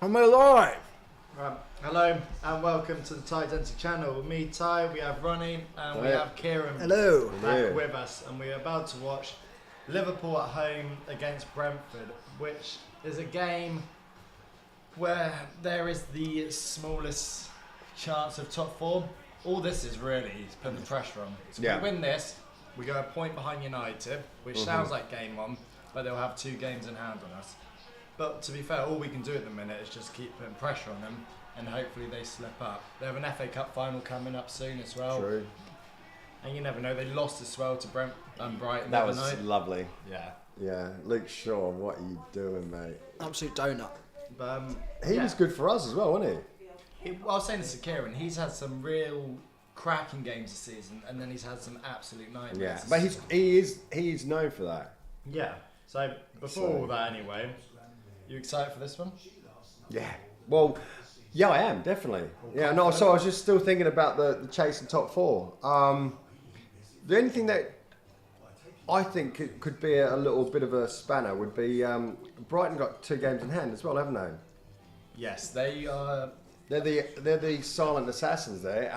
And we're live! Right. Hello and welcome to the Ty Denty channel. With me, Ty, we have Ronnie and we have Kieran Hello. back with us, and we're about to watch Liverpool at home against Brentford, which is a game where there is the smallest chance of top four. All this is really is putting the pressure on. So if we win this, we go a point behind United, which sounds like game one, but they'll have 2 games in hand on us. But to be fair, all we can do at the minute is just keep putting pressure on them, and hopefully they slip up. They have an FA Cup final coming up soon as well. True. And you never know, they lost as well to Brighton. That was lovely. Yeah. Yeah, Luke Shaw, what are you doing, mate? Absolute donut. But, He was good for us as well, wasn't he? I was saying this to Kieran, he's had some real cracking games this season, and then he's had some absolute nightmares. Yeah, but he is known for that. Yeah. So before all that, anyway, you excited for this one? Yeah. Well, yeah, I am definitely. Yeah. No. So I was just still thinking about the chase in top 4. The only thing that I think could be a little bit of a spanner would be Brighton got 2 games in hand as well, haven't they? Yes, they are. They're the silent assassins there.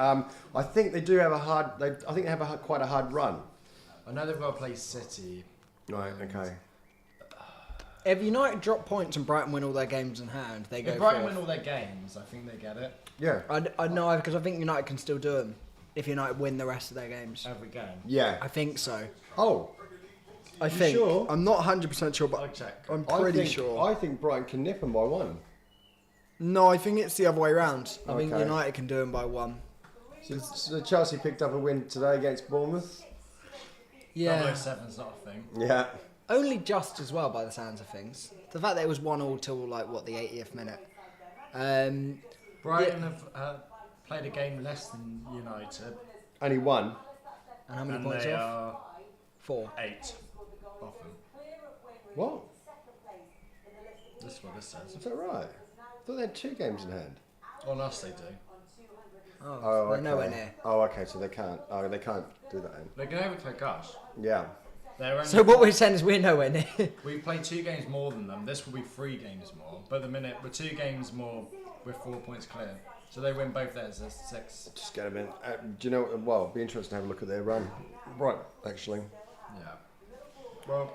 I think they do have I think they have quite a hard run. I know they've got to play City. Right. Okay. If United drop points and Brighton win all their games in hand, they go If Brighton fourth. win all their games, I think they get it. Yeah. I know, because I think United can still do them if United win the rest of their games. Every game. Yeah. I think so. Oh. I think. Sure? I'm not 100% sure, but I'll check. I'm pretty I think, sure. I think Brighton can nip them by 1. No, I think it's the other way around. I think Okay. United can do them by 1. So Chelsea picked up a win today against Bournemouth. Yeah. 007's not a thing. Yeah. Only just as well by the sounds of things. The fact that it was 1-1 till the 80th minute. Brighton have played a game less than United, Only 1. And how many and points they off? are 4. 8 off them. What? This is what this says. Is that right? I thought they had 2 games in hand. On us, they do. Oh, Oh, they're nowhere near. Oh, okay. So they can't. Oh, they can't do that. Then. They can overtake us. Yeah. They're only So what we're saying is we're nowhere near. We've played 2 games more than them. This will be 3 games more. But at the minute, we're 2 games more. We're 4 points clear. So they win both theirs. There's 6. Just get them in. Do you know? Well, it'd be interesting to have a look at their run. Right, actually. Yeah. Well,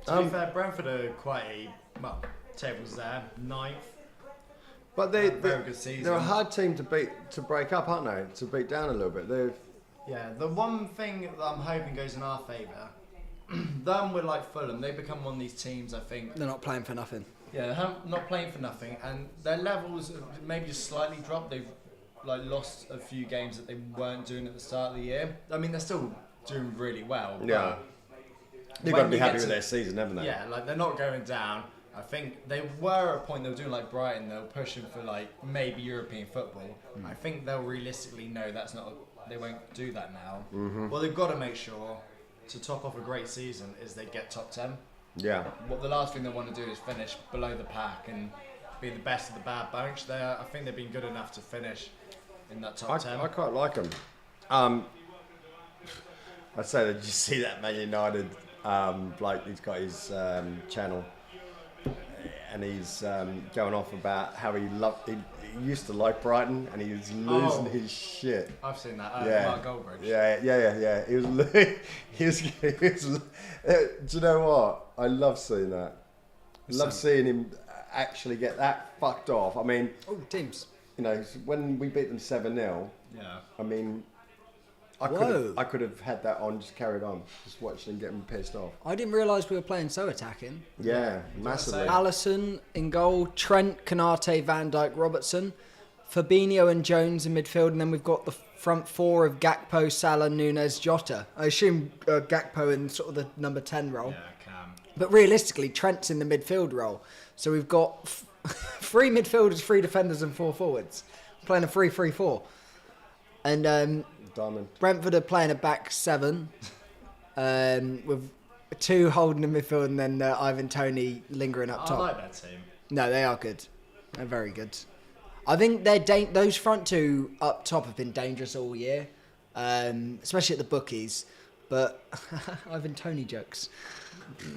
to be fair, Brentford are quite tables there, 9th. But Very good season. they're a hard team to break up, aren't they? To beat down a little bit. Yeah, the one thing that I'm hoping goes in our favour, them with like Fulham, they become one of these teams, I think. They're not playing for nothing. Yeah, they're not playing for nothing, and their levels have maybe just slightly dropped. They've lost a few games that they weren't doing at the start of the year. I mean, they're still doing really well. Yeah. They've got to be happy with their season, haven't they? Yeah, they're not going down. I think they were at a point they were doing like Brighton. They were pushing for maybe European football. I think they'll realistically know that's not. They won't do that now. Mm-hmm. Well, they've got to make sure to top off a great season is they get top 10. Yeah. What the last thing they want to do is finish below the pack and be the best of the bad bunch. I think they've been good enough to finish in that top 10. I quite like them. I'd say, did you see that Man United bloke? He's got his channel, and he's going off about how he used to like Brighton, and he was losing his shit. I've seen that. Mark Goldbridge. Yeah. He was. Do you know what? I love seeing that. I love seeing him actually get that fucked off. I mean, teams. you know, when we beat them 7-0. Yeah. I mean, I could have had that on, just carried on, just watching him getting pissed off. I didn't realise we were playing so attacking. Yeah, massively. Alisson in goal, Trent, Canate, Van Dijk, Robertson, Fabinho and Jones in midfield, and then we've got the front 4 of Gakpo, Salah, Nunez, Jota. I assume Gakpo in sort of the number 10 role. Yeah, Cam. But realistically, Trent's in the midfield role. So we've got 3 midfielders, 3 defenders and 4 forwards. Playing a 3-3-4. And Diamond. Brentford are playing a back 7 with 2 holding in midfield and then Ivan Toney lingering up top. I like that team. No, they are good. They're very good. I think those front 2 up top have been dangerous all year, especially at the bookies. but Ivan Toney jokes.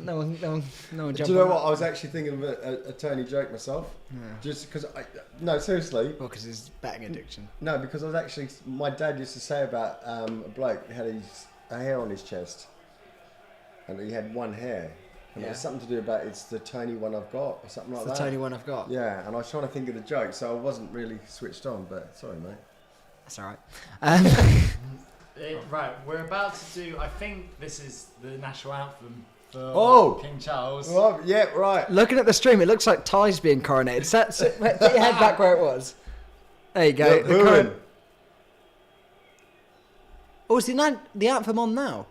No one Do jump you know on what? that. I was actually thinking of a Tony joke myself. Yeah. Just because no, seriously. Well, because his betting addiction. No, because I was actually, my dad used to say about a bloke who had a hair on his chest, and he had one hair, and it was something to do about it's the Tony one I've got, or something like It's the that. Tony one I've got. Yeah, and I was trying to think of the joke, so I wasn't really switched on. But sorry, mate. That's all right. Right, we're about to do. I think this is the national anthem for Oh! King Charles. Well, yeah, right. Looking at the stream, it looks like Ty's being coronated. Put your head back where it was. There you go. Yeah, The booing. Oh, is the anthem on now?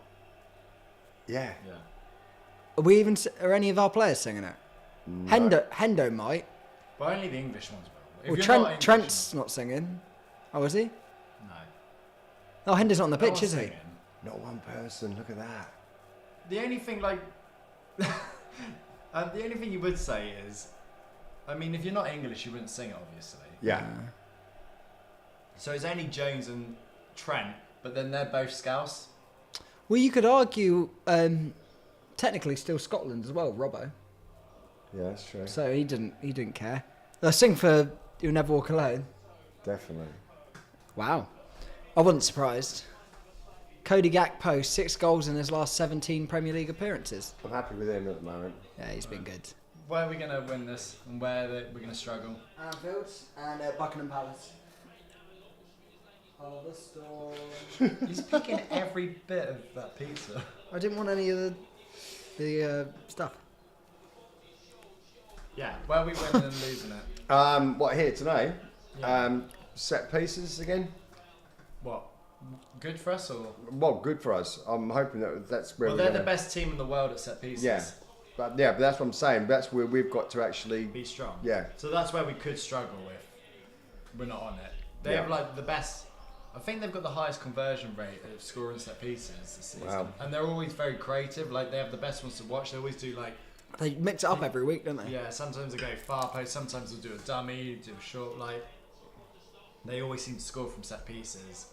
Yeah. Yeah. Are any of our players singing it? Hendo might. But only the English ones will. If Well, you're not English, Trent's not singing. Oh, is he? no. Oh, Hendo's not on the No pitch, one's is he? singing. Not one person. Look at that. The only thing, like, the only thing you would say is, I mean, if you're not English, you wouldn't sing it, obviously. Yeah. So it's only Jones and Trent, but then they're both Scouse. Well, you could argue, technically still Scotland as well, Robbo. Yeah, that's true. So he didn't care. They'll sing for You'll Never Walk Alone. Definitely. Wow. I wasn't surprised. Cody Gakpo, 6 goals in his last 17 Premier League appearances. I'm happy with him at the moment. Yeah, he's been good. Where are we going to win this, and where we're going to struggle? Anfield and Buckingham Palace. Oh, the store. He's picking every bit of that pizza. I didn't want any of the stuff. Yeah, where are we winning and losing it? What here today? Yeah. Set pieces again. What? Good for us, or? Well, good for us. I'm hoping that's where Well, we're they're gonna... the best team in the world at set pieces. Yeah. But that's what I'm saying. That's where we've got to actually. Be strong. Yeah. So that's where we could struggle with. We're not on it. They Yeah. have like the best. I think they've got the highest conversion rate of scoring set pieces this season. Wow. And they're always very creative. Like they have the best ones to watch. They always do like, They mix it up every week, don't they? yeah. Sometimes they go far post. Sometimes they'll do a dummy, do a short. Like they always seem to score from set pieces.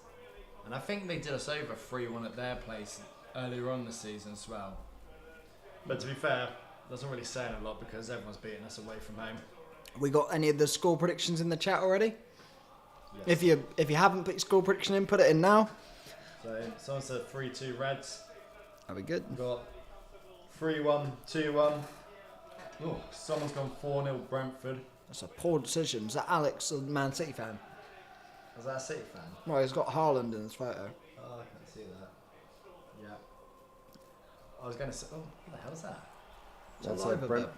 And I think they did us over 3-1 at their place earlier on this season as well. But to be fair, doesn't really say a lot because everyone's beating us away from home. We got any of the score predictions in the chat already? Yes. If you haven't put your score prediction in, put it in now. So someone said 3-2 Reds. That'll be good. We've got 3-1, 2-1. Oh, someone's gone 4-0 Brentford. That's a poor decision. Is that Alex, a Man City fan? Was that a City fan? Well, he's got Haaland in his photo. Oh, I can't see that. Yeah. I was going to say, oh, what the hell is that? That's live a a Brent. bit.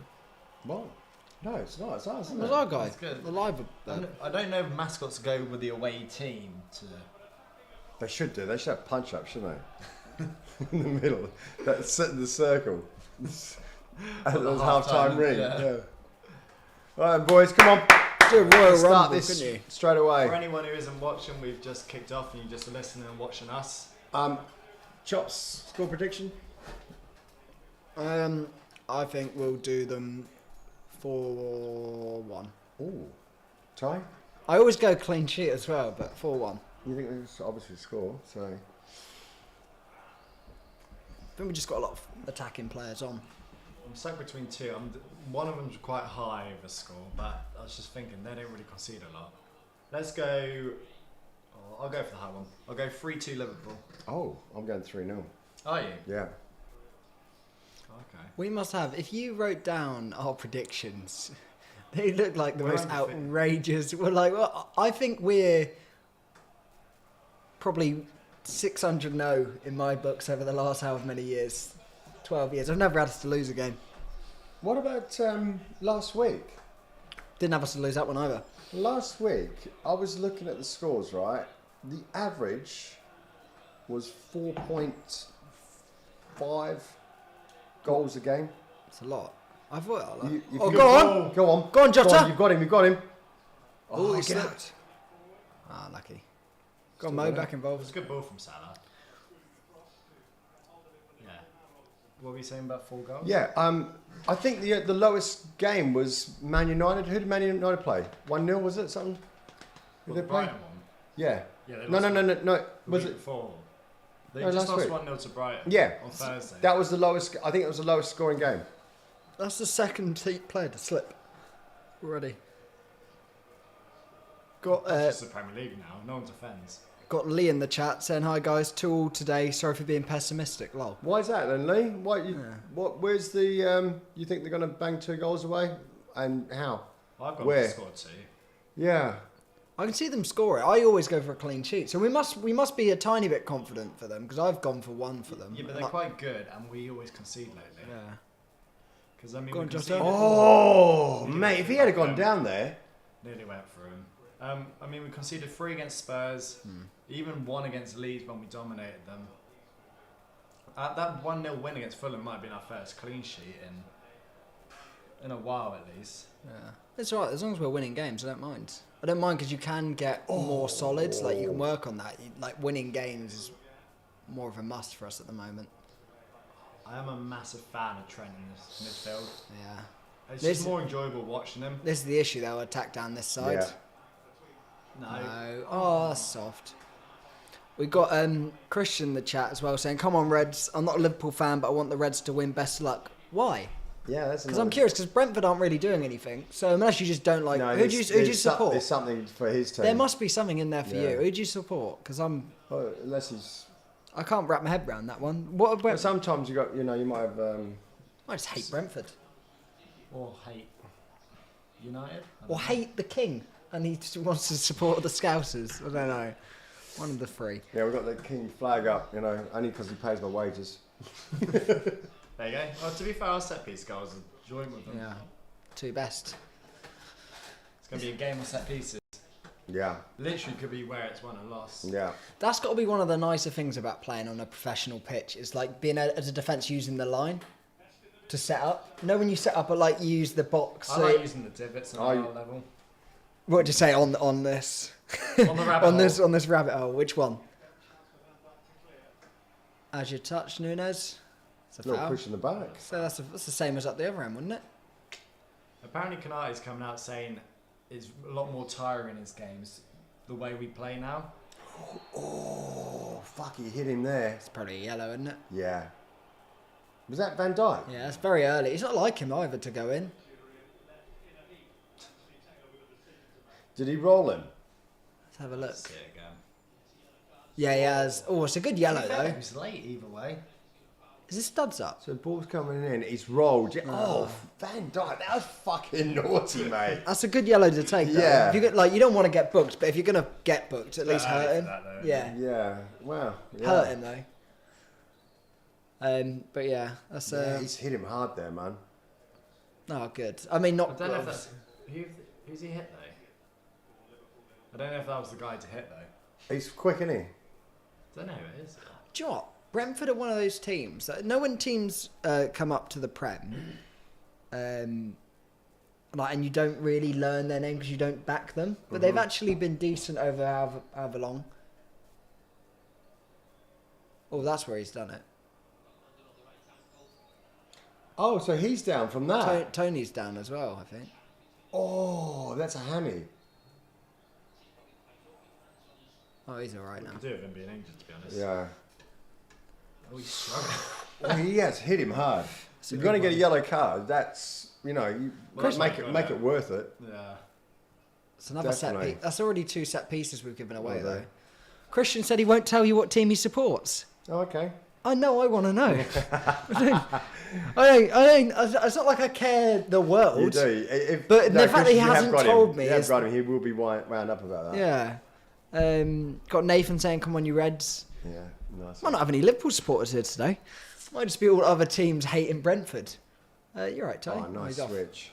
What? No, it's not. It's ours, It isn't was it? our guy. That's good. The live I don't know if mascots go with the away team to... They should do. They should have punch up, shouldn't they? In the middle. That's in the circle. At the half-time ring. yeah. All right, boys, come on. Do a Royal Start Rumble, this couldn't you? straight For away. anyone who isn't watching, we've just kicked off and you're just listening and watching us. Chops, score prediction? I think we'll do them 4-1. Ooh. Ty? I always go clean sheet as well, but 4-1. You think it's obviously score, so... I think we just got a lot of attacking players on. I'm stuck between two. One of them's quite high of a score, but I was just thinking they don't really concede a lot. Let's go... Oh, I'll go for the high one. I'll go 3-2 Liverpool. Oh, I'm going 3-0. Are you? Yeah. Okay. We must have, if you wrote down our predictions, they look like the We're most undefeated. outrageous. We're like, well, I think we're probably 600-0 in my books over the last however many years. 12 years. I've never had us to lose a game. What about last week? Didn't have us to lose that one either. Last week, I was looking at the scores, right? The average was 4.5 goals a game. It's a lot. I thought. You Oh, can- go on. Go on. Go on, Jota. You've got him. You've got him. Oh, he get slipped. out. Ah, lucky. Got Still Mo got it. back It was involved. a good ball from Salah. Yeah. What were you saying about 4 goals? Yeah. I think the lowest game was Man United. Who did Man United play? 1-0 was it? Something? Who Well, did the they play? Brighton one. Yeah. Yeah, they No. lost No. the Was week it? before. They No, just last lost week. 1-0 to Brighton Yeah, on Thursday. that was the lowest. I think it was the lowest scoring game. That's the second player to slip already. Got That's just the Premier League now. No one defends. got Lee in the chat saying hi guys, 2-2 today. Sorry for being pessimistic. Lol. Why is that then, Lee? Why you? Yeah. What? Where's the? You think they're going to bang 2 goals away? And how? Well, I've got Where? to score 2. Yeah. I can see them score it. I always go for a clean sheet, so we must be a tiny bit confident for them because I've gone for 1 for them. Yeah, but they're quite good, and we always concede lately. Yeah. Because I mean, Go we on, Jota. conceded. Oh, Nearly mate! went If he through had gone them. down there, Nearly went through him. I mean, we conceded 3 against Spurs, even 1 against Leeds when we dominated them. That 1-0 win against Fulham might have been our first clean sheet in a while at least. Yeah. It's alright, as long as we're winning games, I don't mind. I don't mind because you can get more solids, like you can work on that. Like winning games is more of a must for us at the moment. I am a massive fan of Trent in this midfield. Yeah. It's This- just more enjoyable watching him. This is the issue though, attack down this side. yeah. No. Oh, that's soft. We got Christian in the chat as well saying, come on Reds, I'm not a Liverpool fan, but I want the Reds to win, best of luck. Why? Yeah, that's. Because I'm curious, because Brentford aren't really doing anything. So unless you just don't like, No, who do you support? There's something for his team. There must be something in there for Yeah. you. Who do you support? Because Oh, unless he's. I can't wrap my head around that one. What But about? sometimes you got. You might have. I just hate Brentford. Or hate United. I don't Or know. hate the king, and he just wants to support the Scousers. I don't know. One of the 3. Yeah, we've got the king flag up. Only because he pays my wages. There you go. Well, to be fair, our set piece goals are joint with them. Yeah. 2 best. It's going to be a game of set pieces. Yeah. Literally could be where it's won and lost. Yeah. That's got to be one of the nicer things about playing on a professional pitch. Is like being as a defence using the line to set up. When you set up, you use the box. I So like using the divots on Oh, our level. what do you say on this? On the rabbit hole. on this rabbit hole. Which one? As you touch Nunez. It's a Little foul. push in the back. So that's the same as up the other end, wouldn't it? Apparently, Konate's coming out saying it's a lot more tiring in his games, the way we play now. Oh, fuck! He hit him there. It's probably a yellow, isn't it? Yeah. Was that Van Dijk? Yeah, it's very early. It's not like him either to go in. Did he roll him? Let's have a look. See it again. Yeah, he has. Oh, it's a good yellow though. It was late either way. Is this studs up? So the ball's coming in. He's rolled. Oh, Van Dijk. That was fucking naughty, mate. That's a good yellow to take. Though. Yeah. If you get you don't want to get booked, but if you're gonna get booked, at least hurt him. That, though, Yeah. Yeah. Wow. Yeah. Hurt him though. But yeah, that's Yeah, he's hit him hard there, man. no good. I mean, I not. don't know if that's who's he hit though. I don't know if that was the guy to hit though. He's quick, isn't he? Don't know who it is. Do you know what? Brentford are one of those teams that when teams come up to the Prem, and you don't really learn their name because you don't back them, but they've actually been decent over however long. Oh, that's where he's done it. Oh, so he's down from that. Tony's down as well, I think. Oh, that's a hammy. Oh, he's all right now. Could do with him being injured, to be honest. Yeah. Oh, he's struggling. Well, he has hit him hard. It's a You're good going to get a one. yellow card. That's you Well, that's make not it good, make though. it worth it. Yeah. It's another set Definitely. piece. That's already 2 set pieces we've given away, Well, though. Christian said he won't tell you what team he supports. Oh, okay. I know, I want to know. I don't. It's not like I care the world. You do. But the fact that he Christian, you have hasn't got told him. me You have is- got him. He will be wound up about that. Yeah. Got Nathan saying, come on, you Reds. Yeah. Nice. Might not have any Liverpool supporters here today. Might just be all other teams hating Brentford. You're right, Tony. Oh, nice He's off. switch.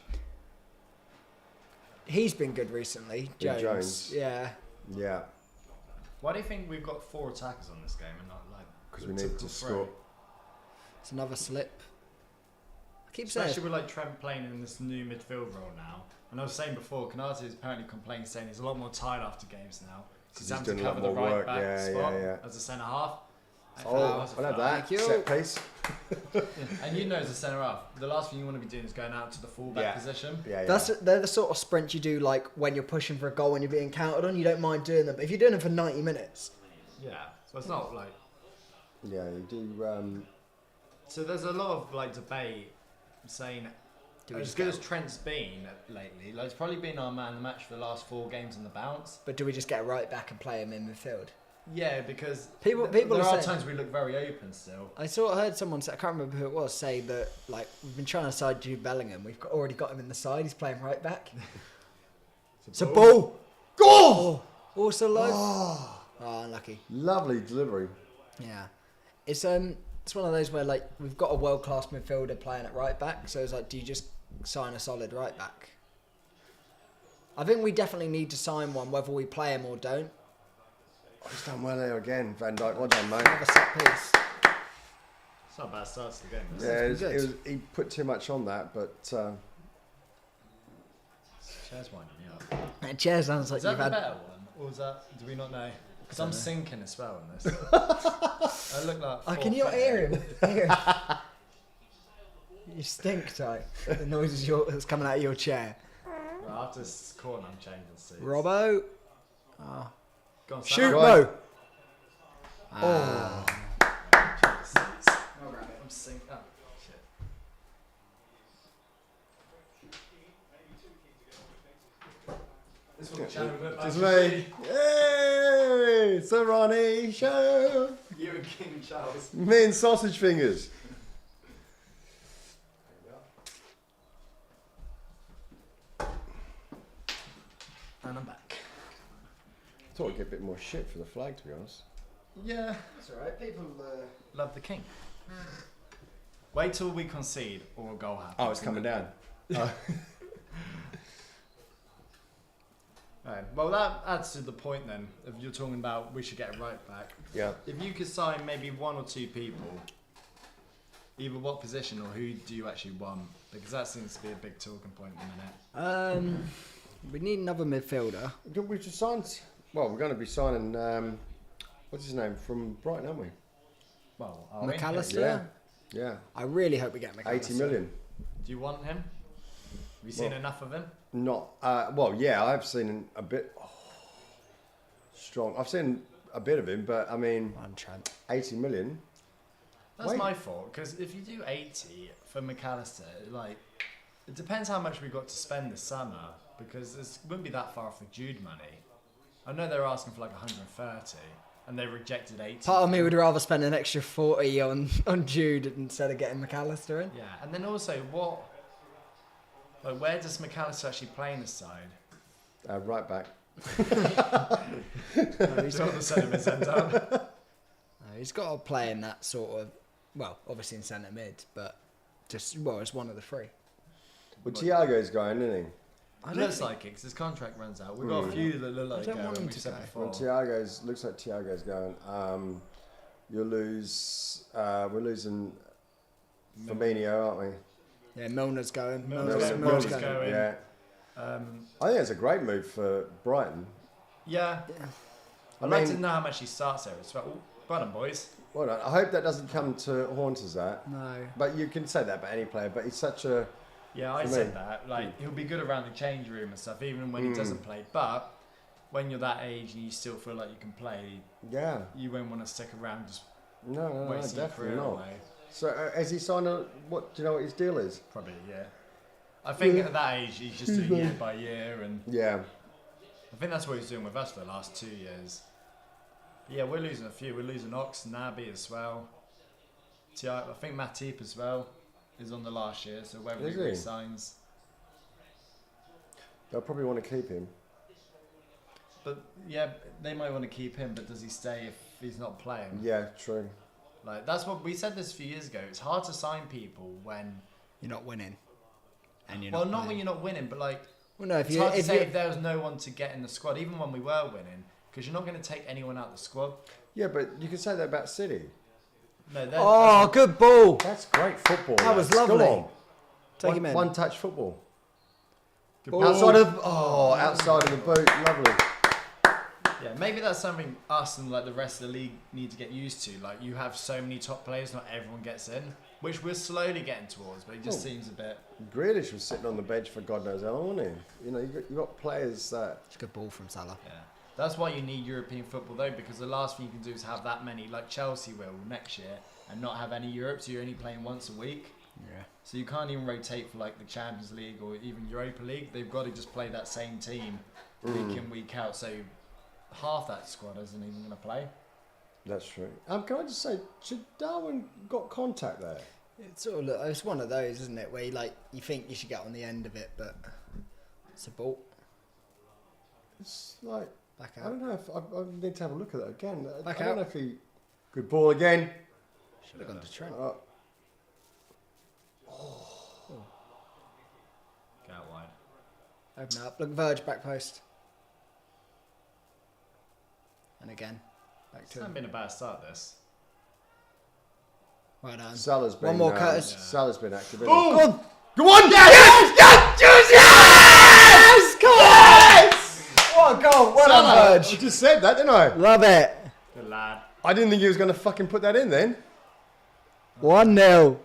He's been good recently. Yeah, Jones. Jones. Yeah. Yeah. Why do you think we've got 4 attackers on this game and not like? Because the we need typical to three? score. It's another slip. I keep saying. Especially with like Trent playing in this new midfield role now. And I was saying before, Konate is apparently complaining, saying he's a lot more tired after games now. He's having doing to a lot cover the more right work. back Yeah, spot yeah, yeah. as a centre half. Oh, That's a I know foul. that. Thank you. Set piece. And you know, as a centre half, the last thing you want to be doing is going out to the fullback Yeah. position. Yeah, yeah. They're the sort of sprints you do like when you're pushing for a goal and you're being counted on. You don't mind doing them. But if you're doing them for 90 minutes, Yeah. So it's not like Yeah, you do. So there's a lot of like debate saying, as good as Trent's been lately, like, he's probably been our man of the match for the last 4 games on the bounce. But do we just get a right back and play him in midfield? Yeah, because People there are are saying, times we look very open still. I heard someone say, I can't remember who it was, say that like we've been trying to side Jude Bellingham. Already got him in the side. He's playing right back. It's a ball. Goal! Also low. Oh, unlucky. Lovely delivery. Yeah, it's one of those where like we've got a world class midfielder playing at right back. So it's like, do you just sign a solid right back? I think we definitely need to sign one, whether we play him or don't. Oh, he's done well there again, Van Dijk. Well done, mate. Another set piece. It's not a bad start to the game. Yeah, he put too much on that, but Chair's winding me up. That chair sounds like Is that you've the had. better one? Or is that, do we not know? Because I'm sinking as well in this. I look like Oh, can you not hear him? Hear him. You stink, Ty. The noise is that's coming out of your chair. Right, after this corner, I'm changing seats. Robbo. Oh. Go on, Sam. Shoot, Right. Mo. oh, Seats. I'm sinking. Oh, shit. This one, Shannon, look like it's you me. Hey, it's the Ronnie Show. see You and King Charles. Me and sausage fingers. And I'm back. Thought I'd get a bit more shit for the flag, to be honest. Yeah. That's alright. People. Love the king. Wait till we concede or a goal happens. Oh, it's coming down. Right. Well, that adds to the point then. If you're talking about we should get a right back. Yeah. If you could sign maybe 1 or 2 people, either what position or who do you actually want? Because that seems to be a big talking point at the minute. We need another midfielder. We just signed. Well, we're going to be signing. What's his name from Brighton, aren't we? Well, are we? McAllister. Yeah. I really hope we get McAllister. 80 million. Do you want him? Have you seen enough of him? Not. Well, yeah, I've seen a bit. Strong. I've seen a bit of him, but I mean, I'm Trent. 80 million. That's Wait. my fault, because if you do 80 for McAllister, like, it depends how much we got to spend this summer, because it wouldn't be that far off the Jude money. I know they're asking for like 130, and they rejected 80. Part of me would rather spend an extra 40 on Jude instead of getting McAllister in. Yeah, and then also, where does McAllister actually play in this side? Right back. No, He's got the centre mid end down. no, he's got to play in that sort of, well, obviously in centre mid, but just, well, it's one of the 3. Well, Thiago's going, isn't he? I It don't looks think- like it, because his contract runs out. We've got a few that look like don't want him we to said go. before. Well, looks like Thiago's going. You'll lose. We're losing Firmino, aren't we? Yeah, Milner's going. Milner's going. Yeah. I think it's a great move for Brighton. Yeah. I'd like to know how much he starts there as well. Ooh, well done, boys. Well done. I hope that doesn't come to haunt us. That. No. But you can say that about any player. But he's such a. Yeah, I For said me. that. Like, he'll be good around the change room and stuff, even when he doesn't play. But when you're that age and you still feel like you can play, Yeah. you won't want to stick around just No, wasting your definitely career not. away. So has he signed a? What do you know? What his deal is? Probably, yeah. I think at that age, he's just doing year by year, and Yeah. I think that's what he's doing with us for the last 2 years. Yeah, we're losing a few. We're losing Ox, Naby as well. I think Matip as well is on the last year, so whether Is he he? resigns. They'll probably want to keep him. But yeah, they might want to keep him, but does he stay if he's not playing? Yeah, true. Like, that's what we said this a few years ago. It's hard to sign people when, You're not winning. And you're well, not not winning. when you're not winning, but like, Well, no, if it's you hard to if say you if there was no one to get in the squad, even when we were winning, because you're not going to take anyone out of the squad. Yeah, but you can say that about City. No, oh, good ball. That's great football. That was lads. lovely. Go on. Take him in. One touch football. Good Outside of outside of the boot, lovely. Yeah, maybe that's something us and like the rest of the league need to get used to. Like, you have so many top players, not everyone gets in, which we're slowly getting towards, but it just seems a bit. Grealish was sitting on the bench for God knows how long, wasn't he? You know, you got players that. It's a good ball from Salah. Yeah. That's why you need European football though, because the last thing you can do is have that many, like Chelsea will next year, and not have any Europe. So you're only playing once a week. Yeah. So you can't even rotate for like the Champions League or even Europa League. They've got to just play that same team week in, week out. So half that squad isn't even going to play. That's true. Can I just say, should Darwin got contact there? It's one of those, isn't it, where you think you should get on the end of it, but it's a ball. It's like, Back I out. don't know if I need to have a look at that again. Back I don't out. know if he. Good ball again. Should have gone to Trent. Uh, Get out wide. Open up. Look, Verge back post. And again, back It's to not him. been a bad start, this. Well done. Salah's been. One more, Curtis. Yeah. Salah's been active. Go on. Go on! Yes! What a goal. Well Salah! done, I Verge. just said that, didn't I? Love it. Good lad. I didn't think he was going to fucking put that in then. 1-0.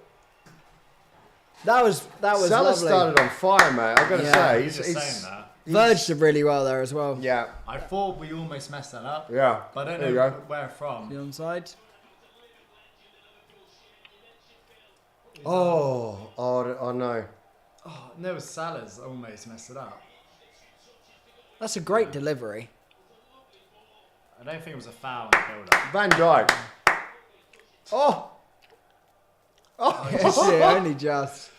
That was Salah lovely. started on fire, mate. I've got to Yeah. say. You're just saying that. Verge did really well there as well. Yeah, I thought we almost messed that up, yeah. but I There don't you know go. where from. The onside. Oh no. Oh, no, Salah's almost messed it up. That's a great delivery. I don't think it was a foul in the build-up. Van Dijk. Oh! Oh! Yes, yeah, only just.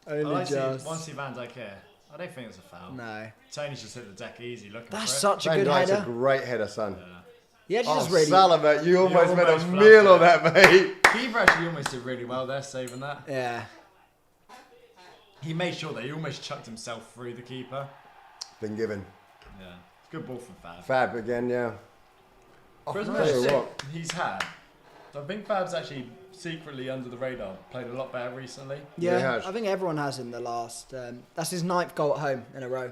I Only like just. to see Van Dijk here. I don't think it's a foul. No. Tony's just hit the deck easy looking That's for such a Van good Dijk's a header. great header, son. it. Yeah. He actually Oh, just really. Salah, mate, you almost made a almost meal fluffed of that, mate. Keeper actually almost did really well there, saving that. Yeah. He made sure that he almost chucked himself through the keeper. Been given. Yeah. Good ball from Fab. Fab again, yeah. Oh, For as I'll much tell as you what. he's had, I think Fab's actually secretly under the radar played a lot better recently. Yeah, he Yeah, has. I think everyone has in the last. That's his 9th goal at home in a row.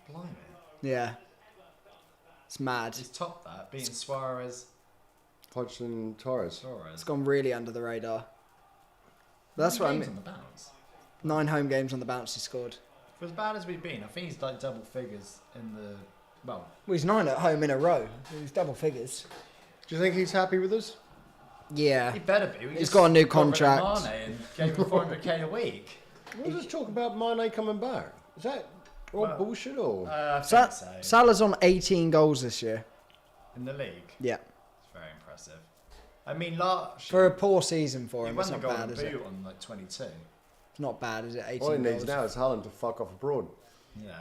Blimey. Yeah. It's mad. He's topped that, beating Suarez. Hodgson Torres. It's gone really under the radar. But that's what I Games mean. on the bounce. 9 home games on the bounce he scored. For as bad as we've been, I think he's like double figures in the. Well, Well, he's 9 at home in a row. He's double figures. Do you think he's happy with us? Yeah. he better be. We He's just got a new got rid of contract. Mane and gave him 400k a week. What was this talk about Mane coming back? Is that all Well, bullshit or? I think so. Salah's on 18 goals this year. In the league, Yeah. it's very impressive. I mean, last For a poor season for he him, won it's the not golden bad, is it? boot on like 22. It's not bad, is it? 18 All he needs goals. now is Haaland to fuck off abroad. Yeah.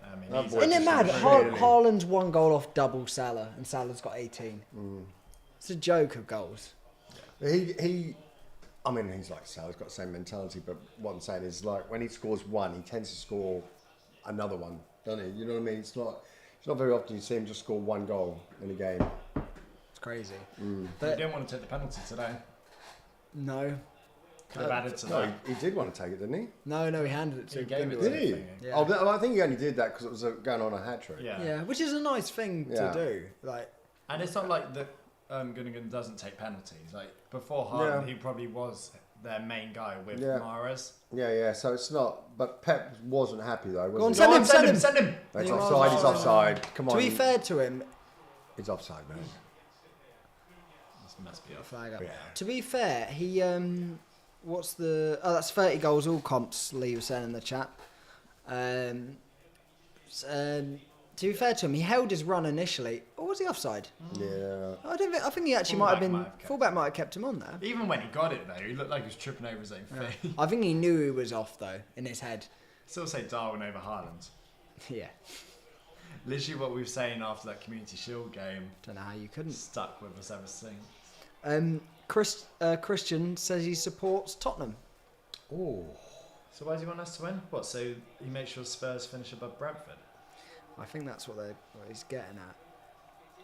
I mean, That he's boy Isn't it just mad? really- Haaland's 1 goal off double Salah, and Salah's got 18. It's a joke of goals. I mean, he's like Salah's got the same mentality, but what I'm saying is like when he scores one, he tends to score another one, doesn't he? You know what I mean? It's not very often you see him just score 1 goal in a game. It's crazy. he But didn't want to take the penalty today. no. Could have added to No, that. he did want to take it, didn't he? No, he handed it to He him. gave it didn't to Did he? him. Yeah. Oh, I think he only did that because it was going on a hat trick. Yeah. Yeah, which is a nice thing Yeah. to do. Like, And it's not like that Gundogan doesn't take penalties. Like before Haaland, Yeah. he probably was their main guy with Yeah. Mahrez. Yeah. So it's not. But Pep wasn't happy though. Go on, Was Send Go him, on, send him. Send him. he? It's He offside. He's was. offside. Come on. to be fair to him, he's offside, man. This must be off. flag up. Yeah. To be fair, he what's the? Oh, that's 30 goals all comps. Lee was saying in the chat. To be fair to him, he held his run initially. Or was he offside? Yeah. I don't. I think he actually might have been. Fullback might have kept him on there. Even when he got it though, he looked like he was tripping over his own feet. I think he knew he was off though in his head. Still say Darwin over Haaland. Yeah. Literally what we were saying after that Community Shield game Don't know how you couldn't. stuck with us ever since. Christian says he supports Tottenham. Oh. So why does he want us to win? What, so he makes sure Spurs finish above Brentford? I think that's what he's getting at.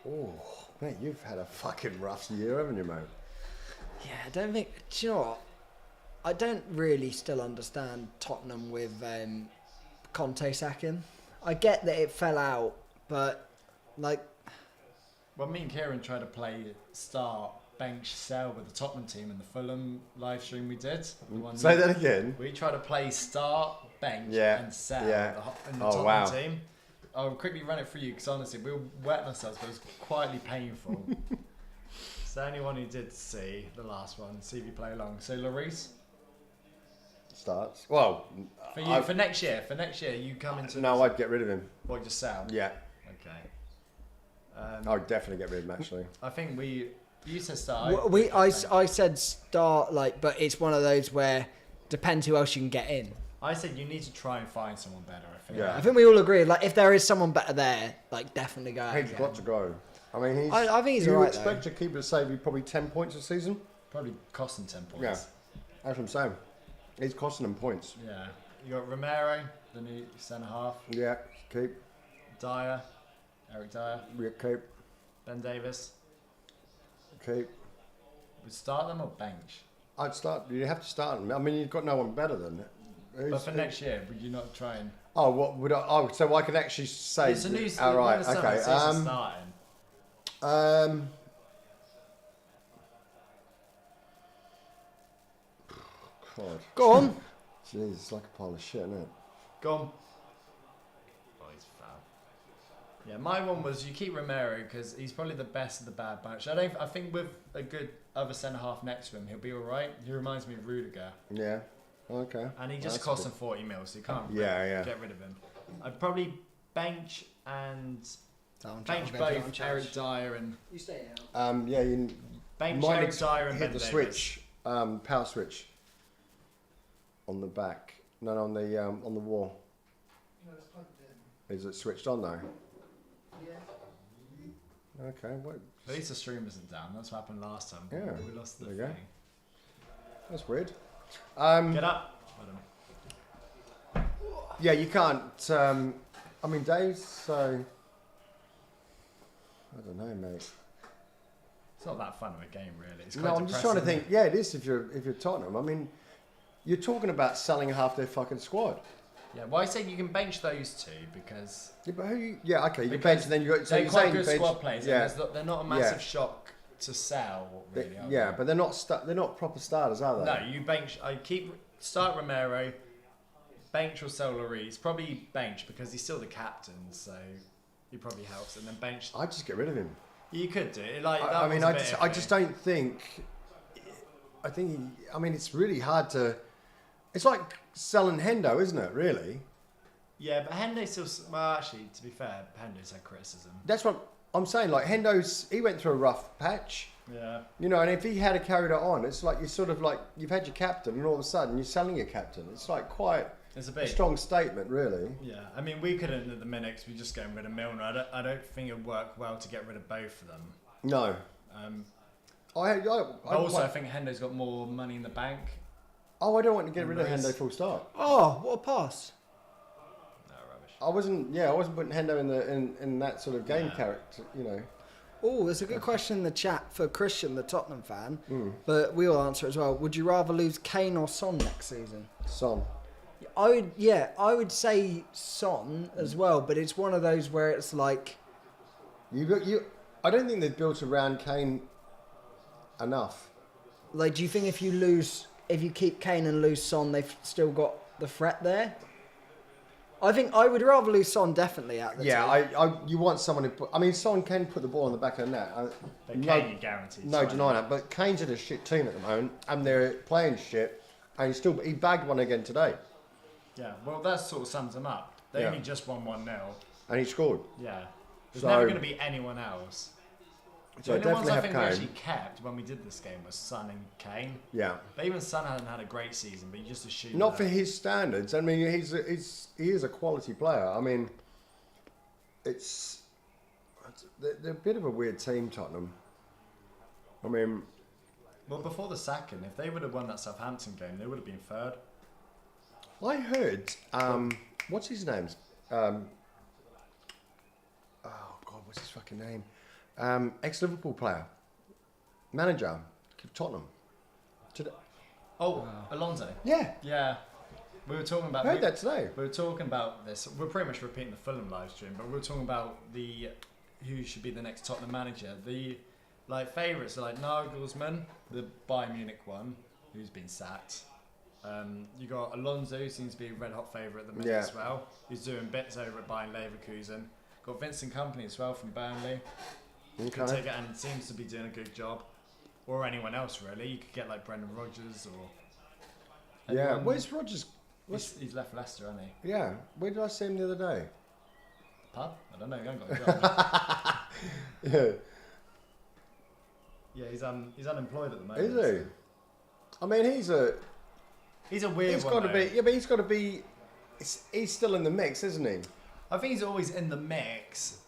Oh, mate, you've had a fucking rough year, haven't you, mate? Yeah, I don't think. Do you know what? I don't really still understand Tottenham with Conte sacking. I get that it fell out, but like, Well, me and Kieran tried to play start, bench, sell with the Tottenham team in the Fulham live stream we did. The one Say that again. We tried to play start, bench, Yeah, and sell yeah. in the Oh, Tottenham wow. team. I'll quickly run it for you because honestly, we were wetting ourselves, but it was quietly painful. So anyone who did see the last one, see if you play along. So Lloris, Starts. Well, for you for next year, you come into. No, I'd get rid of him. What, just sell? Yeah. Okay. I'd definitely get rid of him actually. I think you said start. I said start, like, but it's one of those where depends who else you can get in. I said you need to try and find someone better. I think. Yeah. I think we all agree, like, if there is someone better there, like, definitely go out. He's got to go. I mean, I think he's you alright, expect a keeper to save you probably 10 points a season? Probably costing 10 points. Yeah. That's what I'm saying. He's costing them points. Yeah. You got Romero, the new centre half. Yeah, keep. Dyer, Eric Dyer. Yeah, keep. Ben Davis. Keep. Would start them or bench? I'd start. You have to start them. I mean, you've got no one better than. But for next year, would you not try and? Oh, what would I? Oh, so I can actually say. It's a new. All right. Okay. Starting. God. Go on. Jeez, it's like a pile of shit, isn't it? Go on. Oh, he's foul. Yeah, my one was you keep Romero because he's probably the best of the bad batch. I think with a good other centre half next to him, he'll be all right. He reminds me of Rudiger. Yeah. Okay. And he just That's costs good. him 40 mil, so you can't Yeah. get rid of him. I'd probably bench and Don't bench both Eric Dyer and You stay out. Yeah. You bench might Eric Dyer and hit Ben the Davis. switch. Power switch. On the back. No, on the wall. No, it's plugged in. Is it switched on though? Yeah. Okay. What? At least the stream isn't down. That's what happened last time. Yeah, We lost the there you go. thing. That's weird. Get up. Yeah, you can't. I mean, Dave's so. I don't know, mate. It's not that fun of a game, really. It's quite No, I'm just trying to depressing. think. Yeah, it is if you're Tottenham. I mean, you're talking about selling half their fucking squad. Yeah, well, I say you can bench those two because Yeah, but who? Yeah, okay. You Because bench, and then you got. So they're you're quite saying good bench, squad players. Yeah, And they're not a massive shock to sell, really. are yeah, they? but they're not. They're not proper starters, are they? No, you bench. Start Romero, bench or sell Lloris. Probably bench because he's still the captain, so he probably helps. And then bench. I'd just get rid of him. You could do it. Like I mean, was a bit I iffy. just don't think. I think. I mean, it's really hard to. It's like selling Hendo, isn't it? Really. Yeah, but Hendo still. Well, actually, to be fair, Hendo's had criticism. That's what I'm saying. Like he went through a rough patch. Yeah. You know, and if he had carried it on, it's like you're sort of like you've had your captain, and all of a sudden you're selling your captain. It's like quite It's a a bit. strong statement, really. Yeah, I mean, we couldn't at the minute 'cause we're just getting rid of Milner. I don't think it'd work well to get rid of both of them. No, Also, I think Hendo's got more money in the bank. I don't want to get rid of Nice. Hendo full stop. Oh, what a pass. No rubbish. I wasn't putting Hendo in that sort of game Yeah. character. You know. Oh, there's a good question in the chat for Christian, the Tottenham fan, Mm. but we'll answer as well. Would you rather lose Kane or Son next season? Son. I would say Son as well, but it's one of those where it's like, I don't think they've built around Kane enough. do you think if you keep Kane and lose Son, they've still got the threat there? I think I would rather lose Son definitely out the team. You want someone who put. I mean, Son can put the ball on the back of the net. But No- Kane, you guaranteed. No denying that, but Kane's in a shit team at the moment, and they're playing shit, and he bagged one again today, Yeah, well, that sort of sums them up. They Yeah. only just won 1-0. and he scored. Yeah. There's So- never going to be anyone else. So The only ones definitely I have think we Kane. actually kept when we did this game was Son and Kane. Yeah, But even Son hasn't had a great season, but you just assume not that. for his standards. I mean, he is a quality player. I mean, they're a bit of a weird team, Tottenham. I mean, Well, before the sacking, if they would have won that Southampton game, they would have been third. I heard what's his name? Oh God, what's his fucking name? Ex-Liverpool player, manager, Tottenham. Today. Oh, Alonso. Yeah, Yeah. We were talking about I heard that today. We were talking about this. We're pretty much repeating the Fulham live stream, but we were talking about who should be the next Tottenham manager. The favourites are like Nagelsmann, the Bayern Munich one, who's been sacked. You got Alonso, who seems to be a red hot favourite at the minute as well. He's doing bits over at Bayern Leverkusen. Got Vincent Kompany as well from Burnley. Could take it and seems to be doing a good job. Or anyone else really. You could get like Brendan Rodgers or. Yeah, where's Rodgers? He's left Leicester, hasn't he? Yeah, where did I see him the other day? Pub? I don't know. He hasn't got a job. Yeah. Yeah, he's unemployed at the moment. Is he? I mean, he's a weird He's one. got to be. Yeah, but he's got to be. He's still in the mix, isn't he? I think he's always in the mix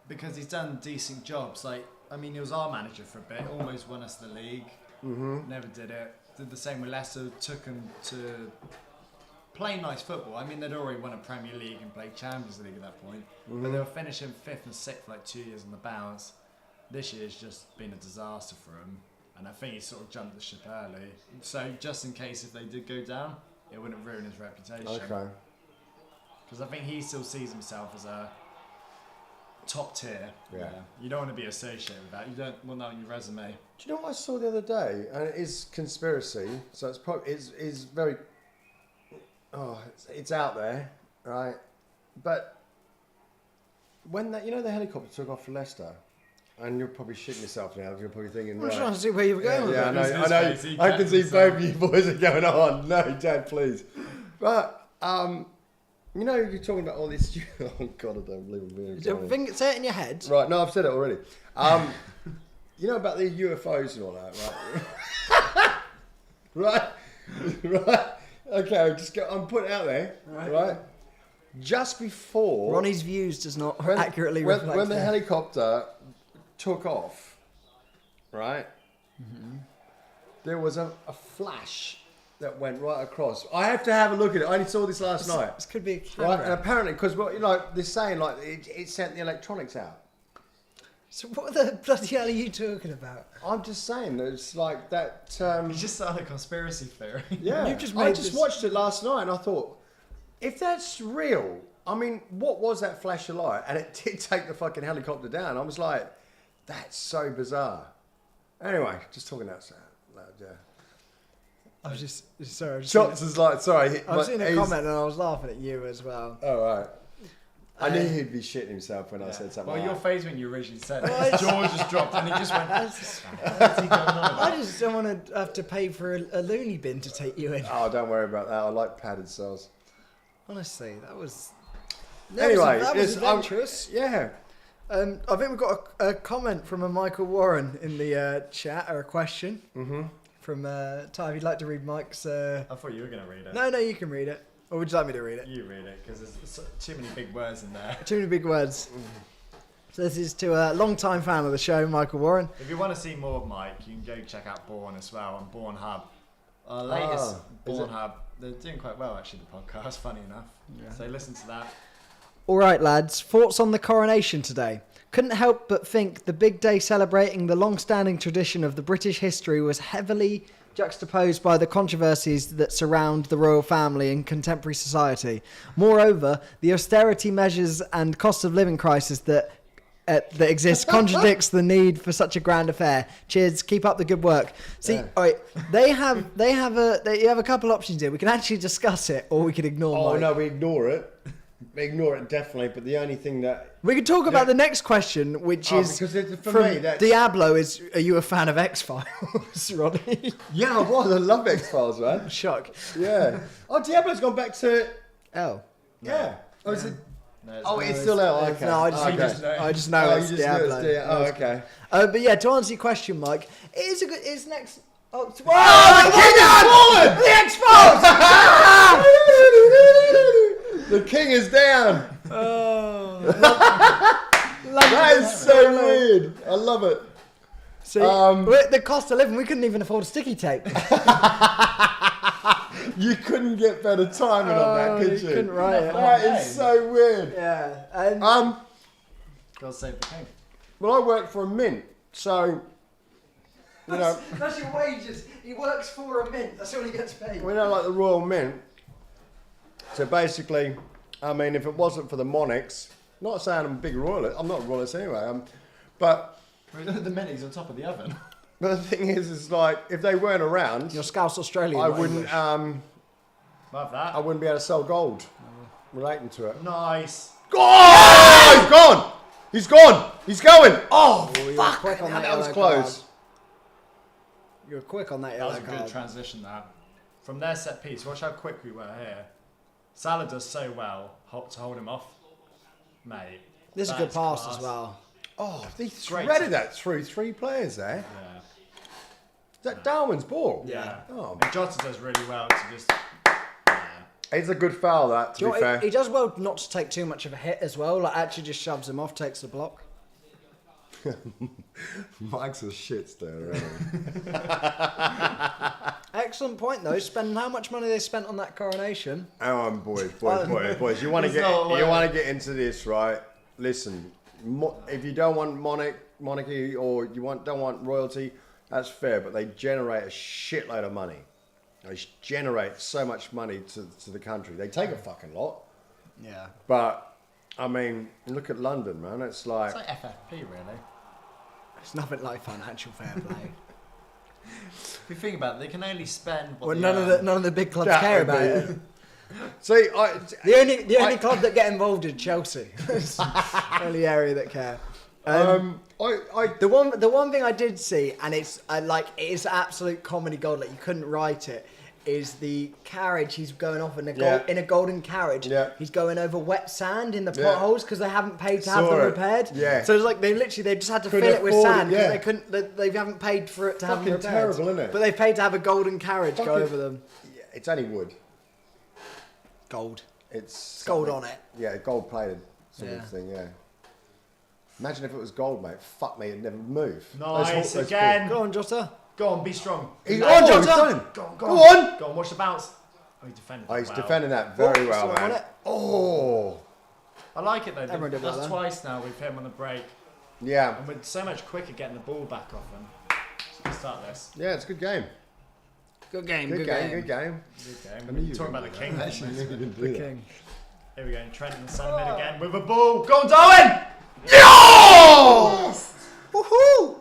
because he's done decent jobs. Like, I mean, he was our manager for a bit. Almost won us the league. Never did it. Did the same with Leicester. Took him to play nice football. I mean, they'd already won a Premier League and played Champions League at that point. But they were finishing 5th and 6th for like 2 years on the bounce. This year's just been a disaster for him. And I think he sort of jumped the ship early. So just in case if they did go down, it wouldn't ruin his reputation. Okay. Because I think he still sees himself as a top tier. Yeah. You don't want to be associated with that. You don't want that on your resume. Do you know what I saw the other day? And it is conspiracy, so it's probably it's very. Oh, it's out there, right? But when that the helicopter took off for Leicester, and you're probably shitting yourself now. You're probably thinking, I'm right. trying to see where you were going with Yeah, that. I know. I can see both of you boys are going on. No, Dad, please. But you're talking about all this. Oh God, I don't believe I'm being Say it in your head. Right, no, I've said it already. You know about the UFOs and all that, right? Right. Okay, I'm putting it out there, right? Just before Ronnie's views does not accurately reflect when the helicopter took off, right? There was a flash that went right across. I have to have a look at it. I only saw this last night. This could be a camera. Right, and apparently, because they're saying, it sent the electronics out. So what the bloody hell are you talking about? I'm just saying, it's like that. You just started a conspiracy theory. Yeah, You just I made just this- watched it last night, and I thought, if that's real, I mean, what was that flash of light? And it did take the fucking helicopter down. I was like, that's so bizarre. Anyway, just talking outside. Yeah. I was just sorry. Shots is like, sorry. I was in a comment and I was laughing at you as well. Oh, right. I knew he'd be shitting himself when I said something. Well, like your that. face when you originally said it, his jaw just dropped and he just went, what's he going on about? I just don't want to have to pay for a loony bin to take you in. Oh, don't worry about that. I like padded cells. Honestly, that was Anyway, adventurous. Yeah. I think we've got a comment from a Michael Warren in the chat, or a question from Ty. If you'd like to read Mike's... I thought you were going to read it. No, you can read it. Or would you like me to read it? You read it, because there's too many big words in there. Too many big words. So this is to a long-time fan of the show, Michael Warren. If you want to see more of Mike, you can go check out Born as well on Born Hub. Our latest Born Hub, they're doing quite well actually, the podcast, funny enough. Yeah. So listen to that. All right, lads. Thoughts on the coronation today? Couldn't help but think the big day celebrating the long-standing tradition of the British history was heavily juxtaposed by the controversies that surround the royal family in contemporary society. Moreover, the austerity measures and cost of living crisis that exists contradicts the need for such a grand affair. Cheers, keep up the good work. See, all right, you have a couple options here. We can actually discuss it, or we can ignore. Oh no, we ignore it. We ignore it definitely. But the only thing that we can talk about the next question, which is because for from me, that's... Diablo. Are you a fan of X-Files, Rodney? Yeah, I was. I love X-Files, man. Shock. Yeah. Oh, Diablo's gone back to. Oh. Yeah. Oh, is it? No, It's still out. Okay. No, I just know it's Diablo. Oh, okay. But yeah, to answer your question, Mike, it is a good. It's next. Oh, The King has fallen! The King is down. Oh, That is so weird. I love it. See, the cost of living, we couldn't even afford a sticky tape. You couldn't get better timing on that, could you? Couldn't write it. That is so weird. Yeah. And God save the king. Well, I work for a mint, so you know, that's your wages. He works for a mint. That's all he gets paid. we know like the Royal Mint. So basically, I mean, if it wasn't for the monarchs, not saying I'm a big royalist. I'm not a royalist anyway. But The minnie's on top of the oven. But the thing is like if they weren't around, You're Scouse Australian. I not wouldn't. English. Love that. I wouldn't be able to sell gold relating to it. Nice. Oh, he's gone. He's gone. He's going. Oh, Oh, you were fuck! quick on That was yellow close. card. You were quick on that That yellow was a good card. transition, that. From their set piece, watch how quick we were here. Salah does so well to hold him off. Mate. This is a good that's pass class. as well. Oh, they Great. threaded that through 3 players there. Yeah. Is that Darwin's ball? Yeah. Oh, And Jota does really well to just. Yeah. it's a good foul, that, to be fair. He does well not to take too much of a hit as well. Like actually just shoves him off, takes the block. Mike's a shit stir, really. Excellent point though. Spend how much money they spent on that coronation? Hang on, boys. You want to It's not get into this, right? Listen, if you don't want monarchy or don't want royalty, that's fair. But they generate a shitload of money. They generate so much money to the country. They take a fucking lot. Yeah. But I mean, look at London, man. It's like, It's like FFP, really. It's nothing like financial fair play. If you think about it, they can only spend. What Well, they none of the big clubs That care would about be- it. see, The only club that get involved is Chelsea. It's the only area that care. The one thing I did see, and it's like it is absolute comedy gold. Like you couldn't write it. Is the carriage he's going off in a golden carriage? Yeah. He's going over wet sand in the Yeah. potholes because they haven't paid to have Saw them it. repaired. Yeah. So it's like they just had to Couldn't fill it with afford it, sand because yeah. they couldn't. They haven't paid for it to have them Fucking repaired. terrible, isn't it? But they've paid to have a golden carriage go Fucking- over them. yeah, it's only wood. Gold. It's Gold on it. Yeah, gold plated sort Yeah. of thing. Yeah. Imagine if it was gold, mate. Fuck me, it'd never move. Nice Those again. Go on, Jota. Go on, be strong. He's Go on, on, Jota. Jota. Go on, Go on. Go on, watch the bounce. Oh, he defended. Oh, he's well. defending that very well, someone won man. it. Oh, I like it though. Everyone did well That's then. twice now we've hit him on the break, yeah. and we're so much quicker getting the ball back off him. Let's start this. Yeah, it's a good game. Good game. Good game. Good game. Good game. I knew We're you talking were about the gonna king. do that. Actually, knew you didn't do The that. king. Here we go. Trent in the centre mid again with a ball. Go on, Darwin! Oh! Woohoo!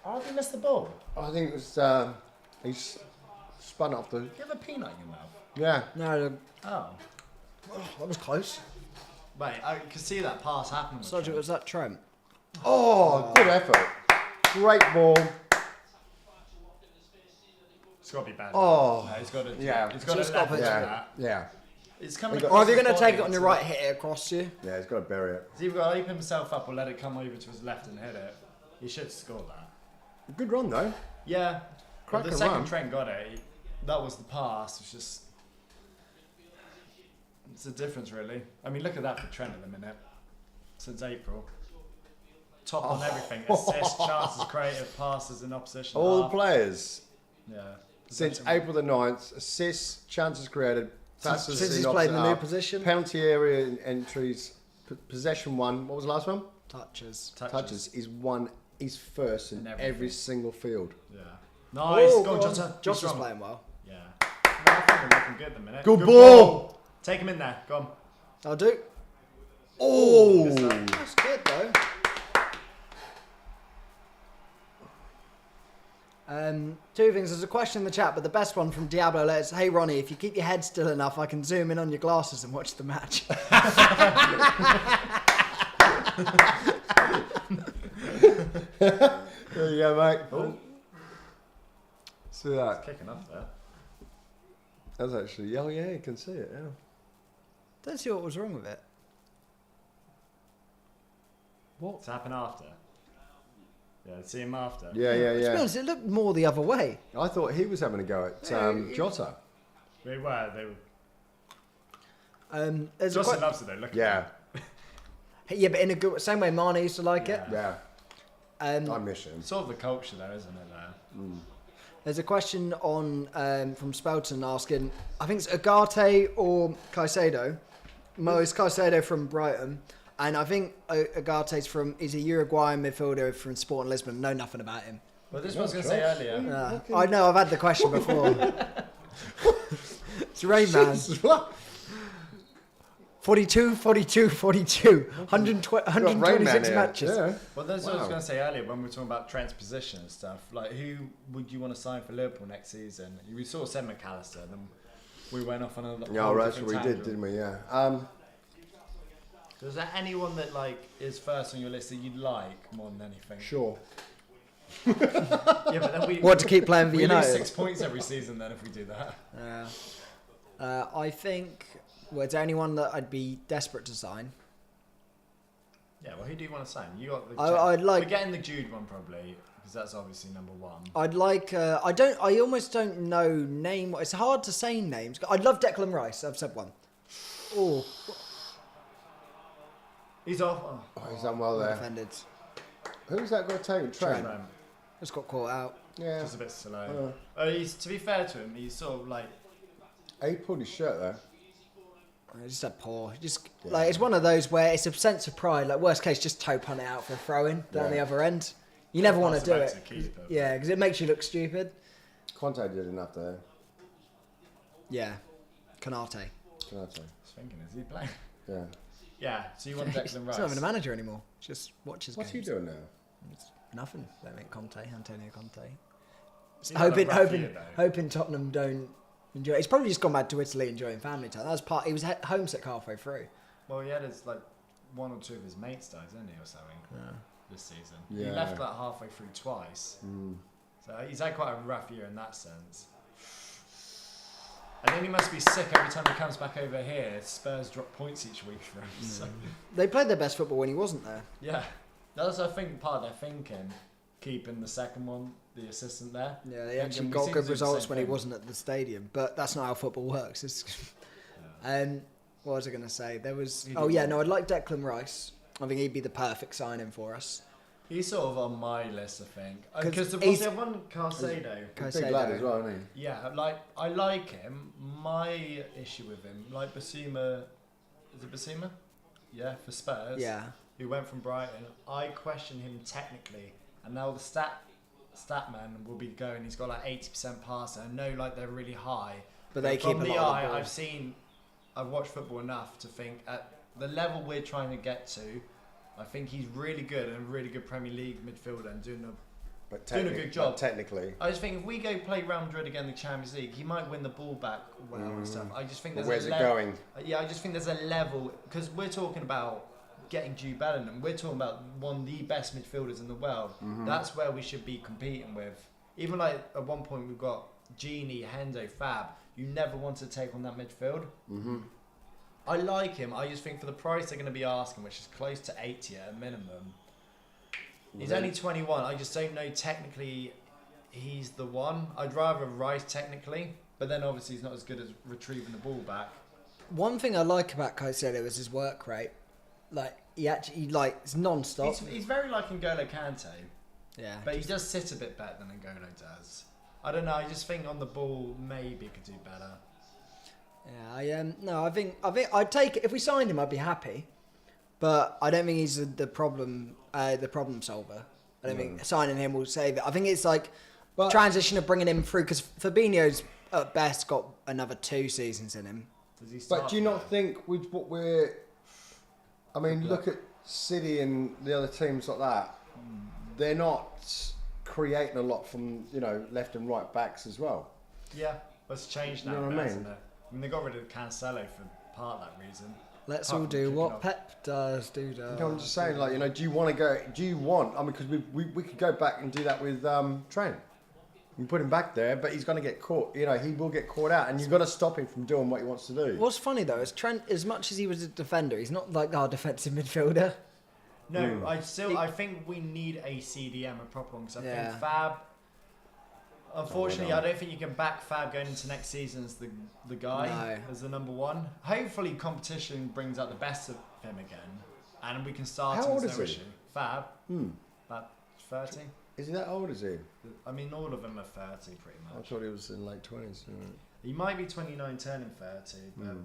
How did he miss the ball? I think it was. He's spun off the. You have a peanut in your mouth. Yeah. No, Oh. that was close. Wait, I can see that pass happening. with So it Trent. was that Trent. Oh, good effort. Great ball. It's got to be bad. Oh. No, he's got to. Yeah. He's got Just to gotta left put- it Yeah. that. Yeah. It's coming. Or Or if across you're his going to take body, it on your so- right, hit it across you. Yeah. He's got to bury it. He's either got to open himself up or let it come over to his left and hit it. He should score that. Good run though. Yeah. Well, Cracking the second run. Trent got it, that was the pass. It's just. It's a difference, really. I mean, look at that for Trent at the minute. Since April. Top on everything. Assists, chances, creative, passes in opposition. All the half. players Yeah. since April the 9th, assists, chances created, passes Since in he's played in the new opposite half, position. penalty area entries, possession one. What was the last one? Touches. Touches. He's first in In every everything. single field. Yeah. Nice. Oh, go on, go on. Jota. Be Jota's strong. playing well. Yeah. No, I think we're looking good at the minute. Good ball. Take him in there. Go on. I'll do. Oh, That's good though. Two things. There's a question in the chat, but the best one from Diablo is, "Hey Ronnie, if you keep your head still enough, I can zoom in on your glasses and watch the match." there you go, mate. Oh, See that? kicking off there. That's actually. Oh yeah, you can see it. Yeah. Don't see what was wrong with it. What's happened after? Yeah, see him after. Yeah, yeah, To be yeah. honest, it looked more the other way. I thought he was having a go at Jota. They were. There's a Justin que- loves it though. Look at Yeah, yeah, but in a good same way, Mane used to like it. yeah. I miss him. Sort of the culture though, isn't it? There. There's a question on from Spelton asking, I think it's Agate or Caicedo. It's Caicedo from Brighton, and I think Agate's is a Uruguayan midfielder from Sporting Lisbon. Know nothing about him. Well, this was going to say earlier. I know, I've had the question before. It's Rain Man. 42, 42, 42. 126 here. matches. Yeah. Well, that's what I was Wow. going to say earlier when we were talking about Trent's position and stuff. Like, who would you want to sign for Liverpool next season? We sort of said McAllister, then we went off on another. Yeah, whole that's different what we did, tangent. didn't we? Yeah. So is there anyone that is first on your list that you'd like more than anything? Sure. Yeah, but then we What to keep playing for we United? lose 6 points every season then if we do that. I think. Well, is there anyone that I'd be desperate to sign? Yeah, well, who do you want to sign? You got the. I'd like. We're getting the Jude one probably because that's obviously number one. I'd like. I almost don't know name. It's hard to say names. I'd love Declan Rice. I've said one. Oh, He's off. Oh, he's done well there. defended. Who's that got taken? Trent. Trent. Just got caught out. Yeah. Just a bit slow. He's, to be fair to him, he's sort of like. He pulled his shirt there. Just a poor. Just like it's one of those where it's a sense of pride. Like worst case, just toe punt it out for a throw in down the other end. You never want to do Pass it. it back to the keeper. Yeah, because it makes you look stupid. Conte did enough there. Yeah, Canate. Can I say? I was thinking, is he playing? Yeah. Yeah, so you want Declan He's Rice? not even a manager anymore. Just watches. What's he games. doing now? Nothing. Don't make Antonio Conte. He's had a rough year, though. Hoping Tottenham don't enjoy. He's probably just gone back to Italy enjoying family time. That was part. He was homesick halfway through. Well, he had his one or two of his mates died, didn't he, or something? This season. He Yeah. left halfway through twice. So he's had quite a rough year in that sense. And then he must be sick every time he comes back over here. Spurs drop points each week for him. So, They played their best football when he wasn't there. yeah, that's I think part of their thinking, keeping the second one, the assistant there. Yeah, they Thinking actually we got seem good to do the results same when he thing. wasn't at the stadium. But that's not how football works. What was I going to say? There was. You Oh did yeah, well. no, I'd like Declan Rice. I think he'd be the perfect signing for us. He's sort of on my list, I think. 'Cause Because there he's- was the one Carcedo. Big lad as well, isn't Yeah, I like him. My issue with him, like Basuma, is it Basuma? Yeah, for Spurs. Yeah. Who went from Brighton. I question him technically, and now the stat man will be going. He's got 80% pass, and I know they're really high. But they keep from a the lot of the eye, ball. I've watched football enough to think at the level we're trying to get to, I think he's really good and a really good Premier League midfielder and doing a good job. But technically. I just think if we go play Real Madrid again in the Champions League, he might win the ball back well and stuff. I just think But there's where's a it level. going? Yeah, I just think there's a level because we're talking about getting Jude Bellingham. We're talking about one of the best midfielders in the world. That's where we should be competing with. Even at one point we've got Genie, Hendo, Fab. You never want to take on that midfield. I like him. I just think for the price they're going to be asking, which is close to 80 at a minimum. He's only 21. I just don't know technically he's the one. I'd rather Rice technically, but then obviously he's not as good as retrieving the ball back. One thing I like about Caicedo is his work rate. It's non-stop. He's very like N'Golo Kante, Yeah. but he does sit a bit better than N'Golo does. I don't know. I just think on the ball maybe could do better. Yeah, I think I'd take it if we signed him. I'd be happy, but I don't think he's the problem solver. I don't think signing him will save it. I think it's But- transition of bringing him through because Fabinho's at best got another 2 seasons in him. Does he But start do you not though? think with what we're... I mean, look at City and the other teams like that. They're not creating a lot from, left and right backs as well. Yeah, but it's changed now, You know what I mean? hasn't it? I mean, they got rid of Cancelo for part of that reason. Let's Apart all from do kicking what off. Pep does. I'm I'm just saying, do you want to go... Do you want... I mean, because we could go back and do that with Trent. You put him back there, but he's going to get caught. He will get caught out, and you've got to stop him from doing what he wants to do. What's funny though is Trent, as much as he was a defender, he's not like our defensive midfielder. No, I think we need a CDM, a proper one, because I Yeah. think Fab. Unfortunately, I don't think you can back Fab going into next season as the guy, No. as the number one. Hopefully, competition brings out the best of him again, and we can start How him. old There's is no he? issue. Fab, about 30. Is he that old, is he? I mean, all of them are 30 pretty I much. thought he was in late 20s. He might be 29, turning 30, but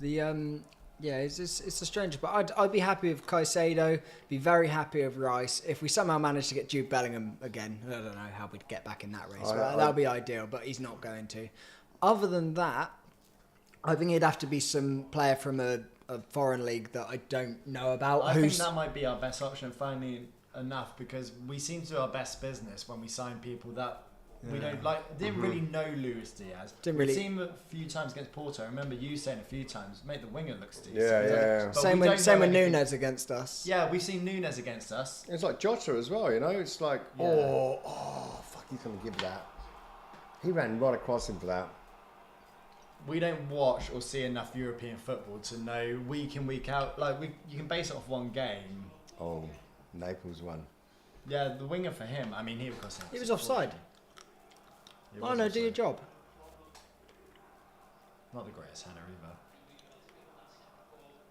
It's a strange, but I'd be happy with Caicedo. Be very happy with Rice. If we somehow manage to get Jude Bellingham again, I don't know how we'd get back in that race. That would be ideal, but he's not going to. Other than that, I think it'd have to be some player from a foreign league that I don't know about. I think that might be our best option, finally enough, because we seem to do our best business when we sign people that we don't like. Didn't really know Luis Diaz. We've seen him a few times against Porto. I remember you saying a few times, mate, the winger looks decent. Yeah. Same with Nunez against us. Yeah, we've seen Nunez against us. It's like Jota as well, you know. It's like, oh, fuck, he's gonna give that. He ran right across him for that. We don't watch or see enough European football to know week in, week out. Like you can base it off one game. Oh, Naples won. Yeah, the winger for him. I mean, he of course. He was offside. Oh no, do your job. Not the greatest header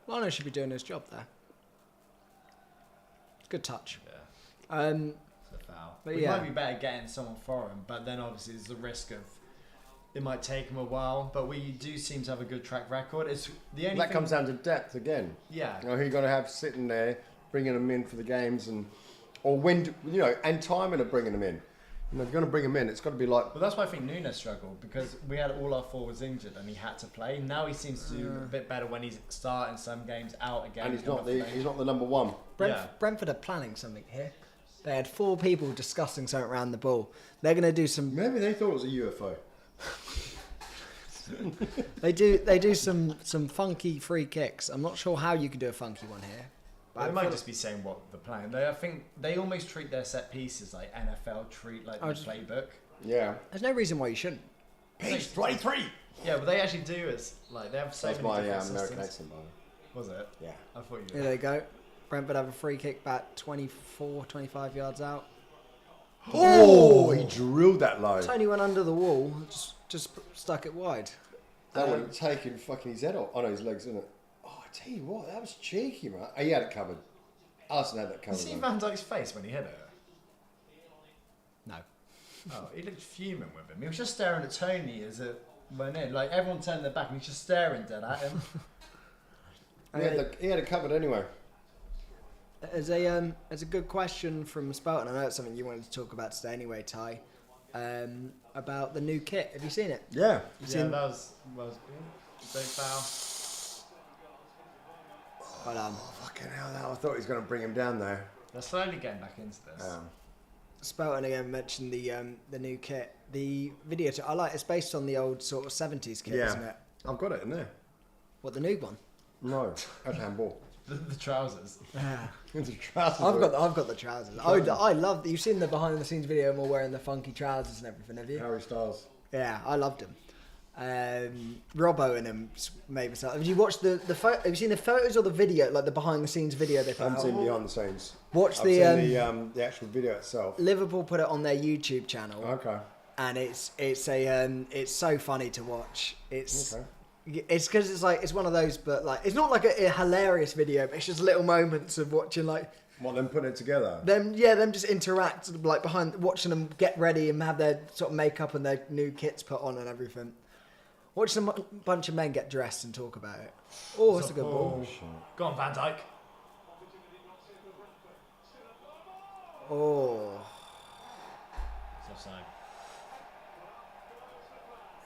either. Lano should be doing his job there. Good touch. Yeah. It's a foul. But we might be better getting someone for him, but then obviously there's the risk of it might take him a while. But we do seem to have a good track record. It's the only that comes down to depth again. Yeah. You know, who you got to have sitting there, bringing them in for the games, or when, you know, and timing of bringing them in. You know, if you're going to bring him in, it's got to be like... Well, that's why I think Nunez struggled, because we had all our forwards injured and he had to play. Now he seems to do a bit better when he's starting some games out again. And he's not the number one. Brentford are planning something here. They had 4 people discussing something around the ball. They're going to do some... Maybe they thought it was a UFO. They do some funky free kicks. I'm not sure how you could do a funky one here. But they might just be saying what the plan. I think they almost treat their set pieces like NFL treat like the playbook. Yeah. There's no reason why you shouldn't. Page 23. Yeah, but they actually do. It's like they have so That's many my different American systems. accent, by Was it? Yeah. I thought you. Here they go. Brentford have a free kick back 24, 25 yards out. Oh, he drilled that low. Tony went under the wall, just stuck it wide. That would have taken fucking his head off. Oh no, his legs, isn't it? Oh, I tell you what, that was cheeky, man. Oh, he had it covered. Arsenal had that covered. Did you see Van Dijk's face when he hit it? No. Oh, he looked fuming with him. He was just staring at Tony as it went in. Like everyone turned their back and he's just staring dead at him. He had it covered anyway. There's a good question from Spelton. I know it's something you wanted to talk about today anyway, Ty. About the new kit. Have you seen it? Yeah. That was good. Big foul. Well done. Oh, fucking hell, I thought he was going to bring him down there. They're slowly getting back into this. Spelton again mentioned the new kit. The video, I like it's based on the old sort of 70s kit, isn't it? I've got it in there. What, the new one? No, that's handball. The trousers. Yeah. The trousers. I've got the trousers. I love that. You've seen the behind the scenes video of them all wearing the funky trousers and everything, have you? Harry Styles. Yeah, I loved him. Robbo and him maybe. Have you watched the have you seen the photos or the video, like the behind the scenes video they put I haven't out? seen behind the scenes. Watch I've the seen the actual video itself. Liverpool put it on their YouTube channel. Okay. And it's so funny to watch. It's Okay. It's because it's one of those, but like it's not like a hilarious video, but it's just little moments of watching like Them putting it together. them just interact like behind, watching them get ready and have their sort of makeup and their new kits put on and everything. Watch some bunch of men get dressed and talk about it. Oh, that's a good ball. Go on, Van Dijk. Oh, It's offside.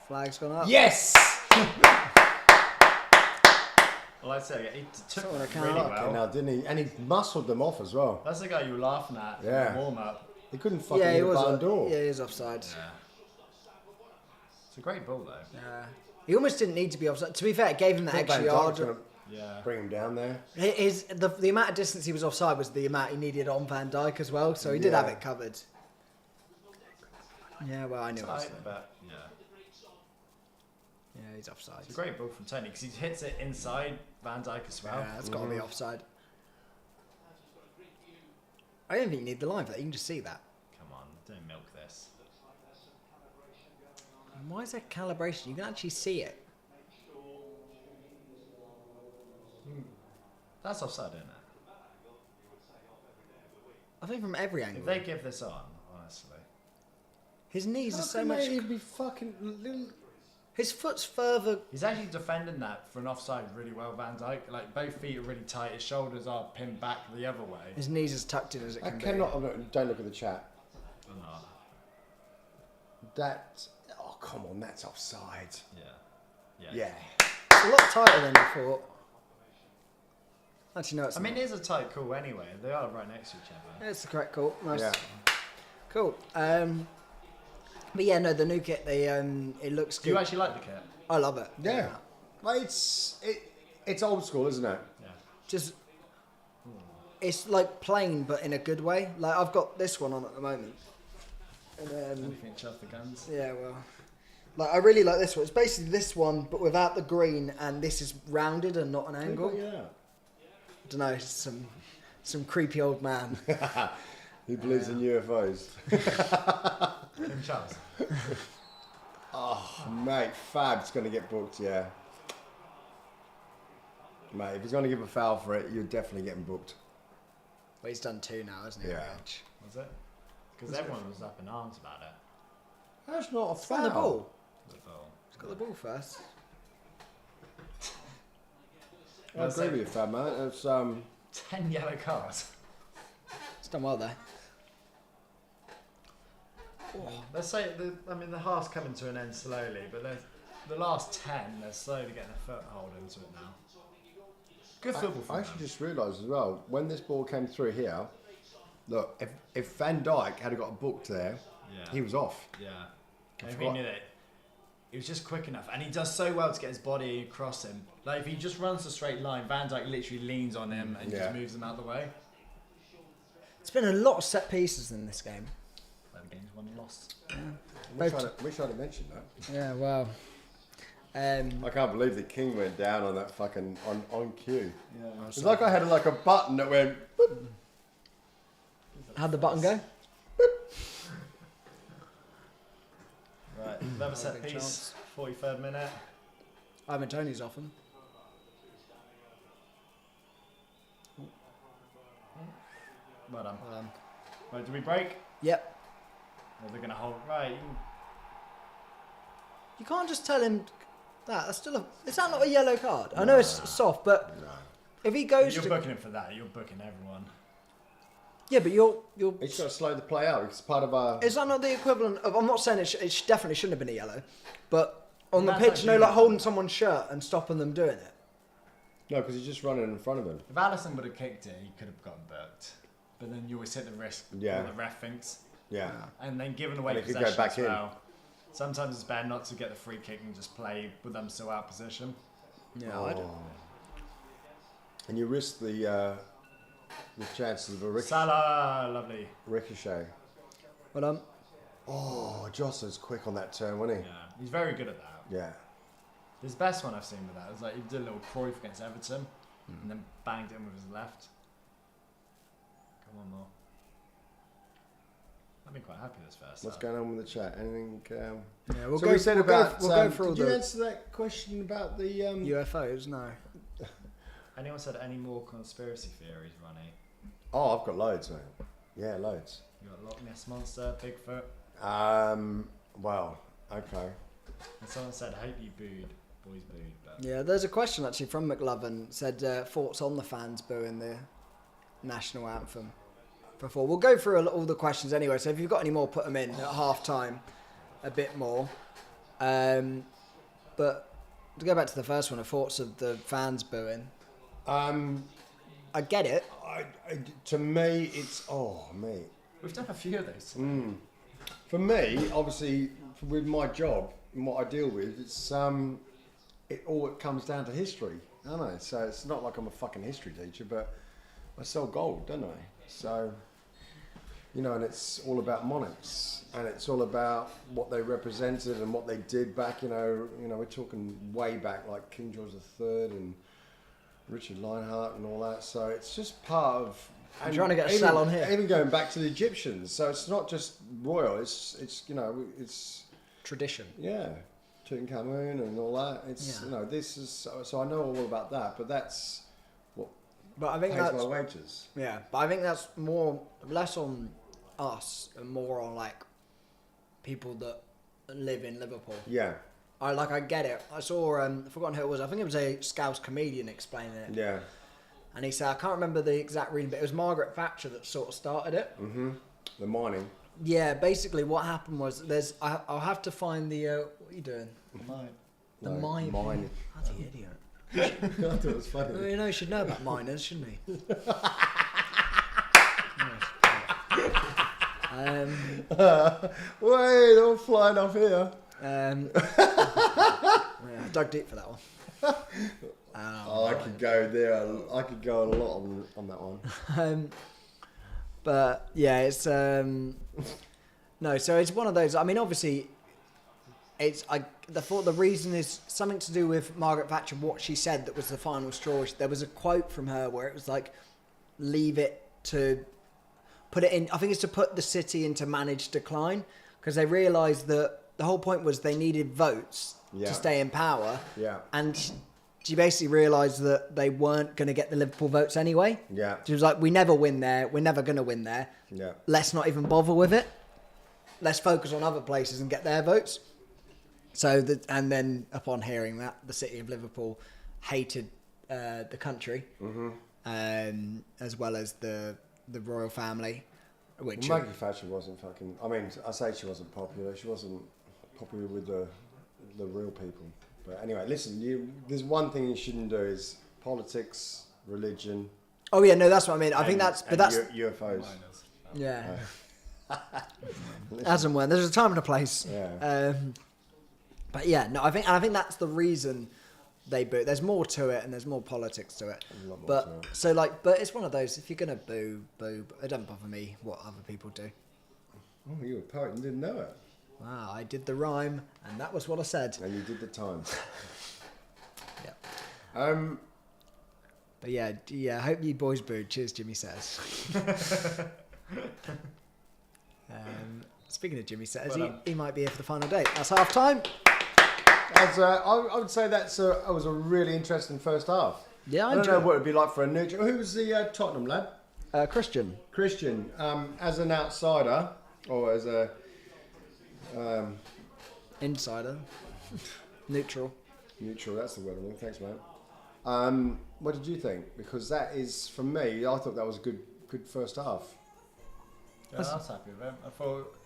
flag's gone up. Yes! Well, I'd say he took Someone it can't really look. well. Now, didn't he? And he muscled them off as well. That's the guy you were laughing at in Yeah. the warm-up. He couldn't fucking Yeah, hit he a was. barn door. Yeah, he is offside. Yeah. It's a great ball, though. Yeah. He almost didn't need to be offside. To be fair, it gave him that Thought extra Van Dijk's yard. gonna Yeah. bring him down there. The amount of distance he was offside was the amount he needed on Van Dijk as well, so he did have Yeah. it covered. Yeah, well, I knew it was Tight, there. but yeah. Yeah, he's offside. It's a great ball from Tony because he hits it inside Van Dijk as well. Yeah, it's got to be offside. I don't think you need the line for that. You can just see that. Come on, don't milk this. And why is there calibration? You can actually see it. That's offside, isn't it? I think from every If angle. they give this on, honestly. His knees are How so can much. He'd be fucking little. His foot's further. He's actually defending that for an offside really well, Van Dijk. Like, both feet are really tight. His shoulders are pinned back the other way. His knees as tucked in as it I can cannot. Don't look at the chat. Or not. That. Oh come on, that's offside. Yeah. Yeah. a lot tighter than I thought. Actually, no, it's I mean, it is a tight call anyway. They are right next to each other. it's the correct call. Nice. Yeah. Cool. But yeah, no, the new kit, it looks Do you good. actually like the kit? I love it. Yeah. Well, it's old school, isn't it? Yeah. Just, it's like plain, but in a good way. Like, I've got this one on at the moment. And Anything chuff the guns? yeah, well, like, I really like this one. It's basically this one, but without the green, and this is rounded and not an angle. Yeah. I don't know, some creepy old man. He believes in UFOs. Tim Charles. Oh, mate, Fab's going to get booked, yeah. Mate, if he's going to give a foul for it, you're definitely getting booked. Well, he's done 2 now, hasn't he? Yeah. Edge? Was it? Because everyone was up in arms about it. That's not a He's foul. got the ball. The ball. He's got the ball first. I agree with you, Fab, man. It's 10 yellow cards. He's done well there. Let's say, the half's coming to an end slowly, but the last 10, they're slowly getting a foothold into it now. Good football I from actually them. just realised as well, when this ball came through here, look, if Van Dijk had got booked there, Yeah. he was off. Yeah. I And if he forgot. knew that, he was just quick enough. And he does so well to get his body across him. Like, if he just runs a straight line, Van Dijk literally leans on him and Yeah. just moves him out of the way. It's been a lot of set pieces in this game. Well, the game's won and lost. Wish I'd have mentioned that. Yeah, wow. I can't believe the king went down on that fucking on cue. Yeah. It's like I had like a button that went. Boop. How'd the button go? Right, another set big piece, chance. 43rd minute. Ivan Toney's off him. Well done. Right, do we break? Yep. Or they're going to hold. Right, you can- You can't just tell him that. That's still a. Is that not a yellow card? I know it's soft, but if he goes you're to, booking him for that. You're booking everyone. yeah, but you're. He's got to slow the play out. It's part of our. Is that not the equivalent of? I'm not saying it definitely shouldn't have been a yellow, but on the That's pitch, you know, actually- like holding someone's shirt and stopping them doing it. No, because he's just running in front of him. If Allison would have kicked it, he could have gotten booked. But then you always hit the risk. Yeah. What the ref thinks. Yeah. And then giving away And it could go possession back as in. well. Sometimes it's better not to get the free kick and just play with them still out of position. Yeah, I don't. And you risk the chances of a Salah, lovely. ricochet. Well done. Oh, Jossa's quick on that turn, wasn't Yeah, he's very good at that. he? Yeah. His best one I've seen with that was like he did a little Cruyff against Everton and then banged it in with his left. Come on, more. I've been quite happy this first. What's half. going on with the chat? Anything? Yeah, we'll so go. we said we'll about. go, we'll go through all did you the answer that question about the? UFOs. No. Anyone said any more conspiracy theories, Ronnie? Oh, I've got loads, mate. Yeah, loads. You got Loch Ness Monster, Bigfoot. Well, okay. And someone said, hope you booed. Boys booed. But Yeah, there's a question actually from McLovin. Said thoughts on the fans booing the national anthem. Before we'll go through all the questions anyway. So if you've got any more, put them in at half time. A bit more. But to go back to the first one, the thoughts of the fans booing. I get it. To me, it's mate. we've done a few of those. For me, obviously, with my job and what I deal with, it's it comes down to history, don't I? So it's not like I'm a fucking history teacher, but I sell gold, don't I? So, you know, and it's all about monarchs, and it's all about what they represented and what they did back. You know, we're talking way back, like King George III and Richard Lionheart and all that. So it's just part of. I'm trying to get a sell on here. Even going back to the Egyptians, so it's not just royal. It's Tradition. yeah, Tutankhamun and all that. It's this is so I know all about that, but that's what But I think pays that's my wages. yeah. But I think that's less on us and more on like people that live in Liverpool. Yeah, I get it. I saw I've forgotten who it was. I think it was a Scouse comedian explaining it. yeah. And he said, I can't remember the exact reading, but it was Margaret Thatcher that sort of started it. The mining. Yeah, basically what happened was I'll have to find the what are you doing? Mine. The No, mine. mine. Bloody idiot. thought it was funny. Well, you know, he should know about minors, shouldn't he? Wait, they're all flying up here. Yeah, I dug deep for that one. I could go there. I could go a lot on that one. But yeah, it's no. So it's one of those. I mean, obviously, the reason is something to do with Margaret Thatcher. What she said that was the final straw. There was a quote from her where it was like, "Leave it to put it in." I think it's to put the city into managed decline because they realised that the whole point was they needed votes to stay in power. Yeah. And she basically realised that they weren't going to get the Liverpool votes anyway. Yeah. She was like, we never win there. We're never going to win there. Yeah. Let's not even bother with it. Let's focus on other places and get their votes. So, and then upon hearing that, the city of Liverpool hated the country, as well as the royal family. Which Maggie Thatcher wasn't fucking... I mean, I say she wasn't popular. She wasn't popular with the real people. But anyway, listen, there's one thing you shouldn't do is politics, religion... Oh yeah, no, that's what I mean. I think that's... But that's... UFOs. Yeah. As and when. There's a time and a place. Yeah. But yeah, no, I think that's the reason they boo. There's more to it, and there's more politics to it. A lot more But to it. so like, but it's one of those. If you're gonna boo. But it doesn't bother me what other people do. Oh, you were a poet and didn't know it. Wow, I did the rhyme, and that was what I said. And you did the time. Yeah. But yeah, I hope you boys booed. Cheers, Jimmy says. Speaking of Jimmy says, he might be here for the final date. That's half time. I would say that was a really interesting first half. Yeah, I don't know what it'd be like for a neutral. Who was the Tottenham lad? Christian. Christian. As an outsider, or as a... Insider. Neutral. Neutral, that's the word I want. Thanks, mate. What did you think? Because that is, for me, I thought that was a good first half. Yeah, I was happy with it. I thought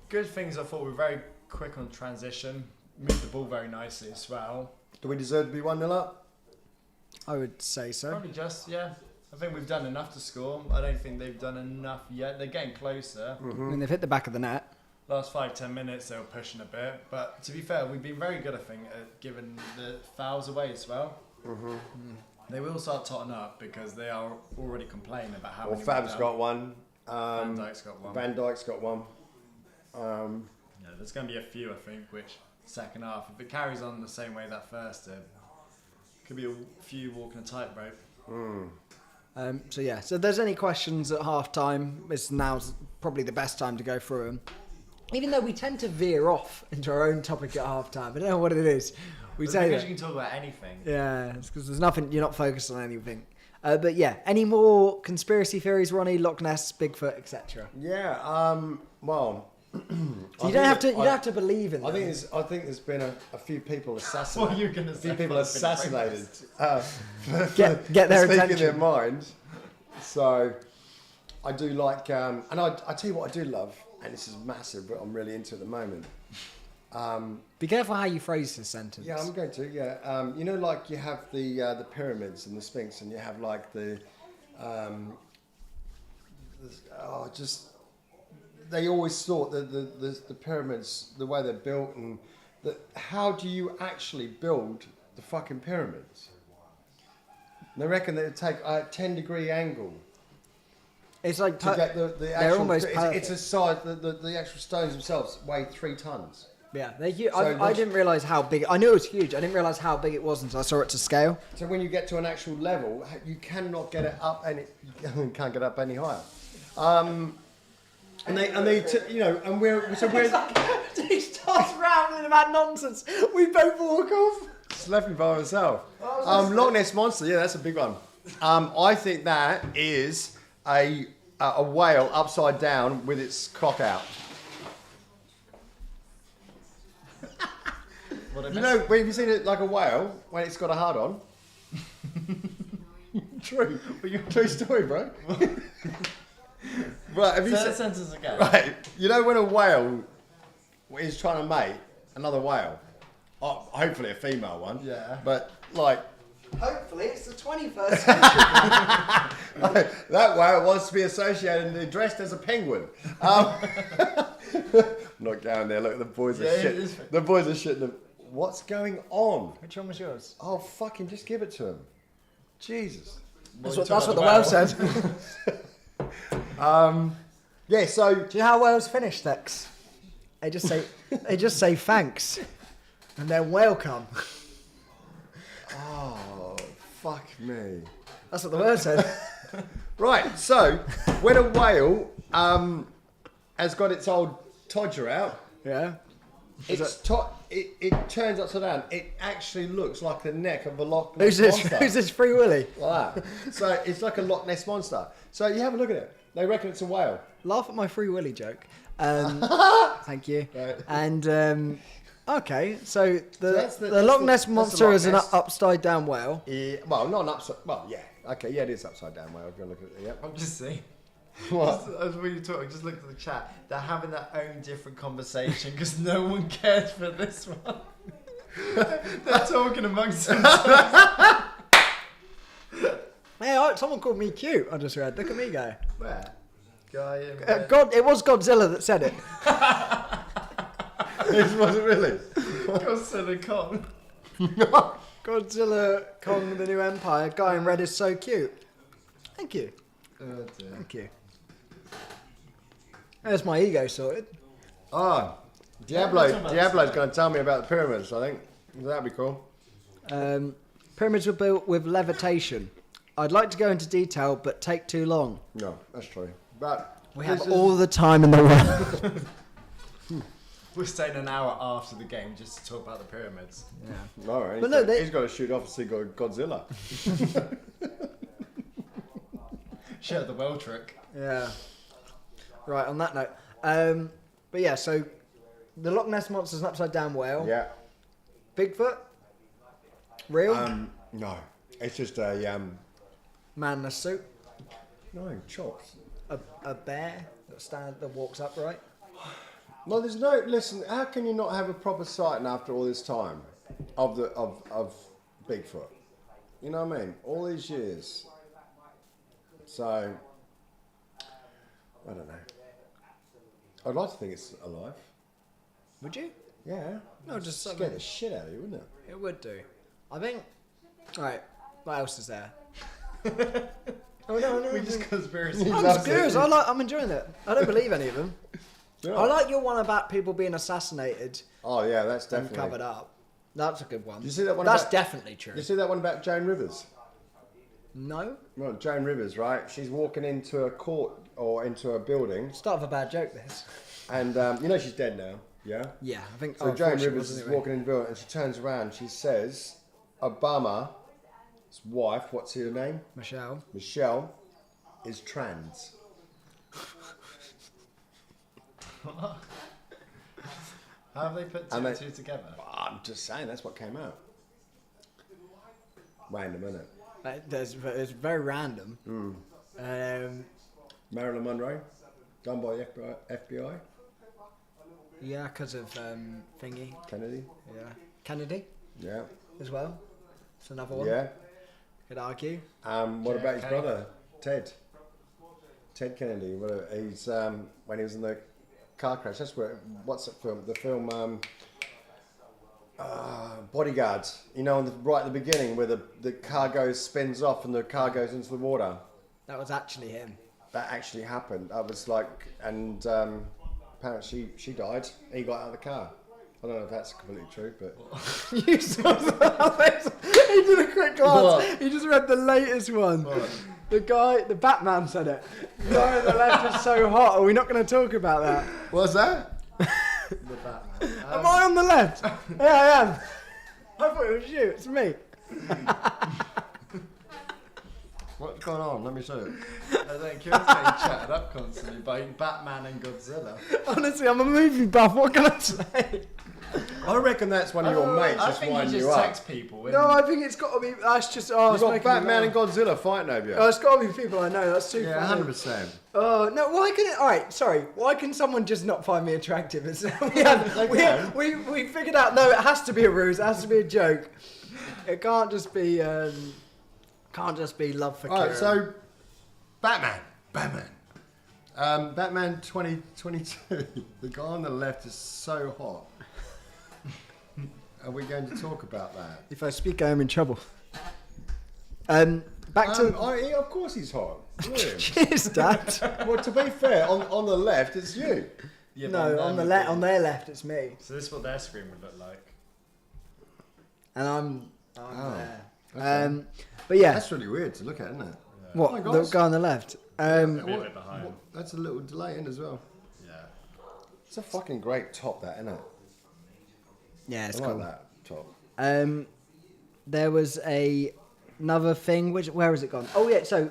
good things. I thought we were very quick on transition, moved the ball very nicely as well. Do we deserve to be 1-0 up? I would say so. Probably just, yeah. I think we've done enough to score. I don't think they've done enough yet. They're getting closer. I mean, they've hit the back of the net. Last 5-10 minutes they were pushing a bit, but to be fair, we've been very good, I think, at giving the fouls away as well. They will start totting up because they are already complaining about how. Well, many Fab's got one. Van Dijk's got one. Van Dijk's got one. Yeah, there's going to be a few, I think, which second half, if it carries on the same way that first did, could be a few walking a tightrope. So if there's any questions at half time, now's probably the best time to go through them. Even though we tend to veer off into our own topic at half time. I don't know what it is. We say because that. you can talk about anything. Yeah, it's because there's nothing, you're not focused on anything. But yeah, any more conspiracy theories, Ronnie, Loch Ness, Bigfoot, etc.? Yeah, well... So you don't have to believe in them. I think there's been a few people assassinated. What are you going to say? A few people assassinated. Get their speaking attention. their mind. So I do like, and I tell you what I do love, and this is massive, but I'm really into at the moment. Be careful how you phrase this sentence. Yeah, I'm going to. Yeah, you know, like you have the pyramids and the Sphinx, and you have like they always thought that the pyramids, the way they're built, and how do you actually build the fucking pyramids? And they reckon that it would take a 10-degree angle It's like to get the they're actual. almost It's a size. The actual stones themselves weigh 3 tons. Yeah, they're huge. So I didn't realise how big. I knew it was huge. I didn't realise how big it was until I saw it to scale. So when you get to an actual level, you cannot get it up any. You can't get up any higher. And we're He starts rambling about nonsense. We both walk off. just left me by myself. Loch Ness monster, yeah, that's a big one. I think that is a whale upside down with its cock out. You know, have you seen it like a whale when it's got a hard on? True. True story, bro. Right, have you Say seen that sentence again. Right, you know when a whale is trying to mate another whale, hopefully a female one. Yeah. But like, Hopefully, it's the 21st century. that whale wants to be associated and dressed as a penguin. Not going there. Look, the boys are shit. The boys are shitting them. What's going on? Which one was yours? Oh, fucking just give it to him. Jesus. That's what the whale said. Yeah, so... Do you know how whales finish, Dex? They just say thanks. And then welcome. Oh, fuck me. That's what the whale said. Right, so when a whale has got its old todger out, Yeah. it turns upside down. It actually looks like the neck of a Loch Who's Ness this? monster. Who's this Free Willy? Like that. So it's like a Loch Ness monster. So you have a look at it. They reckon it's a whale. Laugh at my Free Willy joke. Thank you. Right. And okay, so that's the the Loch Loch Ness monster Loch is an Ness. upside down whale. Yeah, well, not an upside. Well, yeah. Okay, yeah, it is upside down whale. If you look at it, yeah. I'm just saying. What? As we were talking, just looked at the chat. They're having their own different conversation because no one cares for this one. They're talking amongst themselves. Hey, someone called me cute. I just read. Look at me go. Where? Guy in God, it was Godzilla that said it. It wasn't really. Godzilla Kong. Godzilla, Kong, the New Empire. Guy in red is so cute. Thank you. Oh dear. Thank you. There's my ego sorted. Oh, Diablo's going to tell me about the pyramids, I think. That'd be cool. Pyramids were built with levitation. I'd like to go into detail, but take too long. No, that's true. But We have all the time in the world. We're staying an hour after the game just to talk about the pyramids. Yeah. No, right, But no, he's got to shoot off to see Godzilla. Share the whale trick. Yeah. Right, on that note. But yeah, so the Loch Ness Monster's an upside down whale. Yeah. Bigfoot? Real? No, it's just a Man in a suit? no chops. A bear that walks upright? No, there's no. Listen, how can you not have a proper sighting after all this time of Bigfoot? You know what I mean? All these years. So I don't know. I'd like to think it's alive. Would you? Yeah. No, just scare the shit out of you, wouldn't it? It would do. I think. Right, what else is there? Oh no! We just conspiracy. I'm just curious. I'm enjoying it. I don't believe any of them. Yeah. I like your one about people being assassinated Oh yeah, that's and definitely. covered up. That's a good one. Did you see that one? That's about, definitely true. Did you see that one about Joan Rivers? No? Well, Joan Rivers, right? She's walking into a court or into a building, Start of a bad joke, this. and you know she's dead now. Yeah. Yeah, I think. So Joan unfortunately, Rivers is wasn't it, walking in the building, and she turns around. She says, "Obama's wife, what's her name? Michelle. Michelle, is trans." How have they put two and two together? I'm just saying, that's what came out. Random, isn't it? It's very random. Marilyn Monroe, done by the FBI. Yeah, because of thingy. Kennedy. Yeah, Kennedy Yeah. as well. It's another one. Yeah. Could argue. What about his JFK. brother, Ted? Ted Kennedy. He's when he was in the car crash. That's where. What's that film? The film Bodyguards. You know, right at the beginning where the car spins off and the car goes into the water. That was actually him. That actually happened. I was like, and apparently she died. He got out of the car. I don't know if that's completely true, but You saw that? He did a quick glance. What? He just read the latest one. What? The Batman said it. The guy on the left is so hot. Are we not going to talk about that? what's that? The Batman. Am I on the left? Yeah, I am. I thought it was you. It's me. What's going on? Let me see it. I think Kieran's getting chatted up constantly by Batman and Godzilla. Honestly, I'm a movie buff. What can I say? I reckon that's one of your mates I just think winding you you just up. text people. No, I think it's got to be. That's just. Oh, You've it's got making me Batman and laugh. Godzilla fighting over you. Oh, it's got to be people I know. That's too Yeah, funny. 100%. Oh no! Why can it? All right, sorry. Why can someone just not find me attractive? We figured out. No, it has to be a ruse. It has to be a joke. It can't just be. Can't just be love for. Alright, Kieran. so Batman. Batman 2022. The guy on the left is so hot. Are we going to talk about that? If I speak, I am in trouble. Back to. Of course he's hot. Look at him. Cheers, Dad. Well, to be fair, on the left it's you. Yeah, No, on the left, on their left, it's me, So this is what their screen would look like. and I'm Oh, there. okay. But yeah, That's really weird to look at, isn't it? what Hi, the guys. guy on the left? A bit behind. That's a little delay in as well. Yeah. It's a fucking great top, that, isn't it? Yeah, it's I cool. like that top. There was another thing. Where has it gone? Oh yeah. So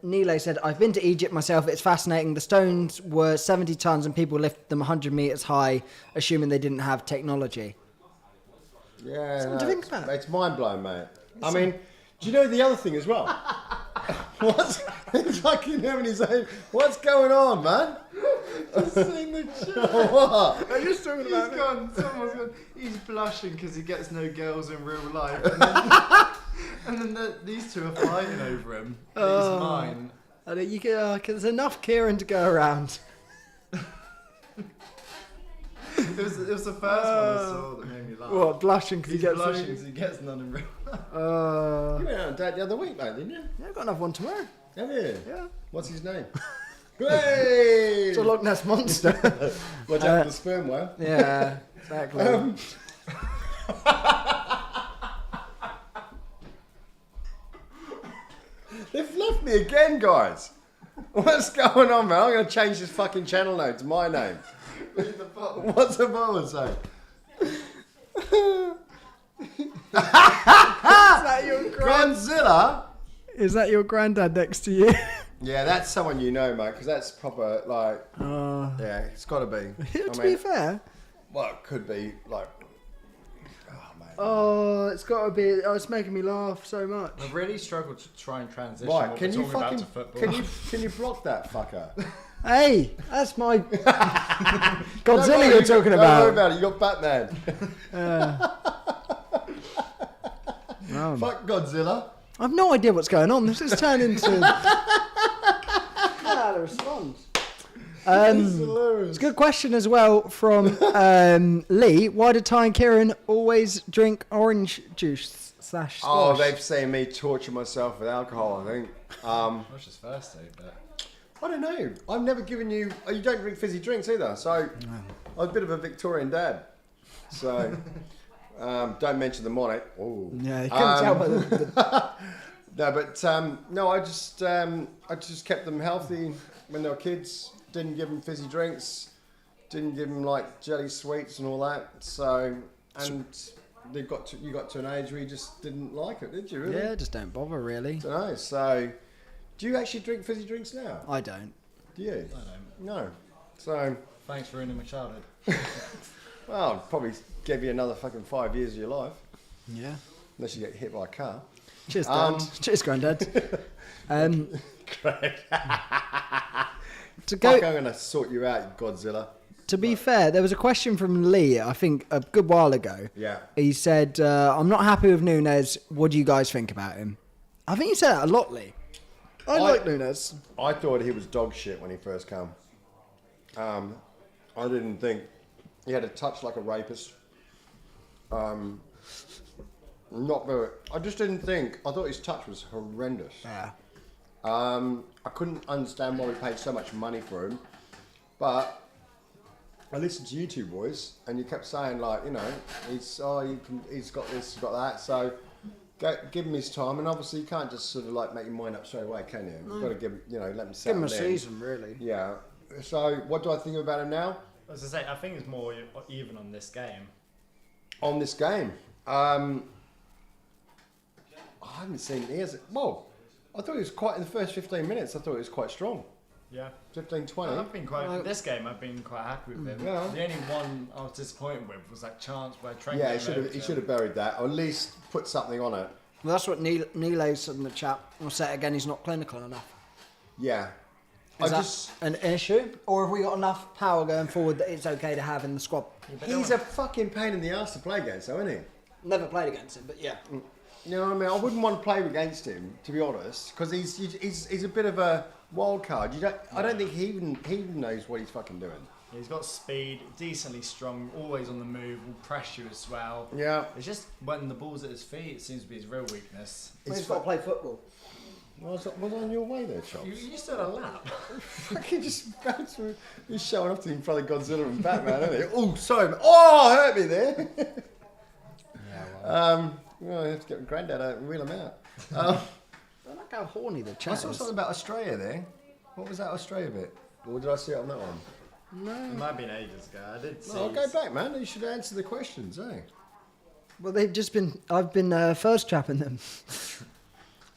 Nile said, "I've been to Egypt myself. It's fascinating. The stones were 70 tons, and people lifted them 100 meters high, assuming they didn't have technology." Yeah, Something to think about. It's mind blowing, mate. I mean, do you know the other thing as well? What's fucking having his own? What's going on, man? Just seeing the chat. What? Are you talking Someone's gone. He's blushing because he gets no girls in real life. And then these two are fighting over him. He's mine. There's enough Kieran to go around. It was the first one I saw that made me laugh. What, blushing because he He's gets blushing because he gets none in real life. You went out on dad the other week, mate, didn't you? Yeah, I've got another one tomorrow. Have you? Yeah. What's his name? Hey! It's a Loch Ness monster. Watch out for the sperm whale. Yeah, exactly. They've left me again, guys. What's going on, man? I'm going to change this fucking channel name to my name. What's the bottom say? Godzilla? Is that your granddad next to you? Yeah, that's someone you know, mate, because that's proper, like, yeah, it's got to be. To be fair. Well, it could be, like, oh, mate. Oh, it's got to be. Oh, it's making me laugh so much. I really struggled to try and transition Right, what can we're you talking about fucking, to football. can you block that fucker? Hey, that's my Godzilla Don't worry, you're talking Don't worry about. about it, you got Batman. No, Fuck Godzilla. I've no idea what's going on. This has turned into. The response. It's a good question as well from Lee. Why do Ty and Kieran always drink orange juice / squash? Oh, they've seen me torture myself with alcohol, I think. Not just first day, but I don't know. I've never given you... Oh, you don't drink fizzy drinks either, so... I was a bit of a Victorian dad. So... don't mention the monarch. Oh. Yeah, you couldn't tell by the No, but no, I just kept them healthy when they were kids. Didn't give them fizzy drinks. Didn't give them like jelly sweets and all that. So, and you got to an age where you just didn't like it, did you? Really? Yeah, just don't bother really. Don't know. So, do you actually drink fizzy drinks now? I don't. Do you? I don't. No. So, Thanks for ruining my childhood. well, I'd probably give you another fucking 5 years of your life, Yeah. unless you get hit by a car. Cheers, Dad. Cheers, Granddad. To Fuck, I'm go. gonna sort you out, you Godzilla. To be fair, there was a question from Lee. I think a good while ago. Yeah. He said, "I'm not happy with Nunez. What do you guys think about him?" I think he said that a lot, Lee. I like Nunez. I thought he was dog shit when he first came. I didn't think he had a touch like a rapist. Not very. I just didn't think. I thought his touch was horrendous. Yeah. I couldn't understand why we paid so much money for him, but I listened to you two boys, and you kept saying like, you know, he's got this, he's got that. So give him his time, and obviously you can't just sort of like make your mind up straight away, can you? You've got to give, you know, let him Give settle him a in. season, really. Yeah. So what do I think about him now? As I say, I think it's more even on this game. On this game, I haven't seen. Well, I thought he was quite in the first 15 minutes. I thought he was quite strong. Yeah. 15, 20. I've been quite. This game, I've been quite happy with him. Yeah. The only one I was disappointed with was that chance where Trent. Yeah, he should have buried that, or at least put something on it. Well, that's what Neil said in the chat. I'll say it again, he's not clinical enough. Yeah. Is that an issue? Or have we got enough power going forward that it's okay to have in the squad? He's a fucking pain in the ass to play against, though, isn't he? Never played against him, but yeah. You know what I mean? I wouldn't want to play against him, to be honest, because he's a bit of a wild card. I don't think he even knows what he's fucking doing. He's got speed, decently strong, always on the move, will press you as well. Yeah. It's just when the ball's at his feet, it seems to be his real weakness. He's got to play football. Was on your way there, Chops? You still had a lap. Fucking just bounce through. He's showing off to him in front of Godzilla and Batman, isn't he? Oh, sorry. Oh, hurt me there. Yeah, well. Well, I have to get my granddad out and wheel him out. I like how horny the chat I saw is. something about Australia there. What was that Australia bit? Or did I see it on that one? It might have been ages ago. I did see. No, I'll go back, man. You should answer the questions, eh? Well, I've been first trapping them.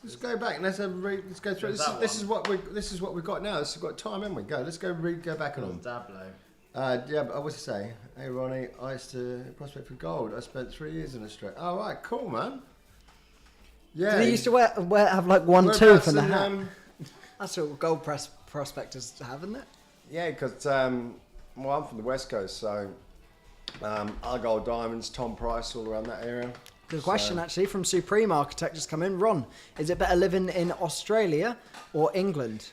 Let's go back and let's go through. This is what we've got now. We've got time, haven't we? Go. Let's go back on them. Dablo. Yeah, but what's it say? Hey Ronnie, I used to prospect for gold. I spent 3 years in Australia. Oh right, cool, man. Yeah. They used to have like 1, 2 for the hat. That's what gold prospectors have, isn't it? Yeah, because I'm from the West Coast, so Argyle Diamonds, Tom Price, all around that area. Good question, actually, from Supreme Architect just come in. Ron, is it better living in Australia or England?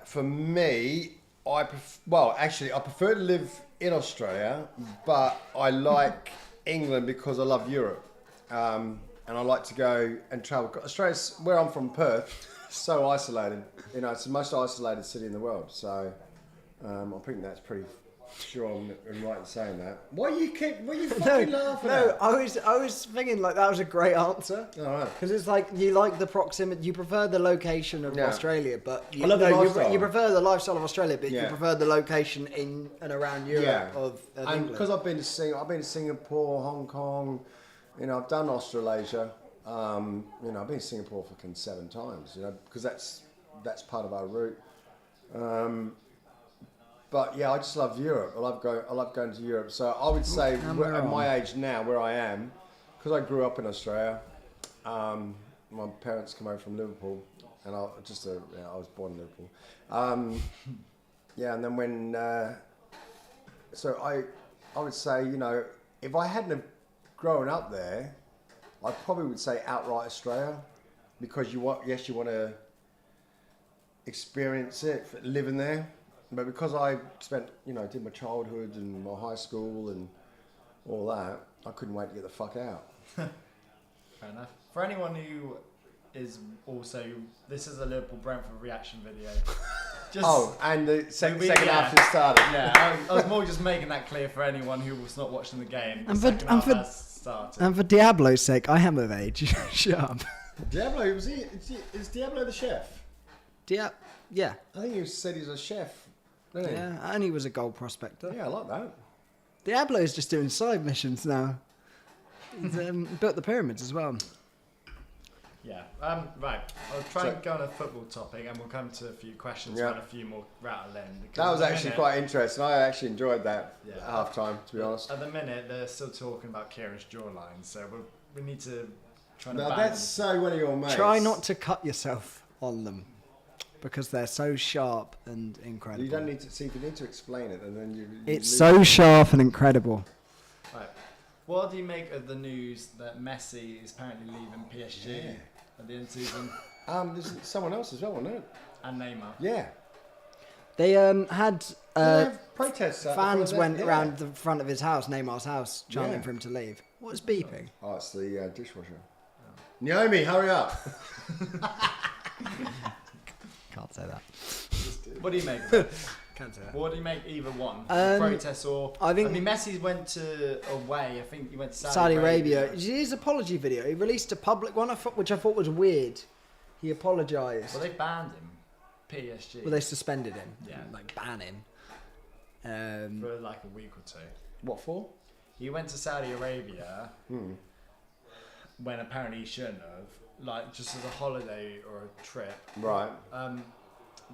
For me, I prefer to live in Australia, but I like England because I love Europe, and I like to go and travel. Australia's where I'm from, Perth. So isolated, it's the most isolated city in the world. So I think that's pretty sure I'm right in saying that. What are you fucking laughing at? I was thinking like that was a great answer. All right. Because it's like you like the proximity, you prefer the location of Australia, but I love the lifestyle. You prefer the lifestyle of Australia, but you Yeah. prefer the location in and around Europe of and England. because I've been to Singapore, Hong Kong, I've done Australasia. I've been to Singapore fucking 7 times. Because that's part of our route. But yeah, I just love Europe. I love going to Europe. So I would say at my age now, where I am, because I grew up in Australia. My parents came over from Liverpool, and I was born in Liverpool. And then when so I would say if I hadn't have grown up there, I probably would say outright Australia, because you want to experience it, living there. But because I spent, did my childhood and my high school and all that, I couldn't wait to get the fuck out. Fair enough. For anyone who is also, this is a Liverpool Brentford reaction video. And the second half has started. Yeah, I was more just making that clear for anyone who was not watching the game. And for Diablo's sake, I am of age. Shut up. Diablo, is Diablo the chef? Yeah. I think he said he's a chef. Yeah, and he was a gold prospector. Yeah, I like that. Diablo's just doing side missions now. He's built the pyramids as well. Yeah. Right. I'll try and go on a football topic, and we'll come to a few questions and a few more rattle in. That was actually quite interesting. I actually enjoyed that at half time, to be honest. At the minute, they're still talking about Kieran's jawline, so we need to try and. Now that's so one of your mates. Try not to cut yourself on them, because they're so sharp and incredible. You don't need to see. You need to explain it, and then you. It's so sharp and incredible. Right. What do you make of the news that Messi is apparently leaving PSG at the end of the season? There's someone else as well, wasn't it? And Neymar. Yeah. They had protests. fans went around the front of his house, Neymar's house, chanting for him to leave. What's beeping? Oh, it's the dishwasher. Naomi, hurry up! Can't say that. What do you make of it? Can't say that. What do you make either one? Protests or... I mean, Messi went away. I think he went to Saudi Arabia. His apology video. He released a public one, which I thought was weird. He apologised. Well, they banned him. PSG. Well, they suspended him. Yeah. Like, ban him. For like a week or 2. What for? He went to Saudi Arabia when apparently he shouldn't have. Like, just as a holiday or a trip. Right.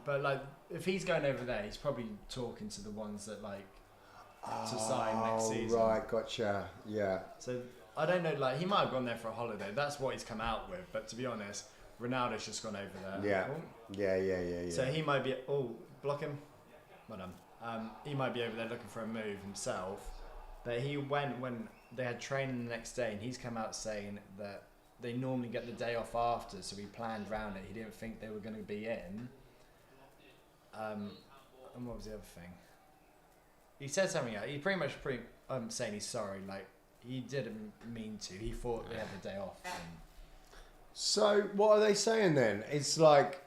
But like, if he's going over there, he's probably talking to the ones that like to sign next season. Right, gotcha. Yeah. So I don't know. Like, he might have gone there for a holiday. That's what he's come out with. But to be honest, Ronaldo's just gone over there. Yeah. Oh. Yeah. So he might be. Oh, block him. Well done. He might be over there looking for a move himself. But he went when they had training the next day, and he's come out saying that they normally get the day off after, so he planned around it. He didn't think they were going to be in. And what was the other thing? He said something else. He pretty much saying he's sorry. Like, he didn't mean to. He thought they had the day off. So what are they saying then? It's like,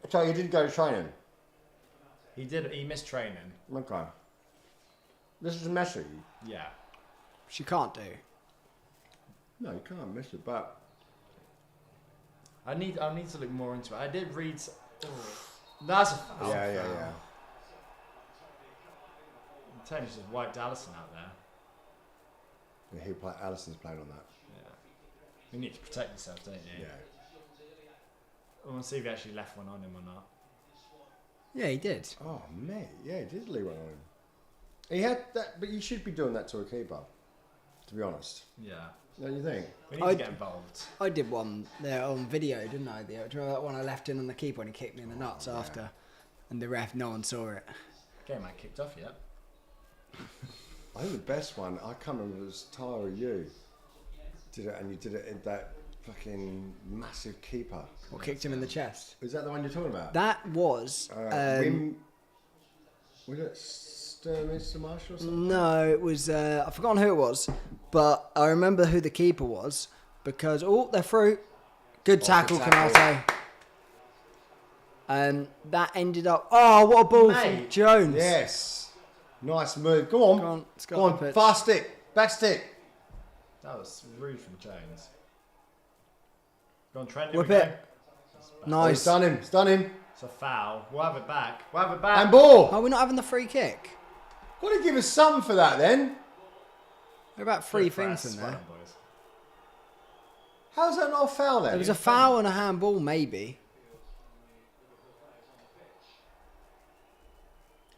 so he didn't go to training. He did. He missed training. Okay. This is messy. Yeah. She can't do. No, you can't miss it, but I need to look more into it. I did read. That's a foul. yeah. Tony just wiped Allison out there. Yeah, Allison's playing on that. Yeah. You need to protect yourself, don't you? Yeah. I want to see if he actually left one on him or not. Yeah, he did. Oh mate, yeah, he did leave one on him. He had that, but you should be doing that to a keeper. To be honest. Yeah. Don't you think? We need to get involved. I did one there on video, didn't I? Do you remember that one I left in on the keeper when he kicked me in the nuts after? And the ref, no one saw it. Game ain't kicked off yet. I think the best one, I can't remember, was Tyra you did it, and you did it in that fucking massive keeper. Or kicked him in the chest. Is that the one you're talking about? That was... was it Mr. Marshall or something? No, it was... I've forgotten who it was, but I remember who the keeper was because... Oh, they're through. Good tackle, Canate. That ended up... Oh, what a ball from Jones. Yes. Nice move. Go on. Go on. Fast stick. Back stick. That was rude from Jones. Go on, Trent. Whip it. Nice. Oh, stun him. It's a foul. We'll have it back. And ball. Oh, we're not having the free kick. Got to give us some for that then. There are about three things in there. Boys. How's that not a foul then? There was a foul and a handball, maybe.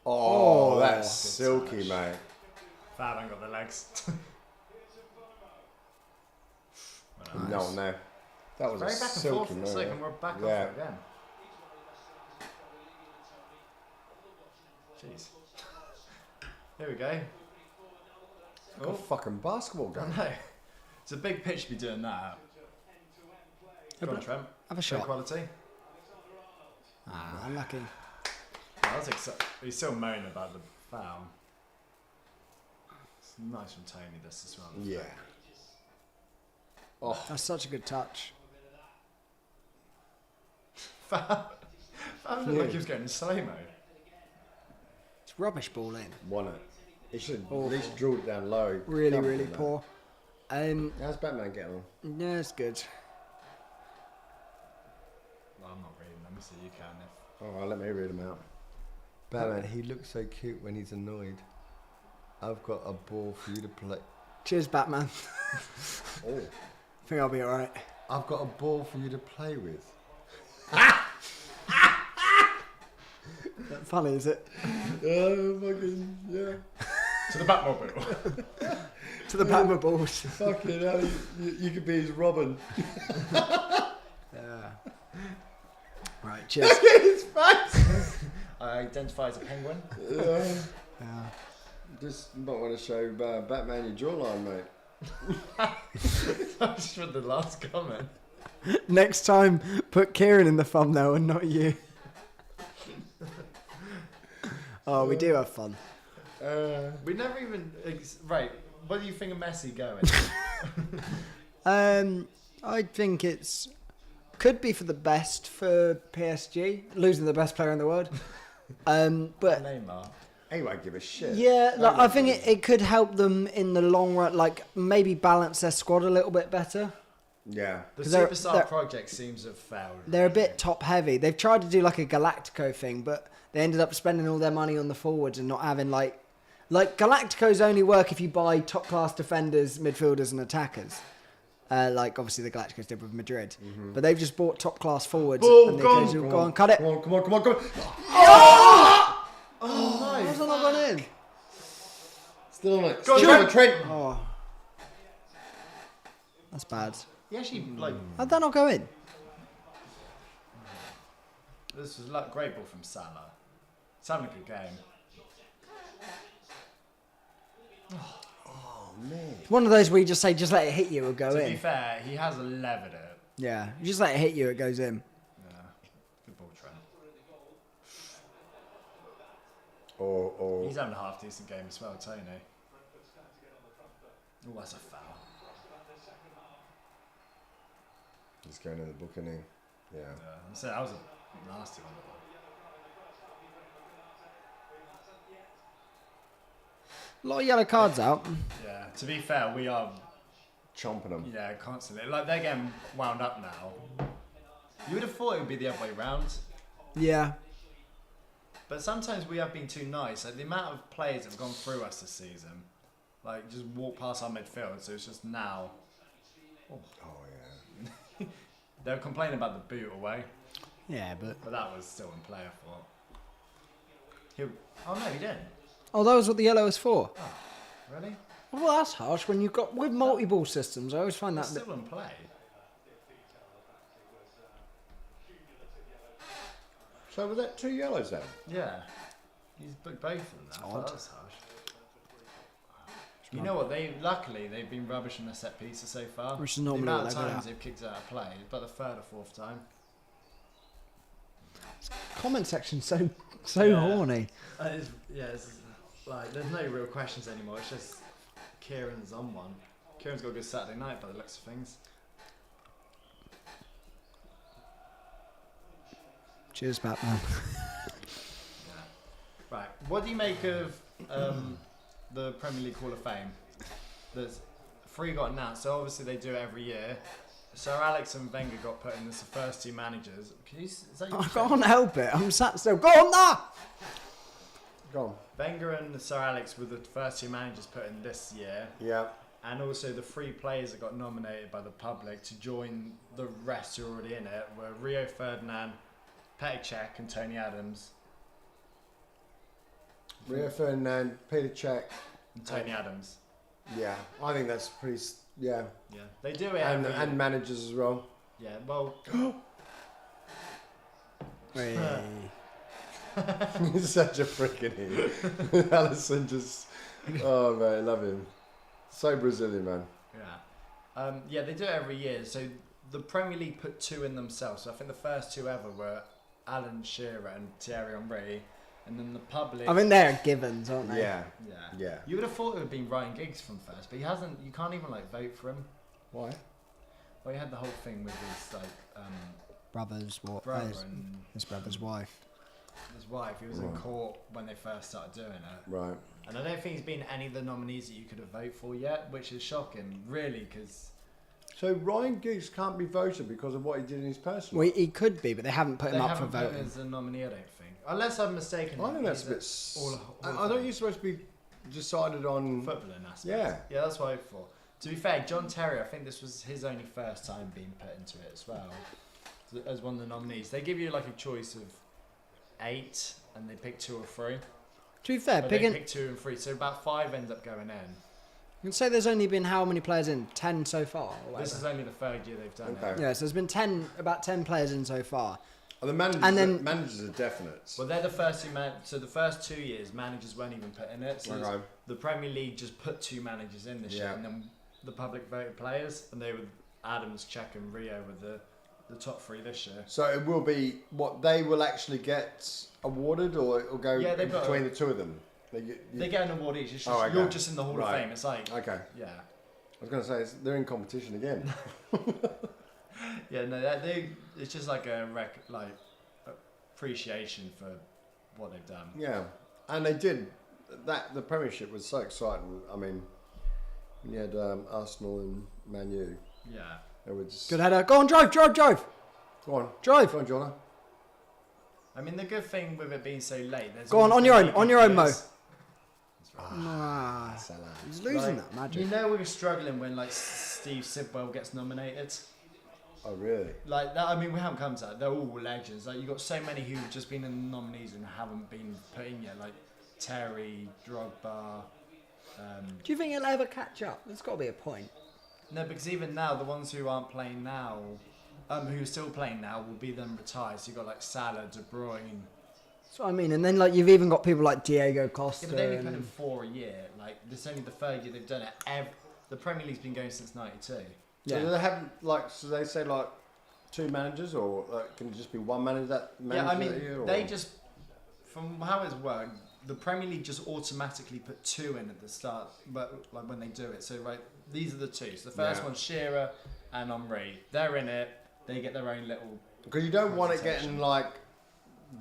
Oh, that's silky, mate. Fab ain't got the legs. Nice. No. That was very a back and silky forth for a move. second. We're back off it again. Jeez. Here we go. Like a fucking basketball I game. know. It's a big pitch to be doing that. Go on, Trent. Have a Show shot. quality. Unlucky. He's still moaning about the foul. It's nice from Tony, this as well. Yeah. Oh, That's such a good touch. Foul looked like he was going in slow mo. It's rubbish ball in. won it. He should at least drilled it down low. Really, Can't really do that. poor. How's Batman getting on? Yeah, it's good. Well, I'm not reading. Let me see. You can. Alright, let me read him out. Batman, he looks so cute when he's annoyed. I've got a ball for you to play. Cheers, Batman. Oh. I think I'll be alright. I've got a ball for you to play with. Funny, is it? Oh, fucking, yeah. To the Batmobile. To the Batman balls. Fucking hell, you could be his Robin. Yeah. Right, cheers. His face! I identify as a penguin. Yeah. Yeah. Just not want to show Batman your jawline, mate. I just read the last comment. Next time, put Kieran in the thumbnail and not you. Oh, we do have fun. We never even... Right, what do you think of Messi going? I think it's could be for the best for PSG, losing the best player in the world. But Neymar. He won't give a shit. yeah, like, I think it could help them in the long run, like maybe balance their squad a little bit better. Yeah. The 'Cause they're- Superstar project seems to have failed. They're a bit top heavy. They've tried to do like a Galactico thing, but they ended up spending all their money on the forwards and not having like Galacticos only work if you buy top class defenders, midfielders, and attackers. like obviously the Galacticos did with Madrid. But they've just bought top class forwards. Ball, And the go on, occasional, go on, cut it. Come on, come on, come on, come on. Oh, how's that not gone in? Still on it. Go on, Still on Trent. Trent. Oh, that's bad. He actually, like, How'd that not go in? this was like great ball from Salah. He's having a good game. Oh, man. It's one of those where you just say, just let it hit you, it'll go To in. be fair, he has levered it. Yeah, you just let it hit you, it goes in. Yeah. Good ball, Trent. Or He's having a half decent game as well, Tony. Oh, that's a foul. he's going in the book, isn't he? Yeah. So that was a nasty one. A lot of yellow cards out. Yeah. To be fair, we are Chomping them. yeah constantly like they're getting wound up now. You would have thought it would be the other way round, Yeah. but sometimes we have been too nice. Like the amount of players that have gone through us this season, like just walk past our midfield. So it's just now. Oh, yeah. They were complaining about the boot away, Yeah, but... but that was still in play. I thought. Oh no, he didn't. Oh, that was what the yellow was for. Really? Well, that's harsh when you've got... With multi-ball systems, I always find It's that... still in play. So was that 2 yellows then? Yeah. He's booked both of them. I thought odd. that was harsh. You know what? Luckily they've been rubbish on their set pieces so far. Which is normally the amount what of they're good times at. they've kicked it out of play, it's about the third or fourth time. Comment section so Yeah. horny. It's like there's no real questions anymore. It's just Kieran's on one. Kieran's got a good Saturday night by the looks of things. Cheers, Batman. Right. What do you make of the Premier League Hall of Fame? There's 3 got announced. So obviously they do it every year. Sir Alex and Wenger got put in as the first 2 managers. Is that your I can't help it. I'm sat still. Go on there! Go on. Wenger and Sir Alex were the first 2 managers put in this year. Yeah. And also the 3 players that got nominated by the public to join the rest who are already in it were Rio Ferdinand, Petr Cech and Tony Adams. Rio Ferdinand, Peter Cech. And Tony Adams. Yeah. I think that's pretty... Yeah. Yeah. They do it And, every and year. managers as well. Yeah, well... Hey. He's such a freaking idiot. Allison just... Oh, man, I love him. So Brazilian, man. Yeah. Yeah, they do it every year. So the Premier League put 2 in themselves. So I think the first 2 ever were Alan Shearer and Thierry Henry. And then the public... I mean, they're givens, aren't they? Yeah. Yeah. Yeah. You would have thought it would have been Ryan Giggs from first, but he hasn't... You can't even, like, vote for him. Why? Well, he had the whole thing with his, like... Brothers, what? brother His, and his brother's wife. his wife. He was in court when they first started doing it. Right. And I don't think he's been any of the nominees that you could have voted for yet, which is shocking, really, because... So Ryan Giggs can't be voted because of what he did in his personal Well, he could be, but they haven't put They him up for haven't put him voting. as a nominee, I don't think. Unless I'm mistaken. I think that's a bit... I thought you're supposed to be decided on... Footballing aspect. Yeah. Yeah, that's what I thought. To be fair, John Terry, I think this was his only first time being put into it as well, as one of the nominees. They give you like a choice of 8, and they pick 2 or 3. To be fair, But picking... they pick 2 and 3, so about 5 end up going in. You can say there's only been how many players in? 10 so far? Or This whatever. is only the 3rd year they've done Okay. it. Yeah, so there's been about 10 players in so far. Oh, the managers, And then- managers are definite. Well, they're the first 2 so the first 2 years, managers weren't even put in it. So Okay. the Premier League just put 2 managers in this year, Yeah. and then the public voted players, and they were Adams, Cech, and Rio were the top 3 this year. So it will be what they will actually get awarded, or it will go Yeah, in between the 2 of them. They get an award each. It's just, Oh, okay. you're just in the Hall Right. of Fame. It's like, Okay. yeah, I was going to say they're in competition again. yeah. No, it's just like a appreciation for what they've done. Yeah, and they did that. The Premiership was so exciting. I mean, you had Arsenal and Man U. Yeah. They were just Good header. Go on, drive! Go on, Drive! go on, Jonah. I mean, the good thing with it being so late, there's Go on always your gonna own, be on your own, Mo. good players. It's Nah, Salah. he's losing Like, that magic. You know we were struggling when like Steve Sidwell gets nominated. Oh, really? Like that, I mean, we haven't come to that. They're all legends. Like you got so many who've just been in the nominees and haven't been put in yet. Like Terry, Drogba. Do you think he'll ever catch up? There's got to be a point. No, because even now, the ones who aren't playing now, who are still playing now, will be then retired. So you got like Salah, De Bruyne. That's what I mean. And then like you've even got people like Diego Yeah, Costa. but they only put and- in 4 a year. Like this is only the third year they've done it. The Premier League's been going since '92. Yeah. So do they have like? So they say like 2 managers, or can it just be one manager that manages Yeah, I mean, that year, or? they just, from how it's worked, the Premier League just automatically put 2 in at the start, but like when they do it. So right, these are the 2. So the first Yeah. one's Shearer and Henry. They're in it. They get their own little. Because you don't want it presentation. getting like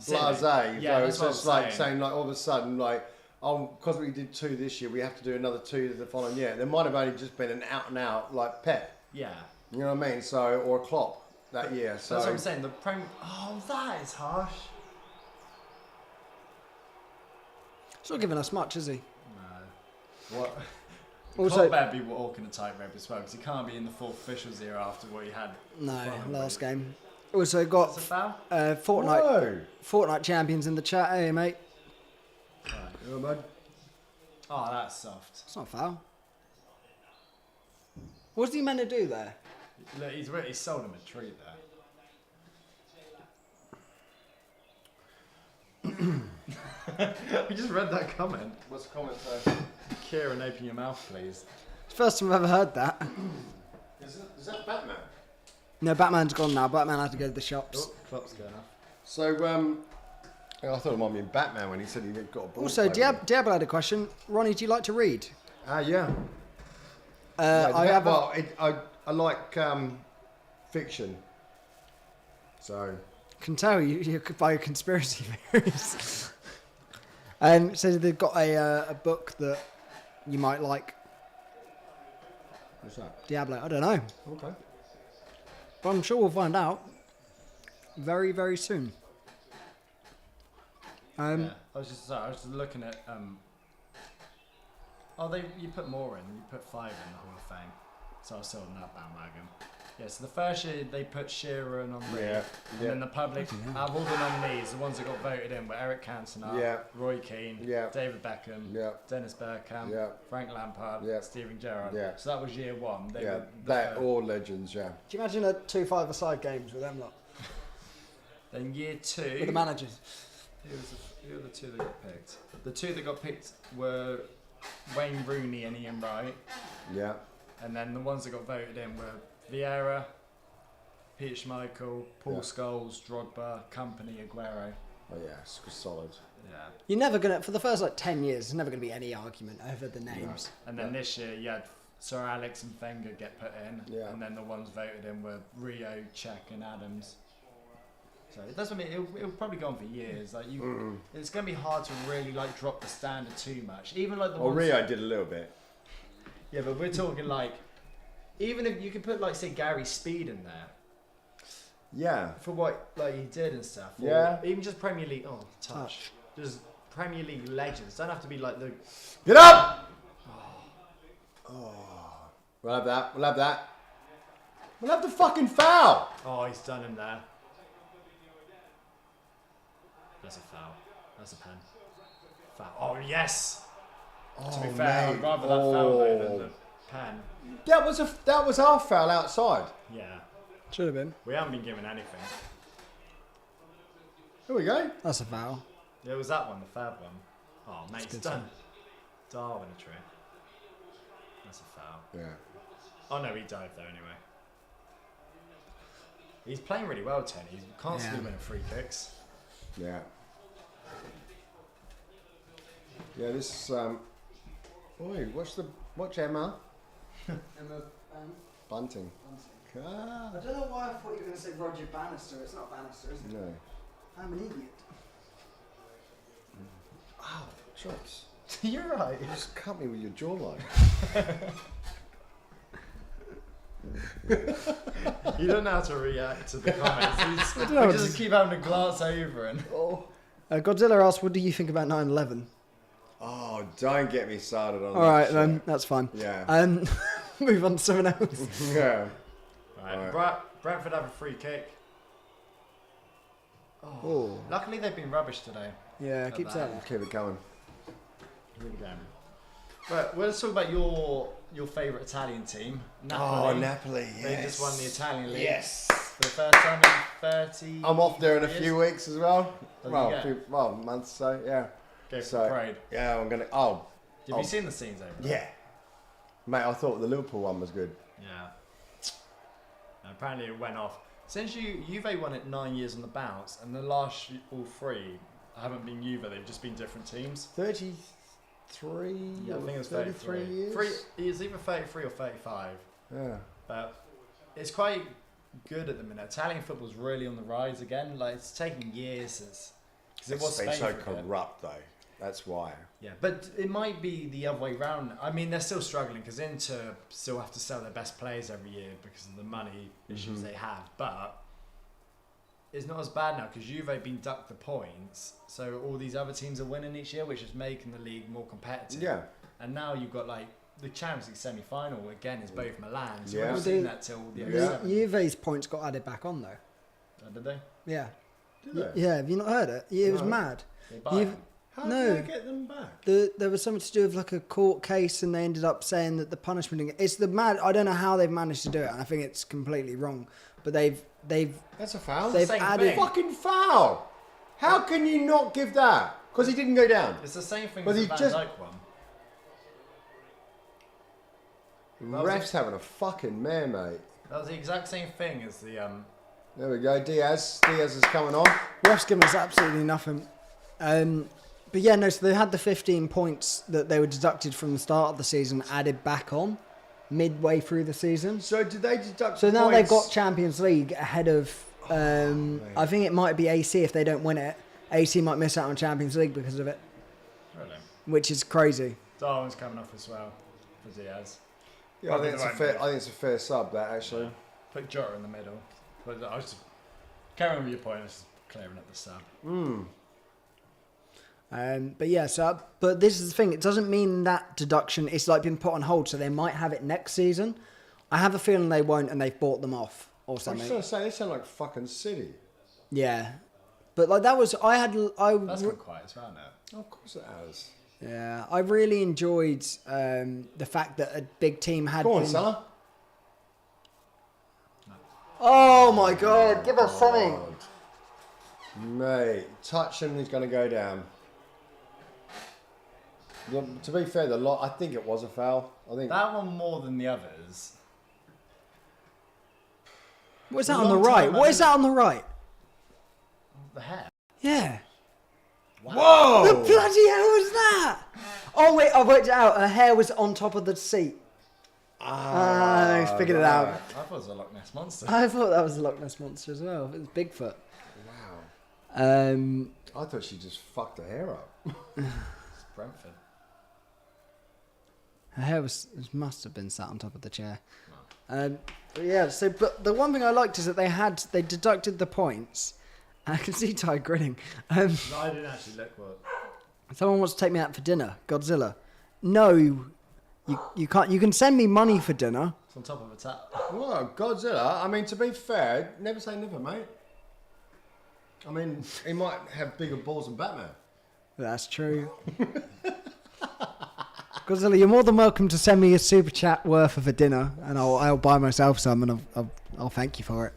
Silly. blasé. Yeah, though. that's So what it's I'm like saying. saying like all of a sudden like, oh, because we did 2 this year, we have to do another 2 the following year. There might have only just been an out and out like Pep. Yeah. You know what I mean? So or Klopp that year. So That's what I'm saying. The Premier. Oh, that is harsh. He's not giving us much, is he? No. What? Also- Also, better be walking a tightrope as well, because he can't be in the full officials here after what he had. No, following last week. game. Also got It's a foul. Fortnite Whoa. champions in the chat. Hey, mate. Right. You know, bud? Oh, that's soft. It's not a foul. What's he meant to do there? Look, he's sold him a treat there. We just read that comment. What's the comment say? Kieran, open your mouth, please. It's the first time I've ever heard that. Is that Batman? No, Batman's gone now. Batman had to go to the shops. Oh, clock's going off. So I thought it might have been Batman when he said he got a ball. Also, to play with. Diablo had a question. Ronnie, do you like to read? Yeah. I have. Well, I like fiction. So Can tell you could buy conspiracy theories. So they've got a book that you might like. what's that? Diablo. I don't know, Okay. but I'm sure we'll find out very, very soon. Yeah, I was just looking at. You put more in. You put 5 in the Hall of Fame, so I was still on that bandwagon. Yeah, so the first year they put Shearer and Henry, Yeah. and then the public, out of all the nominees, the ones that got voted in were Eric Cantona, Yeah. Roy Keane, Yeah. David Beckham, Yeah. Dennis Bergkamp, Yeah. Frank Lampard, Yeah. Steven Gerrard. Yeah. So that was year 1. They Yeah. were the They're first. all legends. Yeah. Do you imagine a 2-5-a-side games with them lot? Then year 2. With the managers. Who were the 2 that got picked? The 2 that got picked were Wayne Rooney and Ian Wright. Yeah. And then the ones that got voted in were Vieira, Peter Schmeichel, Paul Yeah. Scholes, Drogba, Company, Aguero. Oh yeah, it's solid. Yeah. You're never gonna, for the first like 10 years, there's never gonna be any argument over the names. And then this year you had Sir Alex and Wenger get put in. Yeah. And then the ones voted in were Rio, Cech and Adams. So it doesn't mean it'll probably go on for years. Like it's gonna be hard to really like drop the standard too much. Even like the Well, ones. Rio did a little bit. Yeah, but we're talking like, even if you could put like say Gary Speed in there. Yeah. For what like he did and stuff. Or Yeah. even just Premier League. Oh, touch. Just Premier League legends. Don't have to be like the. Get up! Oh. We'll have that. We'll have that. We'll have the fucking foul. Oh, he's done him there. That's a foul. That's a pen. Foul. Oh yes. To be fair, I'd rather that foul though than the pen. That was our foul outside. Yeah. Should have been. We haven't been given anything. Here we go. That's a foul. It was that one, the third one. Oh, mate, it's good done. Darwin a trick. That's a foul. Yeah. Oh no, he dived there anyway. He's playing really well, Tony. He's constantly Yeah. winning free kicks. Yeah. Yeah. This. Oi, watch Emma. Bunting. Ah, I don't know why I thought you were going to say Roger Bannister. It's not Bannister, is it? no. I'm an idiot. Ow, chops. You're right. You just cut me with your jawline. You don't know how to react to the comments. don't know We what just to- keep having to glance over and. Godzilla asked, what do you think about 9/11? Oh Oh, don't get me started on All that right, shit. then that's fine. Yeah. Move on to someone else. Yeah. Right. Brentford have a free kick. Oh, Luckily, they've been rubbish today. yeah, keep that. saying. Keep it going. But let's talk about your favourite Italian team, Napoli. Oh, Napoli, yes. They just won the Italian league. Yes. For the first time in 30 I'm off there in a years. few weeks as well. Does he get? A month so, yeah. Go for So, the parade. yeah, I'm going to... Have you seen the scenes over there? Yeah. Mate, I thought the Liverpool one was good. Yeah. Apparently it went off. Since Juve won it 9 years on the bounce, and the last all three haven't been Juve, they've just been different teams. 33 Yeah, I think it's 33 years? It's either 33 or 35. Yeah. But it's quite good at the minute. Italian football's really on the rise again. Like, it's taking years since... Because it was been Spain so for a bit. corrupt, though. That's why. Yeah, but it might be the other way round. I mean, they're still struggling because Inter still have to sell their best players every year because of the money issues they have. But it's not as bad now because Juve been ducked the points, so all these other teams are winning each year, which is making the league more competitive. Yeah. And now you've got like the Champions League semi-final again is both Milan. So Yeah. we've seen that till the end of seven. Juve's points got added back on though. Did they? Yeah. Did they? Yeah, have you not heard it? Yeah, it was No. mad. They buy You've- them. How No. did they get them back? There was something to do with like a court case, and they ended up saying that the punishment. It's the mad. I don't know how they've managed to do it, and I think it's completely wrong. But they've That's a foul. They've Same added. thing. Fucking foul. How can you not give that? Because he didn't go down. It's the same thing But as he the Van just- Dijk one. Ref's having a fucking mare, mate. That was the exact same thing as the There we go. Diaz is coming on. refs giving us absolutely nothing. But yeah, no. So they had the 15 points that they were deducted from the start of the season added back on midway through the season. So did they deduct So now they've points? got Champions League ahead of. I think it might be AC if they don't win it. AC might miss out on Champions League because of it, really. which is crazy. Darwin's coming off as well for Diaz. Yeah, I think it's a fair sub, that, actually. Put Jota in the middle. But I was just carrying on with your point. I was just clearing up the sub. But yeah, but this is the thing. It doesn't mean that deduction is like been put on hold, so they might have it next season. I have a feeling they won't, and they've bought them off or I was something. just going to say, they sound like fucking City. Yeah, but like that was That's gone quiet as well now. Of course it has. Yeah, I really enjoyed the fact that a big team had. Go on, been- Salah. Oh my God! Give us something. Mate, touch him, he's going to go down. To be fair, I think it was a foul. I think. That one more than the others. What is that A on the long right? time, What is hasn't that on the right? The hair. Yeah. Whoa! The bloody hell was that? Oh wait, I worked it out. Her hair was on top of the seat. I figured it out. I thought it was a Loch Ness monster. I thought that was a Loch Ness monster as well. It was Bigfoot. Wow. I thought she just fucked her hair up. It's Brentford. Her hair must have been sat on top of the chair. But yeah. But the one thing I liked is that they deducted the points. I can see Ty grinning. No, I didn't actually look what. Someone wants to take me out for dinner. Godzilla. No, you can't. You can send me money for dinner. It's on top of a tap. Whoa, Godzilla. I mean, to be fair, never say never, mate. I mean, he might have bigger balls than Batman. That's true. Godzilla, you're more than welcome to send me a super chat worth of a dinner, and I'll buy myself some, and I'll thank you for it.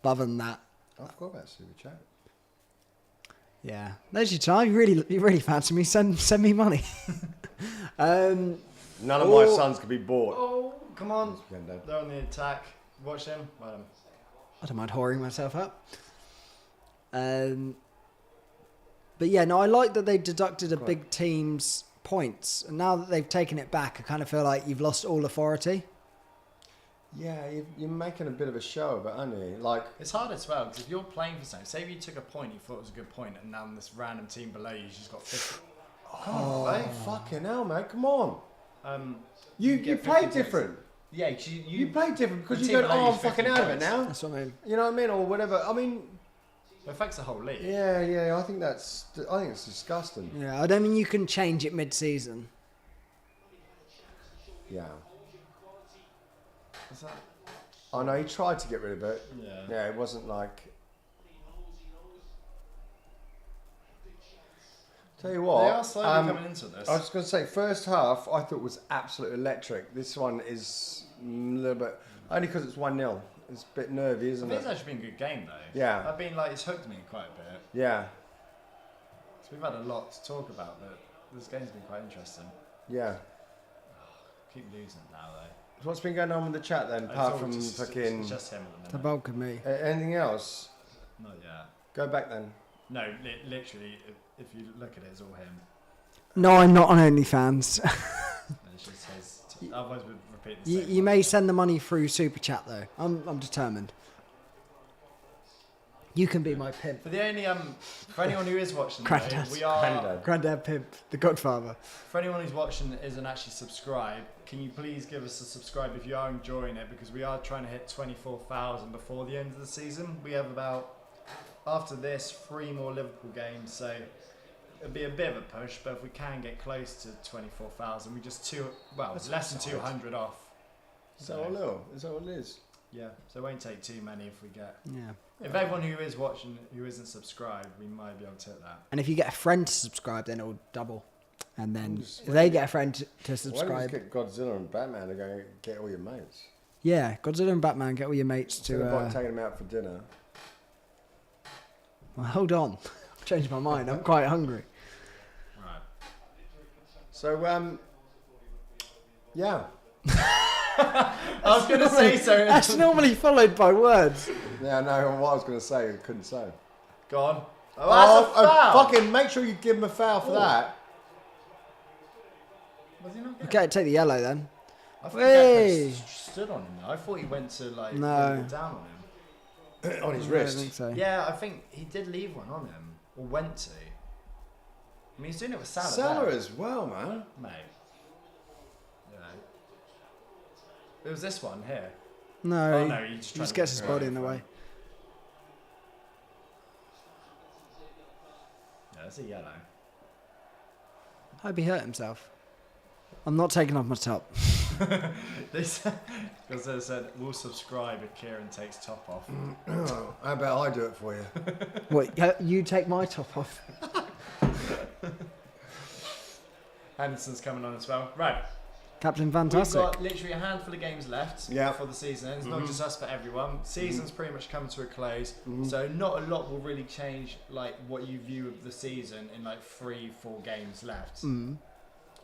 But other than that, I forgot about Super Chat. yeah, there's your time. You really fancy me? Send me money. None of my sons could be bought. Oh, come on. Again, Dave. They're on the attack. Watch them. I don't mind whoring myself up. But yeah, no, I like that they deducted a big team's points, and now that they've taken it back, I kind of feel like you've lost all authority. Yeah, you're making a bit of a show of it, aren't you? Like, It's hard as well because if you're playing for something, say if you took a point, you thought it was a good point, and now this random team below you's just got 50. oh, fucking hell, mate, come on. You get 50 play points. different. Yeah, 'cause You play different because the you team go, below oh, you's I'm fucking 50 out of it points. now. That's what I mean. You know what I mean? Or whatever. I mean, It affects the whole league. Yeah. I think it's disgusting. Yeah, I don't mean you can change it mid-season. Yeah. Is that? I know he tried to get rid of it. Yeah. Yeah, it wasn't like. Tell you what, They are slowly coming into this. I was going to say, first half I thought was absolutely electric. This one is a little bit, only because it's 1-0. It's a bit nervy, isn't I think it? it's actually been a good game though. Yeah. I've been it's hooked me quite a bit. Yeah, So we've had a lot to talk about, but this game's been quite interesting. yeah. Keep losing now though. So what's been going on with the chat then, It's apart all from just, fucking... It's just him at the The minute. bulk of me. Anything else? Not yet. Go back then. No, literally, if you look at it, it's all him. No, I'm not on OnlyFans. And it's just his. Otherwise, we'd repeat the same. You may send the money through Super Chat though. I'm determined. You can be my pimp. For the only for anyone who is watching, though, Granddad. we are. Granddad. Granddad Pimp, the Godfather. For anyone who's watching that isn't actually subscribed, can you please give us a subscribe if you are enjoying it, because we are trying to hit 24,000 before the end of the season. We have about, after this, 3 more Liverpool games, so it'll be a bit of a push. But if we can get close to 24,000, we just That's less than solid. 200 off. Is that all? Is that all it is? Yeah, so it won't take too many if we get. Yeah. If everyone who is watching who isn't subscribed, we might be able to hit that. And if you get a friend to subscribe, then it'll double. And then Just- if they get a friend to Why don't you subscribe, just get Godzilla and Batman to go get all your mates? yeah, Godzilla and Batman, get all your mates Instead of like to. taking them out for dinner. Well, hold on, I've changed my mind. I'm quite hungry. Right. So, yeah. I was going to say so. That's normally followed by words. Yeah, I know what I was going to say, I couldn't say. Go on. Oh, that's a foul. Fucking make sure you give him a foul for Ooh. that. Was he not getting? Okay, take the yellow then. I thought Hey. Gakpo stood on him. I thought he went to No. lean down on him. On his I don't wrist. think so. Yeah, I think he did leave one on him, or went to. I mean, he's doing it with Salah. Salah there. as well, man. Mate. You know. It was this one here. No, Oh he, no, he just, he tried just to gets his go body over in the him. way. Yeah, that's a yellow. I hope he hurt himself. I'm not taking off my top. Because they said, we'll subscribe if Kieran takes top off. How about I do it for you? What, you take my top off? Henderson's coming on as well. Right. Captain We've Fantastic. got literally a handful of games left Yeah. for the season. It's not just us, but everyone. Season's pretty much come to a close, so not a lot will really change, what you view of the season in 3-4 games left. Mm.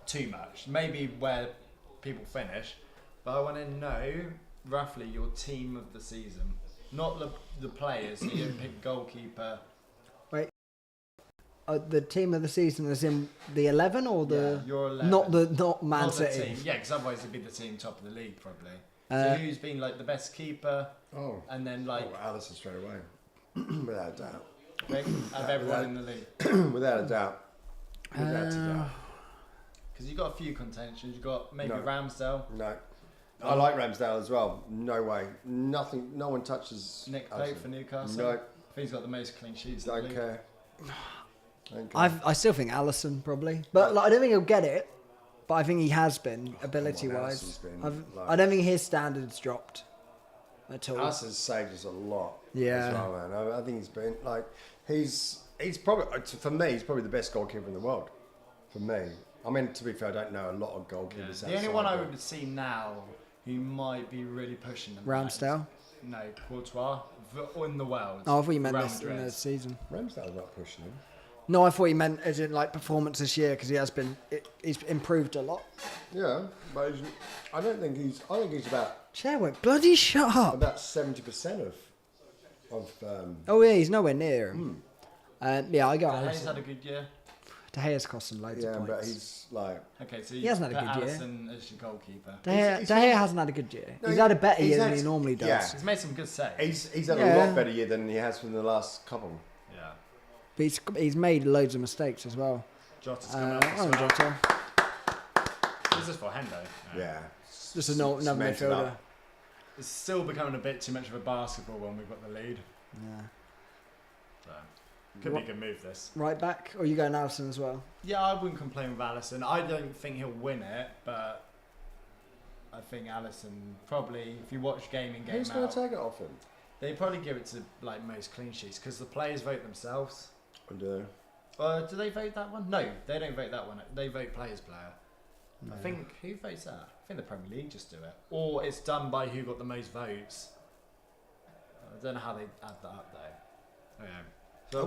Too much. Maybe where people finish, but I want to know roughly your team of the season, not the players. So you pick goalkeeper. The team of the season is in the 11 or the Your 11. not Man Not the City. team. Yeah, because otherwise it'd be the team top of the league probably. Uh, So who's been the best keeper, Oh. and then Alisson straight away. Without a doubt. of everyone in the league? Without a doubt. Without a doubt. Because you've got a few contentions. You've got maybe No. Ramsdale. No. I like Ramsdale as well. No way. Nothing. No one touches. Nick Alisson. Pope for Newcastle. No. I think he's got the most clean sheets in the Don't league. care. Don't care. I still think Alisson probably, but I don't think he'll get it. But I think he has been ability wise. Alisson's been, I don't think his standards dropped at all. Alisson's saved us a lot. Yeah. As well, man. I think he's been he's probably, for me, he's probably the best goalkeeper in the world. For me. I mean, to be fair, I don't know a lot of Yeah. goalkeepers. The only one I would see now who might be really pushing them. Ramsdale. No, Courtois in the world. Oh, I thought you meant Real this in Madrid. the season. Ramsdale's not pushing him. No, I thought he meant as in performance this year because he has been. He's improved a lot. Yeah, but I think he's Chairwork, bloody shut up. about 70% of Oh yeah, he's nowhere near him. Yeah, I go De Gea's Alisson. had a good year. De Gea's cost him loads yeah, of but points. he's like Okay, so He you hasn't put had a good year. Alisson as your goalkeeper. De Gea, he's- De Gea hasn't had a good year. No, He's had a better he's year had- than he normally does. yeah. He's made some good saves. he's had a Yeah. lot better year than he has from the last couple. Yeah. But he's made loads of mistakes as well. Jota's coming up as Oh, well. Jota. This is for Hendo. Yeah, Just another Cemented midfielder. up. It's still becoming a bit too much of a basketball when we've got the lead. Yeah. So, could be a good move, this. Right back, or you going Alisson as well? Yeah, I wouldn't complain with Alisson. I don't think he'll win it, but I think Alisson probably, if you watch game in, game Who's going out, to take it off him? they probably give it to like most clean sheets because the players vote themselves. Do Do they vote that one? No, they don't vote that one. They vote players player. No. I think, who votes that? I think the Premier League just do it. Or it's done by who got the most votes. I don't know how they add that up though. Okay. So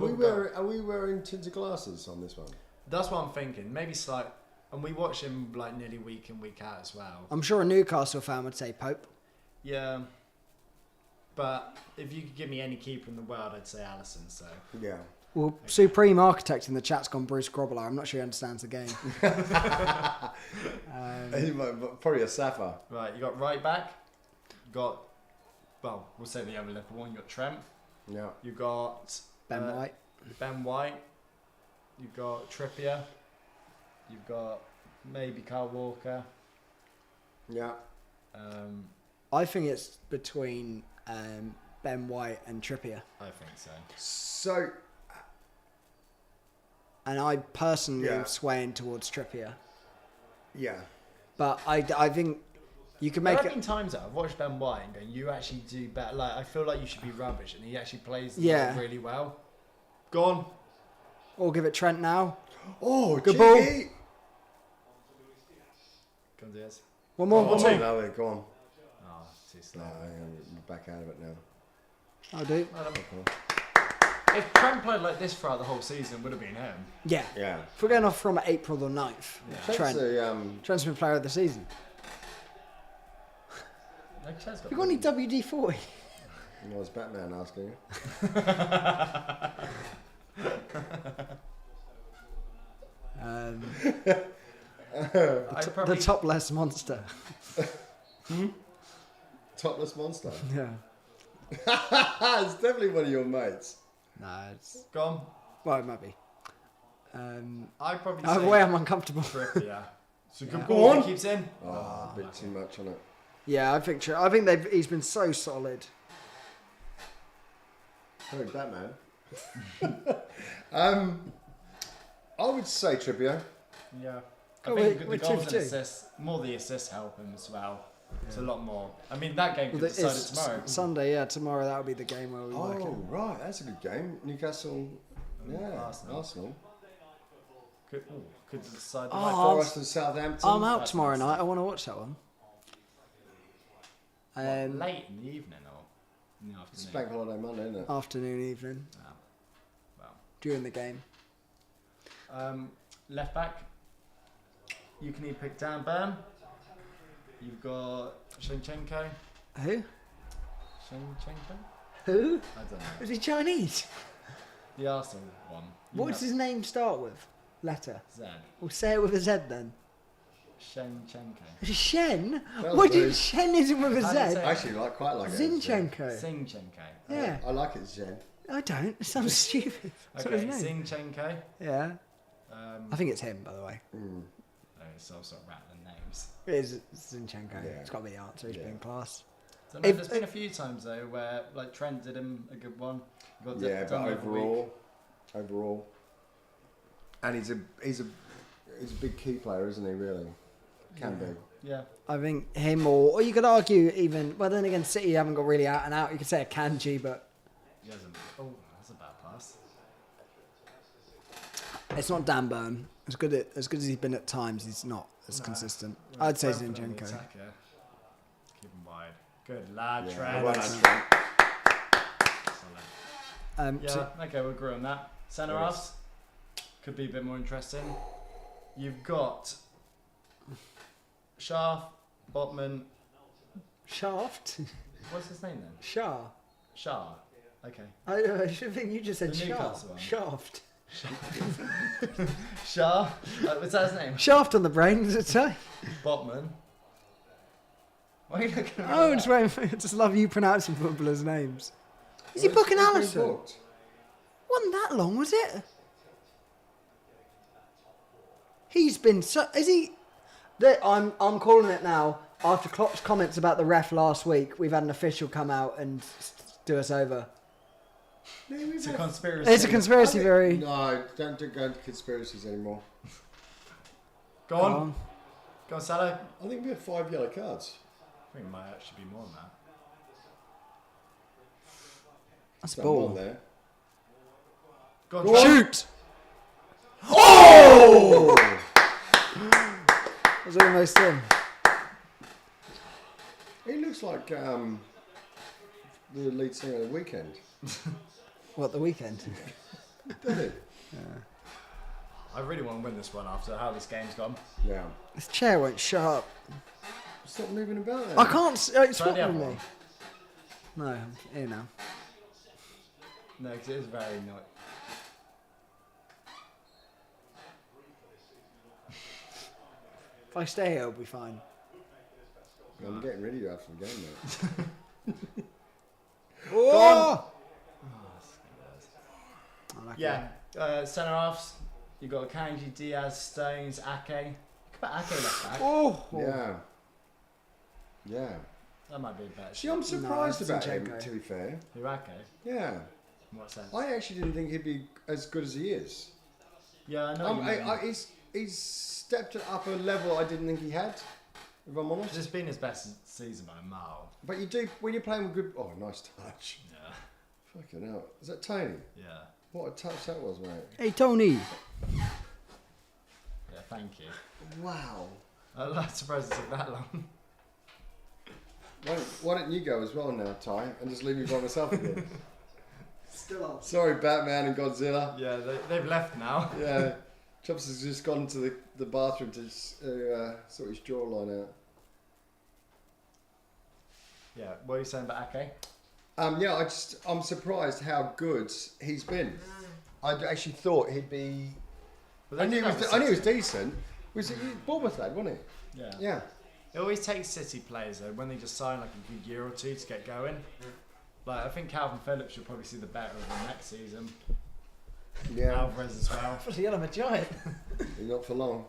Are we wearing tinted glasses on this one? that's what I'm thinking. Maybe slight. And we watch him like nearly week in, week out as well. I'm sure a Newcastle fan would say Pope. Yeah. But if you could give me any keeper in the world, I'd say Alisson. So Yeah. Well, Supreme Architect in the chat's gone Bruce Grobbler. I'm not sure he understands the game. Probably a Safa. right, you got right back. Got we'll say the other Liverpool one. You got Trent. Yeah. You got Ben White. Ben White. You've got Trippier. You've got maybe Kyle Walker. Yeah. I think it's between Ben White and Trippier. I think so. So, And I personally Yeah. am swaying towards Trippier. yeah. But I think you can There make have it. been times that I've watched Ben White and going, you actually do better. Like, I feel like you should be rubbish, and he actually plays Yeah. really well. Go on. Or give it Trent now. Oh, Good cheeky. Go on, Diaz. One more. Oh, One more. no, go on. Oh, too slow. No, I'm back out of it now. I'll do. If Trent played like this throughout the whole season, it would have been him. Yeah. Yeah. If we're going off from April the 9th, Yeah. Trent. Trent's been player of the season. Like, Trent's got You got any brilliant- WD-40? No, it's Batman asking you. The topless monster. Topless monster. Yeah. It's definitely one of your mates. Nah, it's... Go on. Well, it might be. I'd probably Either say way, I'm uncomfortable. Trippier. So good Yeah. ball. Go on. He keeps in. Oh, a bit too much on it. Yeah, I think he's been so solid. Oh, Batman. I would say Trippier. Yeah. I Oh, think wait, the goals and 2-2. assists, more the assists help him as well. It's a lot more. I mean, that game could Well, decide it it's tomorrow. Sunday, yeah, tomorrow that'll be the game where we work Oh, it. right. That's a good game. Newcastle. Yeah. Arsenal. Arsenal. Could decide the Oh, right Forest and Southampton. I'm out That's tomorrow nice. night. I want to watch that one. What, late in the evening or in the It's afternoon? Bank Holiday Monday, isn't it? Afternoon, evening, Oh, well. during the game. Left back, you can either pick Dan Burn. You've got Shinchenko. Who? Shinchenko? Who? I don't know. Is he Chinese? The Arsenal one. What does his name start with? Letter. Z. We'll say it with a Z then. Shinchenko. Shen? That What was very- did Shen isn't with a How do you Z? say I actually quite like it. Zinchenko. Sinchenko. Yeah. I like it, Zen. I don't. It sounds stupid. That's not Okay, his name. Sinchenko. Yeah. I think it's him, by the way. Mm. Oh, it's all sort of rattling names. It is Zinchenko. Yeah. It's got to be the answer. He's Yeah. been class. So, no, If- there's been a few times though where like Trent did him a good one. He got Yeah, but done the other week. overall, and he's a big key player, isn't he? Really, can be. Yeah. I think him or you could argue even, well then again, City haven't got really out and out. You could say a Kanji, but He hasn't. Oh, that's a bad pass. it's not Dan Burn. As good as he's been at times, he's not as Nah. consistent. Well, I'd say Brentford on the Zinchenko. attacker. Keep him wide. Good lad, Yeah, Trent. well done, Trent. Solid. Yeah, So okay, we'll agree on that. Centre Yes. halves could be a bit more interesting. You've got Shah, Botman. Shaft, What's his name then? Shah. Shah. Okay. I should think you just said The Shaft. Newcastle one. Shaft. Shah. What's that his name? Shaft on the brain, does it say? Botman. Why are you looking at me Oh, like just that? waiting for, just love you pronouncing footballers' names. Is he Well, booking it's been Allison? booked. Wasn't that long, was it? He's been so. Is he? I'm calling it now. After Klopp's comments about the ref last week, we've had an official come out and do us over. It's a conspiracy. It's a conspiracy theory. No, don't go into conspiracies anymore. Go on. Go on, Salah. I think we had 5 yellow cards. I think it might actually be more than that. That's a Something ball. on there. Go on, Go on. Shoot! Oh! That was almost in. He looks like the lead singer of The Weekend. What, the weekend? Doesn't he? I really want to win this one after how this game's gone. Yeah. This chair won't shut up. Stop moving about there. I can't. It's Try the swapping other me. one. No, I'm here now. No, because it is very annoying. If I stay here, it'll be fine. I'm getting rid of you after the game, mate. Oh! Yeah, centre halves. You've got Kanji, Diaz, Stones, Ake. You could put Ake left back. Oh! Yeah. Yeah. That might be a better. See, I'm surprised No, about him, Zinchenko. to be fair. Who, Ake? Yeah. In what sense? I actually didn't think he'd be as good as he is. Yeah, I know. What you mean. He's stepped it up a level I didn't think he had, if I'm honest. It's been his best season by a mile. But you do, when you're playing with good... Oh, nice touch. Yeah. Fucking hell. Is that Tony? Yeah. What a touch that was, mate. Hey, Tony. Yeah, thank you. Wow. I'm not surprised it took that long. Why don't you go as well now, Ty, and just leave me by myself again? Still on. Sorry, Batman and Godzilla. Yeah, they've left now. Yeah. Chops has just gone to the bathroom to sort his jawline out. Yeah, what are you saying about Ake? Yeah, I'm surprised how good he's been. I actually thought he'd be... I knew he was decent. Was he Bournemouth lad, wasn't he? Yeah. Yeah. It always takes City players though when they just sign like a good year or two to get going. Like I think Calvin Phillips will probably see the better of him next season. Yeah. Alvarez as well. Bloody hell, I'm a giant. Not for long.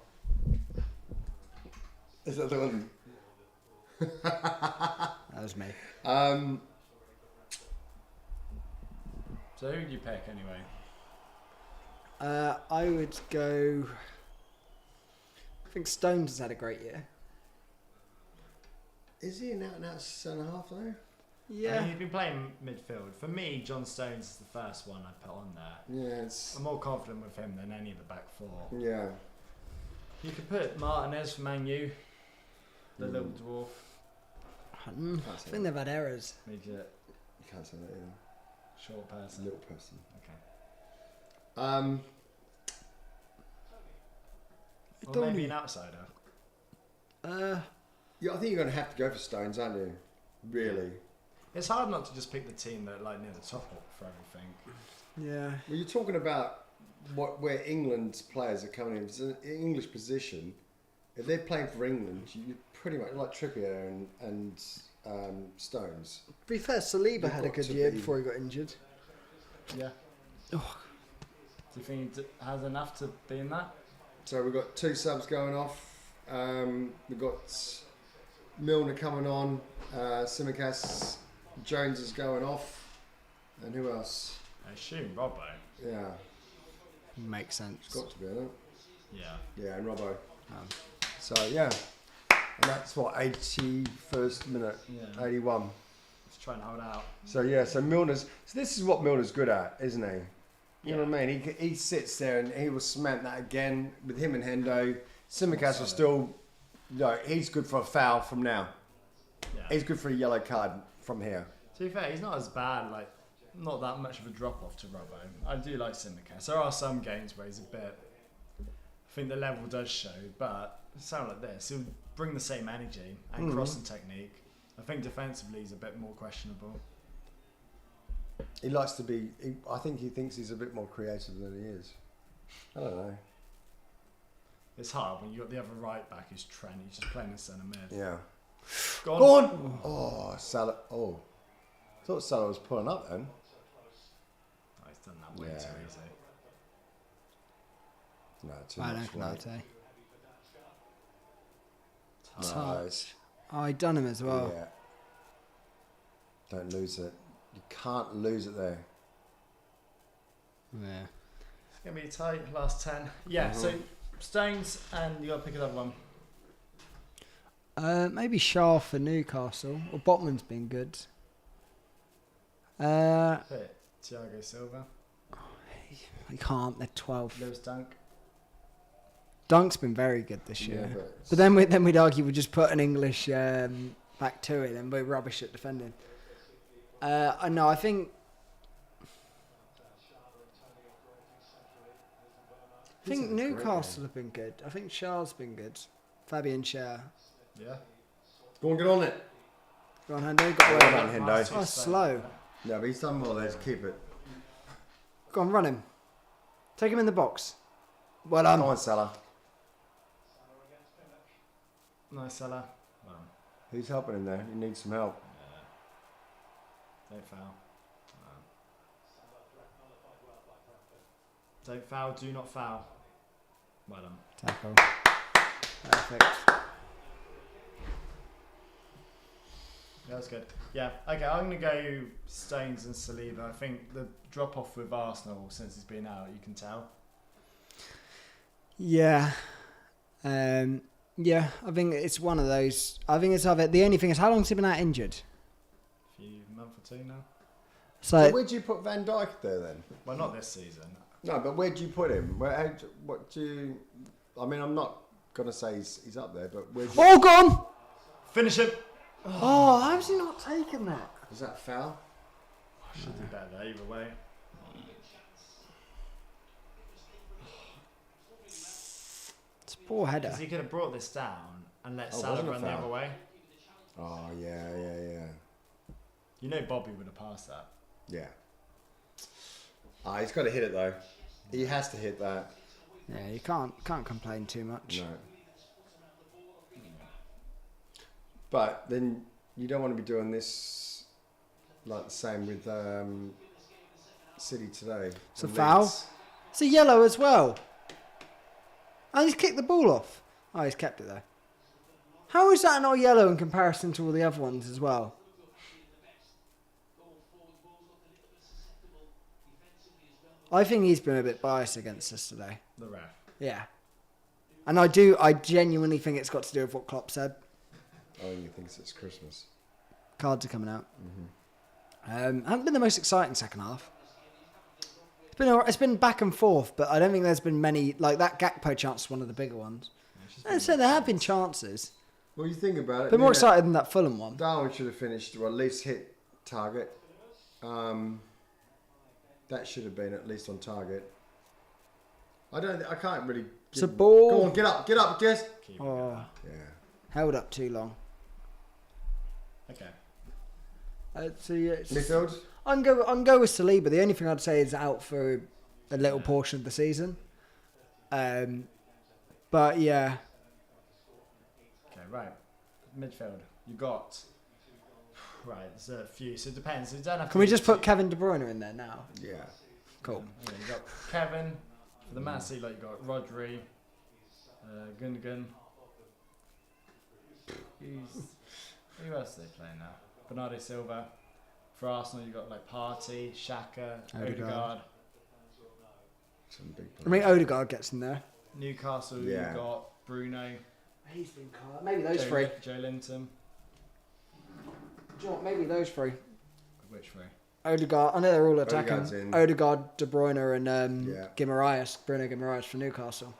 Is that the one? That was me. So who would you pick anyway? I would go... I think Stones has had a great year. Is he an out-and-out centre-half though? I Yeah. mean, he's been playing midfield. For me, John Stones is the first one I put on there. Yeah, it's... I'm more confident with him than any of the back four. Yeah. You could put Martinez for Man U, the little dwarf. I think they've had errors. Midget, You can't say that either. short person. Little person. Okay. Or Don't maybe he? an outsider. Yeah, I think you're going to have to go for Stones, aren't you? Really? It's hard not to just pick the team that like near the top for everything. Yeah. Well, you're talking about where England's players are coming in. It's an English position. If they're playing for England, you pretty much like Trippier and Stones. To be fair, Saliba You've had a got good to year be- before he got injured. Yeah. Oh. Do you think he has enough to be in that? So we've got 2 subs going off. We've got Milner coming on. Tsimikas, Jones is going off. And who else? I assume Robbo. Yeah, Makes sense. it's got to be, hasn't it? Yeah. Yeah, and Robbo. Um, So, yeah. And that's what, 81st minute, Yeah. 81. Just trying to hold out. So, yeah, so Milner's... So this is what Milner's good at, isn't he? You know what I mean? He sits there and he will cement that again with him and Hendo. Tsimikas will still... No, he's good for a foul from now. Yeah. He's good for a yellow card from here. To be fair, he's not as bad. Like, not that much of a drop off to Robbo. I do like Tsimikas. There are some games where he's a bit. I think the level does show, but sound like this, he'll bring the same energy and crossing technique. I think defensively he's a bit more questionable. He likes to be... I think he thinks he's a bit more creative than he is. I don't know. It's hard when you got the other right back who's Trent. He's just playing in centre mid. Yeah. Go on. Go on! Oh, Salah. Oh. I thought Salah was pulling up then. Oh, he's done that way Yeah. too easy. No, too I much. don't know. Nice. Oh, he done him as well. Yeah. Don't lose it. You can't lose it there. Yeah. It's going to be tight, last 10. Yeah, so Stones, and you got to pick another one. Maybe Shaw for Newcastle. Or Botman's been good. Pick Thiago Silva. You can't. They're 12. Lewis Dunk. Dunk's been very good this year. Yeah, But then we'd argue we just put an English back to it, and we're rubbish at defending. I know. I think Newcastle have been good. I think Shaw's been good. Fabian Schär. Yeah. Go on, get on it. Go on, Hendo. Got Well away. done, Hendo. Oh, slow. No, but he's done well there to keep it. Go on, run him. Take him in the box. Well done. Come on, Salah. Nice, Salah. Well, Who's helping him there? He needs some help. don't foul. Don't foul, do not foul. Well done. Tackle. Perfect. That was good. Yeah, okay, I'm going to go Stones and Saliba. I think the drop off with Arsenal since he's been out, you can tell. Yeah. Yeah, I think it's one of those. I think it's of it. The only thing is, how long's he been out injured? A month or two now. So Where'd you put Van Dijk there then? Well, not this season. No, but where'd you put him? What do you... I mean, I'm not going to say he's up there, but where'd you... all gone. Finish him! Oh, how's he not taken that? Was that foul? Should do better there, either way. It's a poor header. Because he could have brought this down and let Oh, Salah wasn't a run the foul? other way. Oh, yeah. You know Bobby would have passed that. Yeah. He's got to hit it, though. He has to hit that. Yeah, you can't complain too much. No. But then you don't want to be doing this like the same with City today. It's a And foul. Leeds. It's a yellow as well. And he's kicked the ball off. Oh, he's kept it though. How is that not yellow in comparison to all the other ones as well? I think he's been a bit biased against us today. The ref. Yeah. And I genuinely think it's got to do with what Klopp said. Oh, you think it's Christmas? Cards are coming out. Hasn't been the most exciting second half. It's been back and forth, but I don't think there's been many, like that Gakpo chance is one of the bigger ones. And so there have been chances. Well, you think about it. Been more excited than that Fulham one. Darwin should have finished, or at least hit target. That should have been at least on target. I can't really. It's a ball. Go on, get up, Jess. Keep it Oh, going. Yeah. held up too long. Okay. So yeah, Midfield. I'm go with Saliba. The only thing I'd say is out for a little portion of the season. But yeah, Okay, right. Midfield. You got. Right, there's a few, so it depends. So you don't have can to we do just put two- Kevin De Bruyne in there now? Yeah. Cool. Okay, you got Kevin. For the Man City, like you got Rodri, Gundogan. Who else are they playing now? Bernardo Silva. For Arsenal, you got like Partey, Xhaka, Odegaard. Odegaard. Some big I mean, Odegaard gets in there. Newcastle, Yeah. you got Bruno, He's been maybe those three. Joe Linton. Do you know what? Maybe those three. Which three? Odegaard. I know they're all attacking. Odegaard's in. Odegaard, De Bruyne, and Yeah. Guimaraes. Bruno Guimaraes for Newcastle.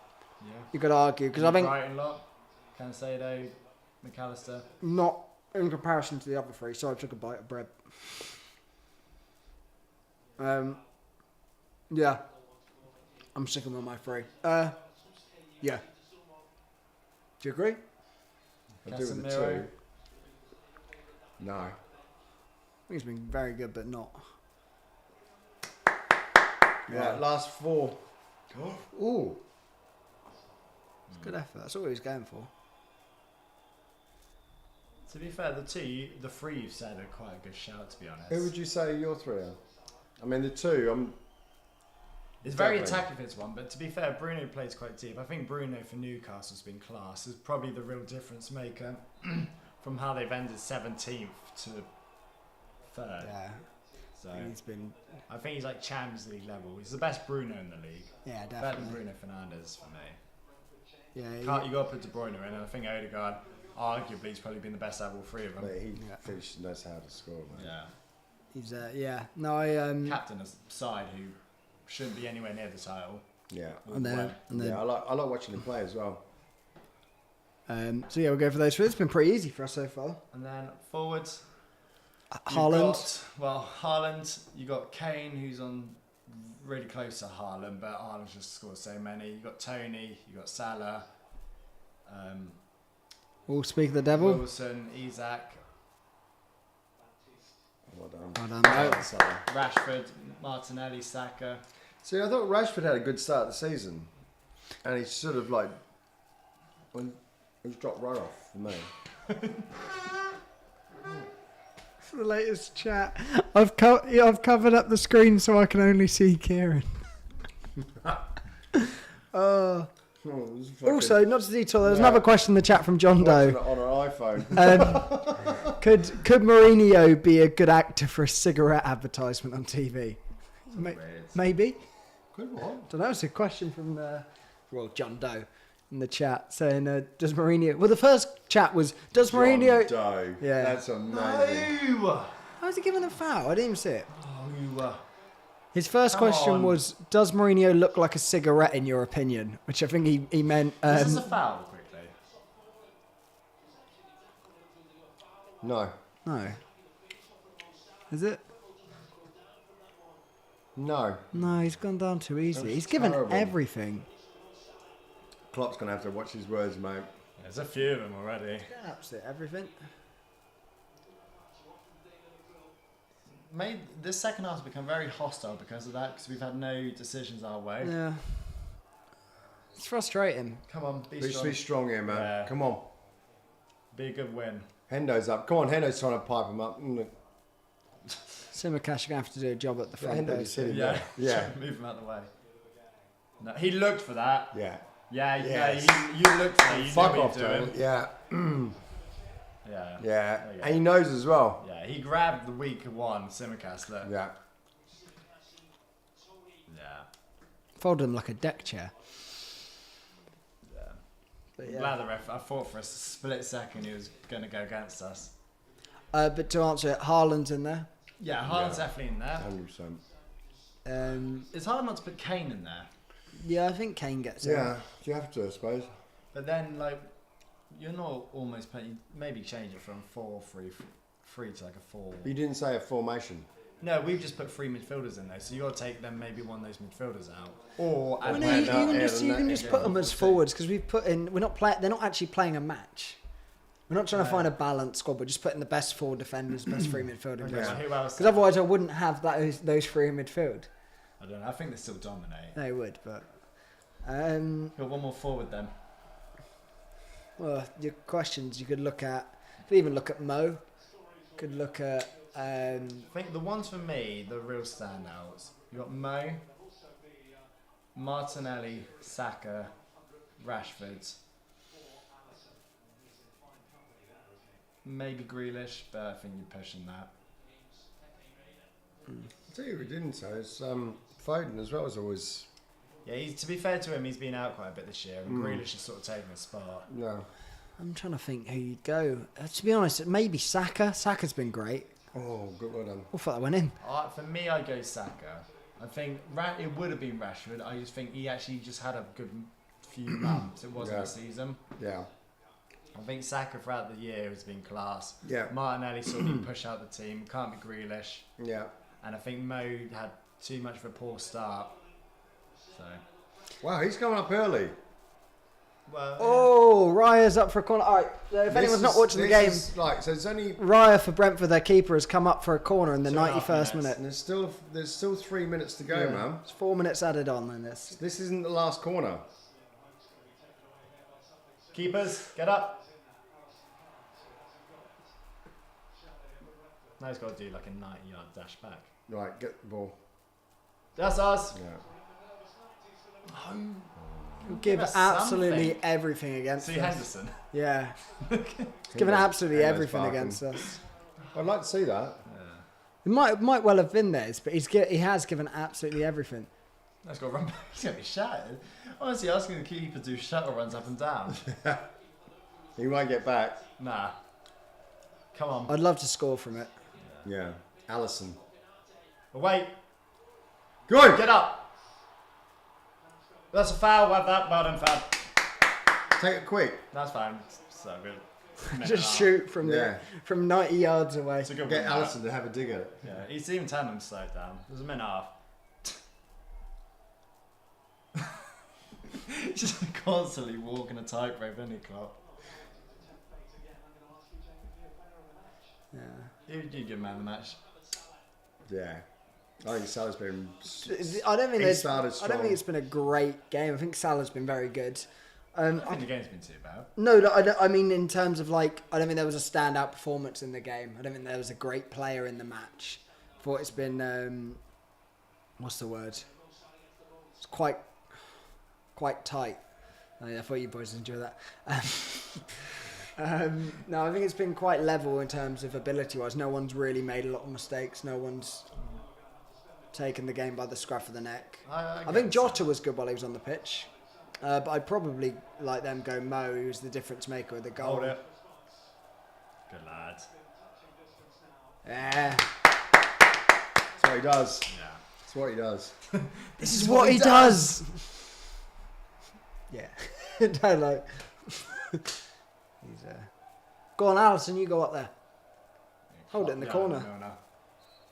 Yeah. You could argue because I think Brighton lot. Cancelo, McAllister. not in comparison to the other three. So I took a bite of bread. Yeah. I'm sticking with my three. Yeah. Do you agree? I do with the Casemiro. two. No. I think he's been very good, but not. Right, last four. Ooh. It's good effort. That's all he was going for. To be fair, the three you've said are quite a good shout, to be honest. Who would you say your three are? I mean, the two. It's very Definitely. attacking for this one, but to be fair, Bruno plays quite deep. I think Bruno for Newcastle's been class. Is probably the real difference maker from how they've ended 17th to 3rd. Yeah. So He's been, I think he's like Champions League level. He's the best Bruno in the league. yeah, Better than definitely. Bruno Fernandes for me. Yeah, You got to put De Bruyne in, and I think Odegaard, arguably, he's probably been the best out of all three of them. But he knows how to score, man. Yeah. he's no, I Captain of a side who shouldn't be anywhere near the title. Yeah. and then Yeah, I like watching him play as well. so yeah, we'll go for those. It's been pretty easy for us so far. And then forwards. Haaland. Haaland, you got Kane, who's on really close to Haaland, but Haaland's just scored so many. You got Tony, you got Salah, We'll speak of the devil. Wilson, Isak, Well done. Well done, mate. Rashford, Martinelli, Saka. See, I thought Rashford had a good start of the season, and he's sort of like, he's dropped right off for me. The latest chat. I've covered up the screen so I can only see Kieran. Also, not to detour, there's another question in the chat from John Doe. On an iPhone. Could Mourinho be a good actor for a cigarette advertisement on TV? Maybe. Good one. Don't know. It's a question from John Doe in the chat saying, "Does Mourinho?" Well, the first chat was, "Does Mourinho?" Doe. Yeah. That's amazing. No! How was he given a foul? I didn't even see it. No! His first Come question on. was, "Does Mourinho look like a cigarette in your opinion?" Which I think he meant. Is this a foul, quickly? No. No. Is it? No. No, he's gone down too easy. That's He's given terrible. everything. Klopp's going to have to watch his words, mate. There's a few of them already. Absolutely everything. Made this second half has become very hostile because of that, because we've had no decisions our way. Yeah. It's frustrating. Come on, be Be strong. strong here, man. Yeah. Come on. Be a good win. Hendo's up. Come on, Hendo's trying to pipe him up. Simakash are going to have to do a job at the front Hendo's post. sitting Yeah, there. Yeah. Move him out the way. No, he looked for that. Yeah. Yeah, Yes. yeah. You looked for that. You Fuck knew off, what he was Joe. doing. Yeah. Yeah. Yeah. There you go. And he knows as well. Yeah, he grabbed the weaker one, Simicast. Look. Yeah. Yeah. Folded him like a deck chair. Yeah. But I'm yeah. glad the ref. I thought for a split second he was going to go against us. But to answer it, Haaland's in there. Yeah, Haaland's Yeah. definitely in there. 100%. It's hard not to put Kane in there. Yeah, I think Kane gets it. Yeah. You have to, I suppose. But then, like, you're not almost playing. Maybe change it from 4-3-3 to like a 4. You didn't say a formation. No, we've just put 3 midfielders in there, so you got to take them maybe one of those midfielders out, or Well, add no, one you out. can yeah, just then you can that- just yeah, put them as we'll see. forwards because we've put in. We're not playing. They're not actually playing a match. We're not trying to find a balanced squad. We're just putting the best 4 defenders, best 3 midfielders. Okay, so who else? Because otherwise, I wouldn't have those 3 in midfield. I don't know. I think they still dominate. They would, but. Got one more forward then. Well, your questions you could look at. You could even look at Mo. Could look at. I think the ones for me, the real standouts. You got Mo, Martinelli, Saka, Rashford. Maybe Grealish, but I think you're pushing that. I tell you we didn't say. It's Foden as well as always. Yeah, to be fair to him, he's been out quite a bit this year, and Grealish has sort of taken his spot. No. I'm trying to think who you'd go. To be honest, maybe Saka. Saka's been great. Oh, good well done. I thought that went in. For me, I go Saka. I think it would have been Rashford. I just think he actually just had a good few months. It wasn't Yeah. a season. Yeah. I think Saka throughout the year has been class. Yeah. Martinelli sort of push out the team. Can't be Grealish. Yeah. And I think Mo had too much of a poor start. So. Wow, he's coming up early. Well. Oh, Raya's up for a corner. All right, if anyone's not watching the game, So it's only Raya for Brentford, their keeper, has come up for a corner in the 2.5 91st minutes. minute. and there's still 3 minutes to go, Yeah. man. It's 4 minutes added on in this. This isn't the last corner. Keepers, get up. Now he's got to do like a 90-yard dash back. Right, get the ball. That's us. Yeah. We'll give us absolutely something. everything against See us. Henderson. Yeah. It's given absolutely Hendo's everything barking. against us. I'd like to see that. It might well have been theirs, but he has given absolutely everything. That's got to run back. He's going to be shattered. Honestly, asking the keeper to do shuttle runs up and down. He might get back. Nah. Come on. I'd love to score from it. Yeah. Allison. Wait. Good. Get up. That's a foul. We'll have that. Well done, foul. Take it quick. That's fine. So good. Just shoot from from 90 yards away. It's a good Get win, Allison to have a dig at it. Yeah, he's even Tottenham slowed down. There's a minute and a half. He's just constantly walking a tightrope, isn't he, Klopp? Yeah. You give man the match. Yeah. I think Salah's been. I don't think He started strong. it's been a great game. I think Salah's been very good. I think the game's been too bad. No, I mean in terms of I don't think there was a standout performance in the game. I don't think there was a great player in the match. I thought it's been what's the word? It's quite tight. I thought you boys enjoy that. No, I think it's been quite level in terms of ability-wise. No one's really made a lot of mistakes. No one's taken the game by the scruff of the neck. I think Jota was good while he was on the pitch. But I'd probably like them go Mo, who's the difference maker with the goal. Hold it. Good lad. Yeah. That's what he does. Yeah. That's what he does. This is what he does. Yeah. Don't like. He's Go on, Alison, you go up there. Hold it in the corner. No.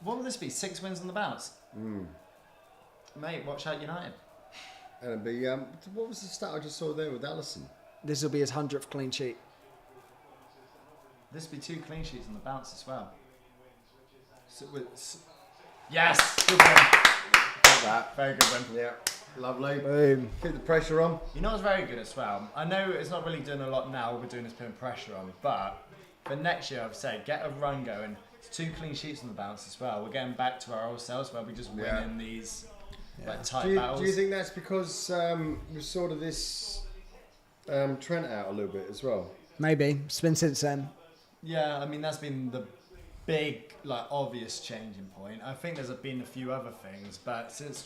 What will this be? 6 wins on the bounce? Mate, watch out United. And it'd be what was the stat I just saw there with Allison? This will be his 100th clean sheet. This will be 2 clean sheets on the bounce as well. Yes! Good win. Like that. Very good win. Yeah. Lovely. Boom. Keep the pressure on. You know what's very good as well? I know it's not really doing a lot now, we're doing is putting pressure on, but for next year I've said get a run going. It's 2 clean sheets on the bounce as well. We're getting back to our old selves where we just win in these tight battles. Do you think that's because we're sort of this Trent out a little bit as well? Maybe. It's been since then. Yeah, I mean that's been the big, obvious changing point. I think there's been a few other things, but since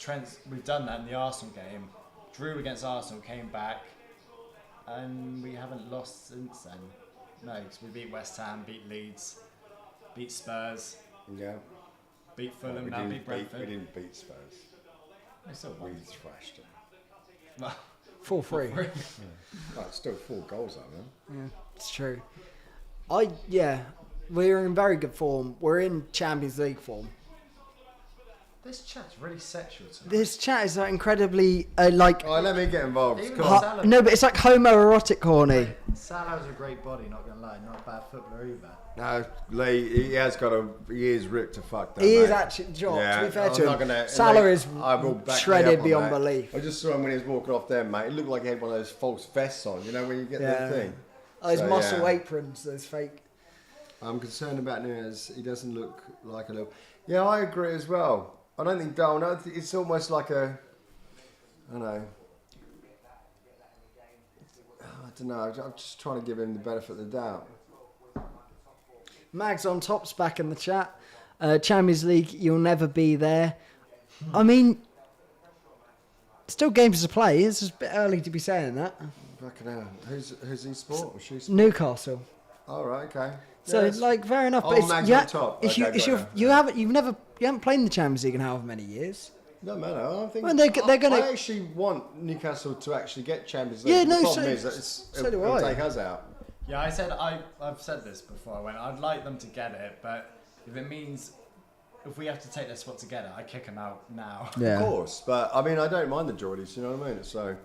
we've done that in the Arsenal game, drew against Arsenal, came back, and we haven't lost since then. No, because we beat West Ham, beat Leeds, beat Spurs, beat Fulham, now beat Brentford. We didn't beat Spurs. We still We won. thrashed them. Well, 4-3. Right, still 4 goals out there. Yeah, it's true. We're in very good form. We're in Champions League form. this chat's really sexual tonight. This chat is incredibly Oh, let me get involved. Even Come on. Salah- no, but it's like homoerotic horny. Salah's a great body, not gonna lie, not a bad footballer either. No, Lee, he is ripped to fuck. Though, He is mate. actually, Joe, Yeah, to be fair I'm to not him, gonna- Salah like, is I will back shredded you up on beyond that. belief. I just saw him when he was walking off there, mate. It looked like he had one of those false vests on. You know when you get Yeah. that thing. Those So, muscle yeah. aprons, those fake. I'm concerned about Nunez. He doesn't look like a little. Yeah, I agree as well. I don't think Darwin. It's almost like a. I don't know. I don't know. I'm just trying to give him the benefit of the doubt. Mags on top's back in the chat. Champions League, you'll never be there. I mean, still games to play. It's just a bit early to be saying that. Fucking hell. Who's he sport? Or she sport? Newcastle. All right. Okay. So, Yeah, fair enough. Oh, But Mags you on top. It's you, Okay, it's got your, you haven't played in the Champions League in however many years. no matter. I don't think. Well, they're gonna- I actually want Newcastle to actually get Champions League. Yeah, The no, problem so- is that so do it'll I. take us out. Yeah, I've said this before. I went, I'd like them to get it, but if it means if we have to take their spot together, I kick them out now. Of course, but I mean, I don't mind the Geordies. You know what I mean? So.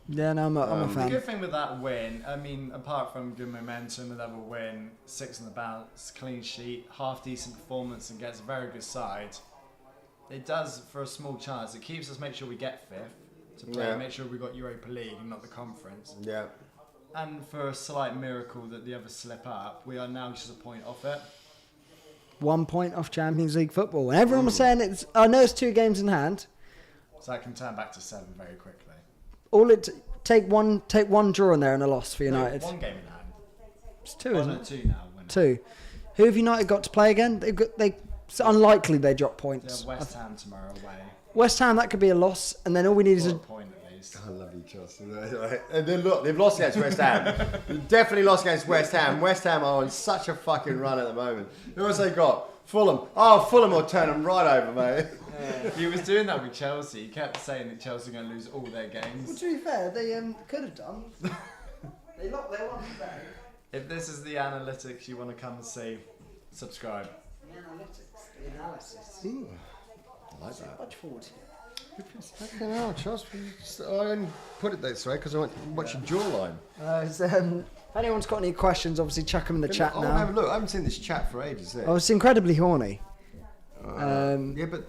Yeah, no, I'm a The fan. good thing with that win, I mean, apart from good momentum, a level win, 6 on the bounce, clean sheet, half decent performance, and gets a very good side. It does for a small chance. It keeps us make sure we get 5th to play, Yeah. make sure we got Europa League and not the conference. Yeah. And for a slight miracle that the others slip up, we are now just a point off it. 1 point off Champions League football. And everyone was saying I know it's 2 games in hand. So that can turn back to 7 very quickly. Take one draw in there and a loss for United. No, 1 game in hand. It's 2, Oh, isn't no, it? 2 now. Winner. 2. Who have United got to play again? It's unlikely they drop They points. have West Ham tomorrow away. West Ham, that could be a loss, and then all we need is Or a a point at least. I love you, Chelsea. And then look, they've lost against West Ham. They've definitely lost against West Ham. West Ham are on such a fucking run at the moment. Who else they got? Fulham. Oh, Fulham will turn them right over, mate. He was doing that with Chelsea. He kept saying that Chelsea are going to lose all their Well, games. to be fair, they could have done. They locked their one today. If this is the analytics you want to come and see, subscribe. The analytics, the analysis. Ooh, I like that. Much forward. Fucking hell, Chelsea. I only put it this way because I want to watch your jawline. If anyone's got any questions, obviously chuck them in the chat I want to have now. a look. I haven't seen this chat for ages. Oh, it's incredibly horny. Yeah, but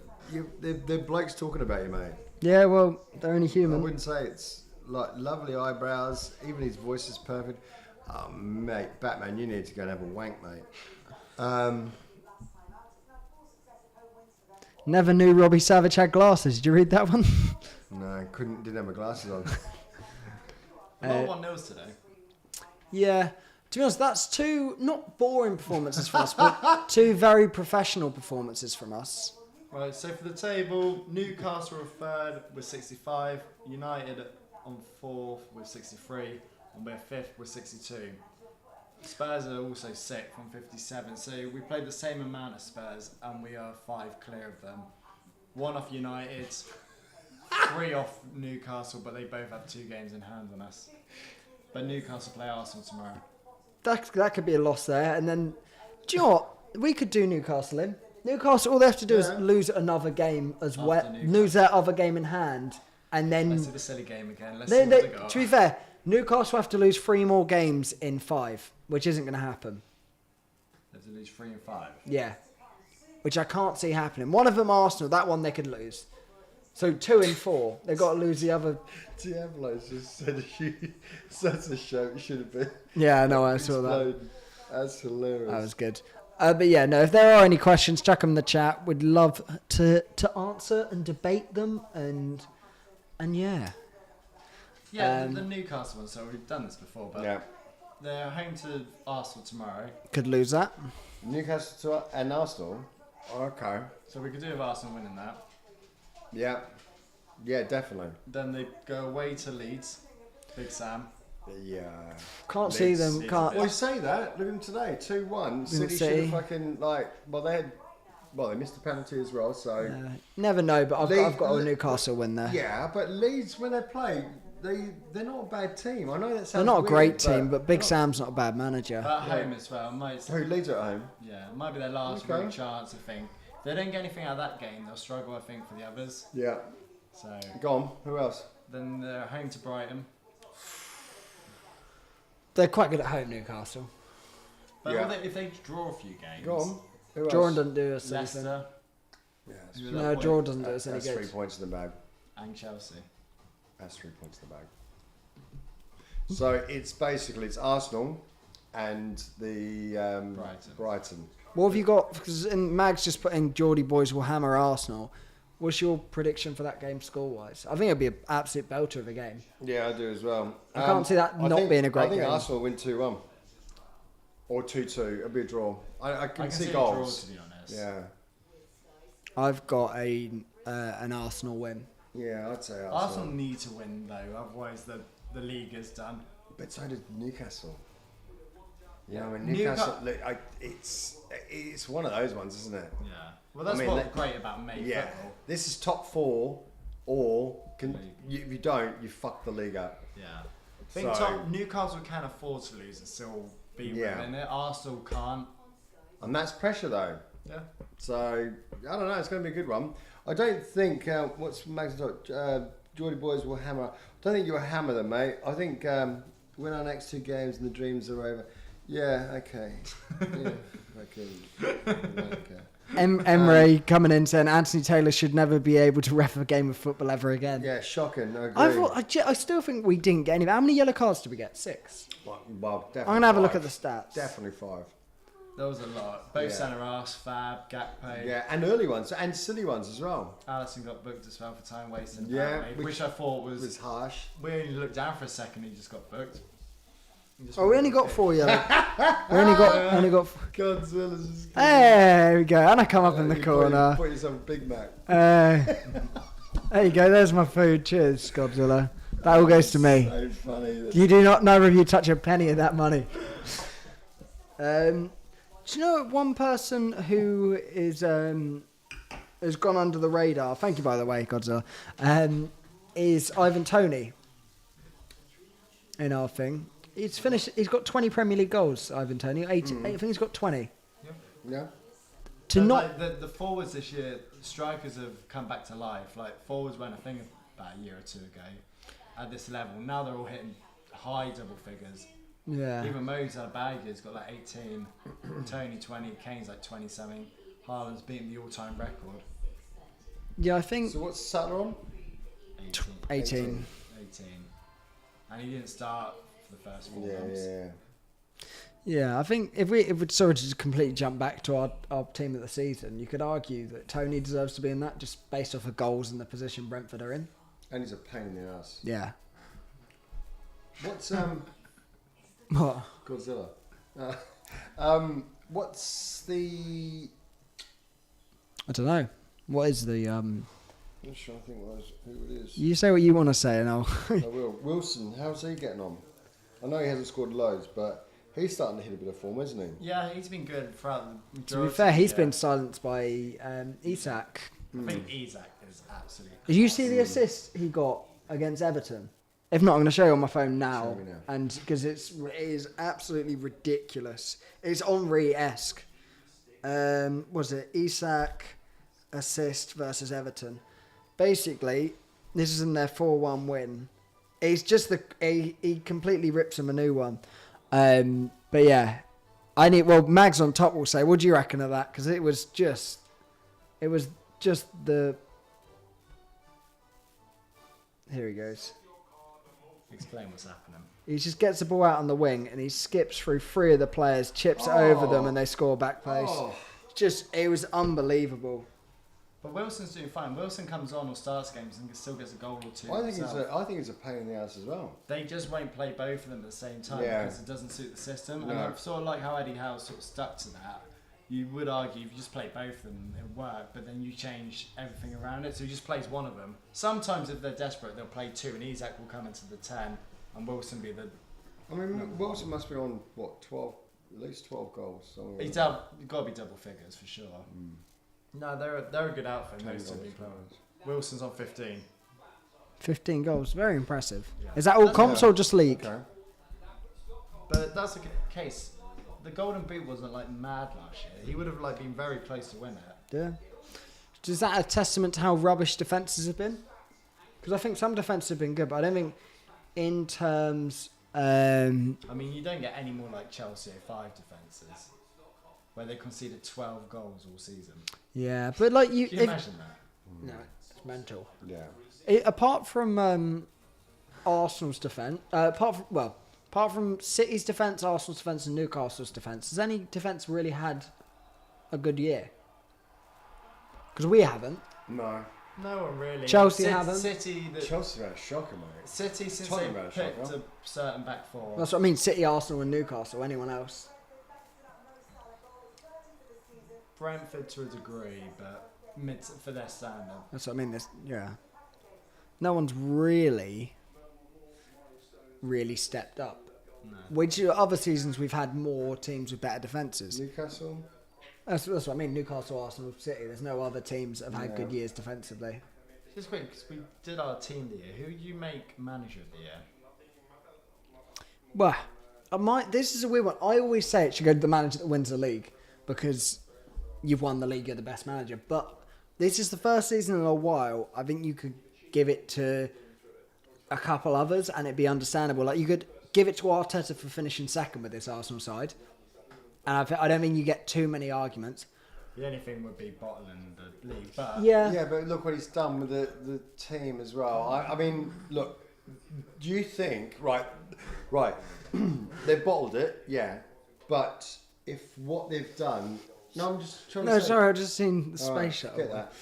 they're blokes talking about you, mate. Yeah, well, they're only I human. wouldn't say it's like lovely eyebrows. Even his voice is perfect. Oh, mate, Batman, you need to go and have a wank, mate. Never knew Robbie Savage had glasses. Did you read that one? No, didn't have my glasses on. Not 1-0 today. Yeah. To be honest, that's two not boring performances from us, but two very professional performances from us. Right, so for the table, Newcastle are third with 65, United on fourth with 63, and we're fifth with 62. Spurs are also sixth on 57, so we played the same amount as Spurs, and we are 5 clear of them. 1 off United, 3 off Newcastle, but they both have 2 games in hand on us. But Newcastle play Arsenal tomorrow. That could be a loss there. And then, do you know what? We could do Newcastle in. Newcastle, all they have to do is lose another game as After well. Newcastle. Lose their other game in hand. And then, Let's do the silly game again. Let's see what they got. to be fair, Newcastle have to lose 3 more games in 5, which isn't going to happen. They have to lose 3 and 5. Yeah. Which I can't see happening. One of them Arsenal, that one they could lose. So 2 and 4, they've got to lose the other. Diablo's just said such a show it should have been. Yeah, I know, I saw that. Exploding. That's hilarious. That was good. But yeah, no, if there are any questions, chuck them in the chat. We'd love to answer and debate them. And yeah. Yeah, the Newcastle one, so we've done this before, but Yeah. they're home to Arsenal tomorrow. Could lose that. Newcastle and Arsenal. Okay. So we could do with Arsenal winning that. Yeah. Yeah, definitely. Then they go away to Leeds, Big Sam. Yeah. Can't see them. Leeds Can't. Well, you say that. Look at them today. 2-1. City should City. have fucking they missed the penalty as well. So Never know, but I've got a Le- Newcastle win there. yeah, but Leeds when they play, they're not a bad team. I know that sounds They're not a weird, great team, but Big they're Sam's not a bad manager. But at home as well. Might, not- Who Leeds are at home? yeah, it might be their last Okay. real chance, I think. If they don't get anything out of that game, they'll struggle, I think, for the others. Yeah. So Go on. Who else? then they're home to Brighton. They're quite good at home, Newcastle. But Yeah. if they draw a few games, Go on. Who else? Jordan doesn't do us anything. Leicester Yeah, that's, Who are No, that draw point? doesn't do us any that's 3 good. points in the bag. and Chelsea. That's 3 points in the bag. So it's Arsenal and the Brighton. What have you got? Because Mag's just putting Geordie boys will hammer Arsenal. What's your prediction for that game score-wise? I think it'll be an absolute belter of a game. Yeah, I do as well. I can't see that I not think- being a great I think game. Arsenal win 2-1 or 2-2. It'll be a draw. I I can see a draw, goals. to be honest. Yeah, I've got an Arsenal win. yeah, I'd say Arsenal Arsenal. need to win though, otherwise the league is done. But so did Newcastle. Yeah, I mean Newca- Newcastle. It's one of those ones, isn't it? Yeah. Well, that's I mean, what's that- great about May Yeah, football. this is top 4, or League. if you don't, you fuck the league up. Yeah. I think So- Newcastle can afford to lose and still be Yeah. winning it. Arsenal can't. And that's pressure though. Yeah. So I don't know. It's going to be a good one. I don't think what's Max talk. Geordie boys will hammer. I don't think you'll hammer them, mate. I think win our next 2 games and the dreams are over. Yeah. Okay. Yeah. Okay. Emre coming in saying Anthony Taylor should never be able to ref a game of football ever again. Yeah. Shocking. I agree. I still think we didn't get any. How many yellow cards did we get? 6. Well, definitely I'm gonna have a look 5. at the stats. Definitely 5. There was a lot. Both Yeah. centre halves, Fab, Gakpo. Yeah, and early ones and silly ones as well. Alisson got booked as well for time wasting. Yeah, apparently, which I thought It was was. harsh. We only looked down for a second. He just got booked. Oh, we only got 4 yellow. we only got. Godzilla's just... There we go. And I come up in the corner. Put yourself a Big Mac. There you go. There's my food. Cheers, Godzilla. That all goes to me. So funny. You do not, neither of you touch a penny of that money. Do you know one person who is has gone under the radar? Thank you, by the way, Godzilla. Is Ivan Toney in our thing? He's finished. He's got 20 Premier League goals. Ivan Toney. I think he's got 20. Yeah. To not the forwards this year, strikers have come back to life. Like forwards went, I think, about a year or two ago at this level. Now they're all hitting high double figures. Yeah. Even Mo's had a bad year. He's got like 18, Tony 20, Kane's like 20 something. Haaland's beaten the all-time record. Yeah, I think. So what's Salah on? 18. And he didn't start for the first 4 months. Yeah, I think if we sort of just completely jump back to our team of the season, you could argue that Tony deserves to be in that just based off of goals and the position Brentford are in. And he's a pain in the ass. Yeah. What's What? Godzilla? What's the? I don't know. What is the I'm just trying to think who it is. You say what you want to say, and I'll. I will. Wilson, how's he getting on? I know he hasn't scored loads, but he's starting to hit a bit of form, isn't he? Yeah, he's been good throughout the majority. To be fair, he's been silenced by Isak. I think Isak is absolutely. Did you see the assist he got against Everton? If not, I'm going to show you on my phone now, Show me now. and because it is absolutely ridiculous. It's Henry-esque. Was it Isak assist versus Everton? Basically, this is in their 4-1 win. It's just he completely rips him a new one. But yeah, Mags on top will say, what do you reckon of that? Because it was just the. Here he goes. Explain what's happening. He just gets the ball out on the wing and he skips through 3 of the players, chips it over them, and they score back post. It was unbelievable. But Wilson's doing fine. Wilson comes on or starts games and still gets a goal or two. I think it's a pain in the ass as well. They just won't play both of them at the same time because it doesn't suit the system. And I sort of like how Eddie Howe sort of stuck to that. You would argue if you just play both of them, it would work, but then you change everything around it. So he just plays one of them. Sometimes if they're desperate, they'll play 2, and Isak will come into the 10, and Wilson be the. I mean, Wilson must be on 12, at least 12 goals. He's got to be double figures for sure. No, they're a good outfit. Most of the big players. Wilson's on 15. 15 goals, very impressive. Yeah. Is that all comps or just league? Okay. But that's the case. The Golden Boot wasn't like mad last year. He would have like been very close to win it. Yeah. Is that a testament to how rubbish defences have been? Because I think some defences have been good, but I don't think in terms. I mean, you don't get any more like Chelsea 05 defences, where they conceded 12 goals all season. Yeah, but like you. Can you imagine that? No, it's mental. Yeah. Apart from Arsenal's defence, apart from City's defence, Arsenal's defence, and Newcastle's defence, has any defence really had a good year? Because we haven't. No. No one really. Chelsea haven't. Chelsea had a shocker, mate. City, since Tottenham they had a shocker. picked a certain back four. That's what I mean. City, Arsenal, and Newcastle. Anyone else? Brentford to a degree, but mid for their standard. That's what I mean. No one's really stepped up. No. Which other seasons we've had more teams with better defences. Newcastle. That's what I mean. Newcastle, Arsenal, City. There's no other teams that have had good years defensively. Just quick, because we did our team the year. Who do you make manager of the year? Well, this is a weird one. I always say it should go to the manager that wins the league because you've won the league, you're the best manager. But this is the first season in a while. I think you could give it to a couple others and it'd be understandable. Like you could give it to Arteta for finishing second with this Arsenal side. And I don't think you get too many arguments. The only thing would be bottling the league, but Yeah, but look what he's done with the team as well. I mean, look, do you think right? They've bottled it, yeah. But if what they've done, I'm just trying to say. No, sorry, I've just seen the space Alright, shuttle. get that.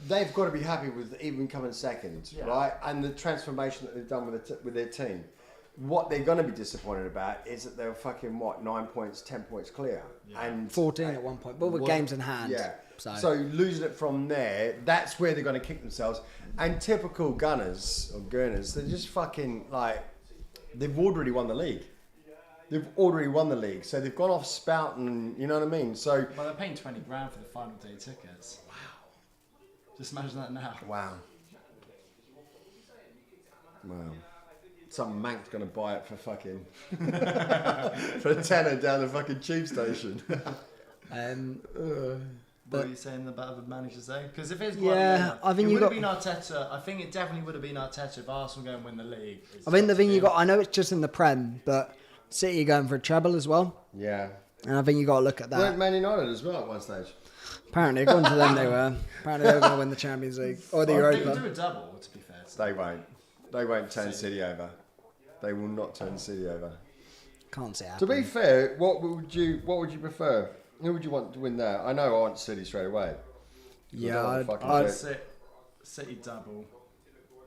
They've got to be happy with even coming second, Yeah. right? And the transformation that they've done with their team. what they're going to be disappointed about is that they were fucking 9 points, 10 points clear, and 14 at one point, but with games in hand. Yeah. So losing it from there, that's where they're going to kick themselves. And typical Gunners or Gunners, they're just fucking like they've already won the league. They've already won the league, so they've gone off spouting. You know what I mean? So well, they're paying 20 grand for the final day tickets. Wow. Just imagine that now. Wow. Some mank's gonna buy it for fucking for a tenner down the fucking tube station. What are you saying about the managers though? Because if it's I think it would have been Arteta. I think it definitely would have been Arteta if Arsenal go and win the league. I think the thing you got, I know it's just in the Prem, but City are going for a treble as well. Yeah. And I think you got to look at that. Weren't Man United as well at one stage? Apparently, according to them, they were. Apparently, they were going to win the Champions League or the They Europa. could do a double, to be fair. They won't. They won't turn City over. They will not turn City over. Can't say To be fair, what would you prefer? Who would you want to win that? I know I want City straight away. Yeah, I'd say City double.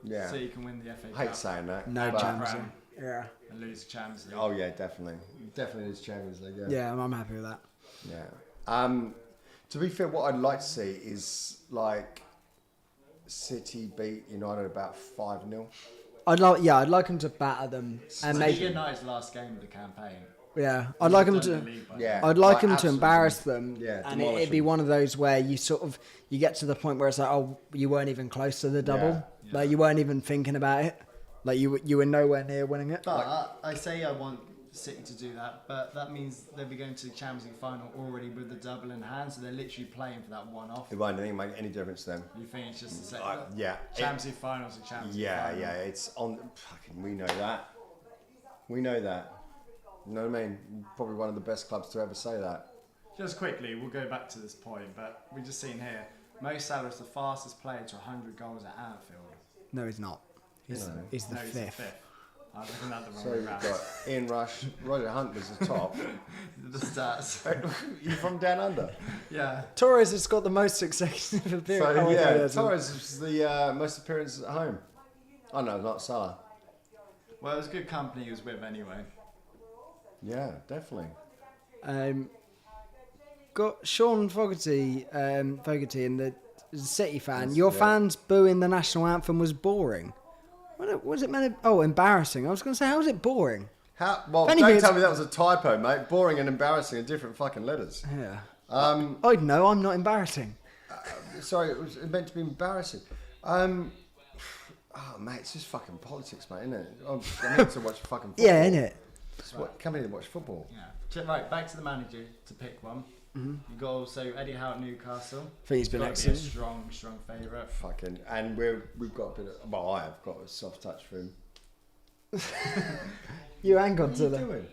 Yeah. So you can win the FA Cup. I hate saying that. No but- Champions League. Yeah. And lose the Champions League. Oh yeah, definitely. Definitely is Champions League. Yeah, I'm happy with that. Yeah. To be fair, what I'd like to see is like City beat United about 5-0. I'd like them to batter them and Maybe make. United's last game of the campaign. Yeah, I'd like them to. Yeah. I'd like them to absolutely. embarrass them, Yeah, and demolish it'd be them. one of those where you get to the point where it's like, oh, you weren't even close to the double, Yeah. like you weren't even thinking about it, like you were nowhere near winning it. But I say I want City to do that, but that means they'll be going to the Champions League final already with the double in hand, so they're literally playing for that one off. It won't make any difference to them. You think it's just the same? Yeah. Champions League finals and Champions League final. Yeah. It's on. Fucking, we know that. We know that. You know what I mean? Probably one of the best clubs to ever say that. Just quickly, we'll go back to this point, but we've just seen here, Mo Salah is the fastest player to 100 goals at Anfield. No, he's not. He's the He's the fifth. fifth. I was looking at the wrong So way we've round. got Ian Rush, Roger Hunt was the top. The stats. You from down under? Yeah. Torres has got the most successive So appearances. Torres was the most appearances at home. Oh no, not Salah. Well, it was good company he was with anyway. Yeah, definitely. Got Sean Fogarty and the City fan. Yes, Your yeah. fans booing the national anthem was boring. What was it meant to? Oh, embarrassing. I was going to say, how was it boring? Well, If anything, don't it's- tell me that was a typo, mate. Boring and embarrassing are different fucking letters. Yeah. Um, No, I'm not embarrassing. Sorry, it was meant to be embarrassing. Mate, it's just fucking politics, mate, isn't it? I'm here to watch fucking football. Yeah, innit? Come here to watch football. Yeah. Right, back to the manager to pick one. You got also Eddie Howe at Newcastle. I think he's been Got to be a excellent. strong favourite. Fucking, and we've got a bit of. Well, I have got a soft touch for him. You hang on What to are you them. doing?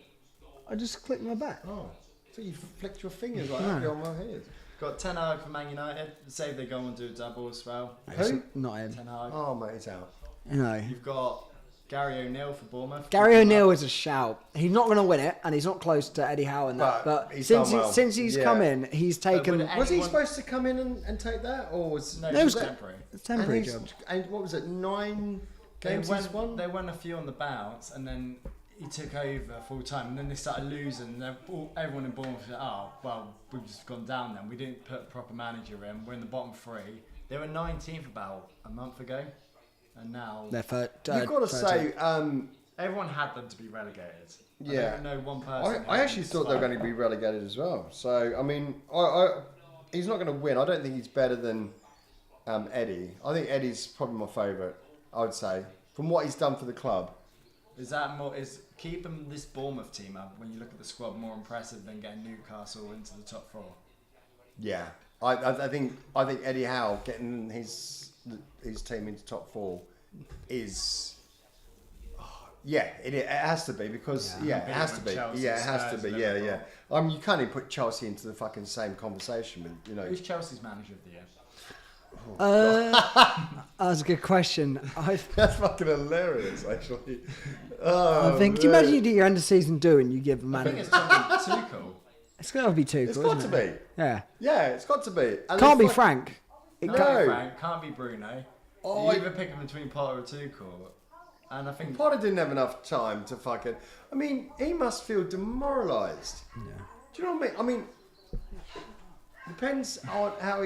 I just clicked my back. Oh, so you flicked your fingers like that on my head. Got Ten Hag for Man United. Say they go and do a double as well. Who? Not him. Ten Hag. Oh, mate, it's out. No. You've got Gary O'Neill for Bournemouth. Gary O'Neill is a shout. He's not going to win it, and he's not close to Eddie Howe and that. But But he's since done well. since he's Yeah. come in, he's taken would Was he Anyone- supposed to come in and take that, or was? No, No, it was just temporary. a temporary and job. And what was it? 9 games he's won. They won a few on the bounce, and then he took over full time, and then they started losing. Everyone in Bournemouth said, "Oh, well, we've just gone down. Then we didn't put a proper manager in. We're in the bottom three." They were 19th about a month ago, and now They're You've got to say, everyone had them to be relegated. Yeah. I don't know one person. I actually thought they were going to be relegated as well. So I mean, he's not going to win. I don't think he's better than Eddie. I think Eddie's probably my favourite. I would say from what he's done for the club. Is that more? Is keeping this Bournemouth team up when you look at the squad more impressive than getting Newcastle into the top four? Yeah, I think Eddie Howe getting his team into top 4 is. Yeah, it has to be because it has to be. Chelsea, Yeah, it has to Spurs, be. Liverpool. Yeah. You can't even put Chelsea into the fucking same conversation with Who's Chelsea's manager of the year? That's a good question. That's fucking hilarious, actually. I think. Do you imagine you do your end of season do and you give a I think manager? it's probably Tuchel. It's got to be two. It's got to be. Yeah. Yeah, it's got to be. And Can't be it's Frank. It No, can't. No. Frank, can't be Bruno. Oh, You either pick him between Potter or Tuchel. And I think Potter didn't have enough time to fucking. I mean, he must feel demoralised. Yeah. Do you know what I mean? Depends on how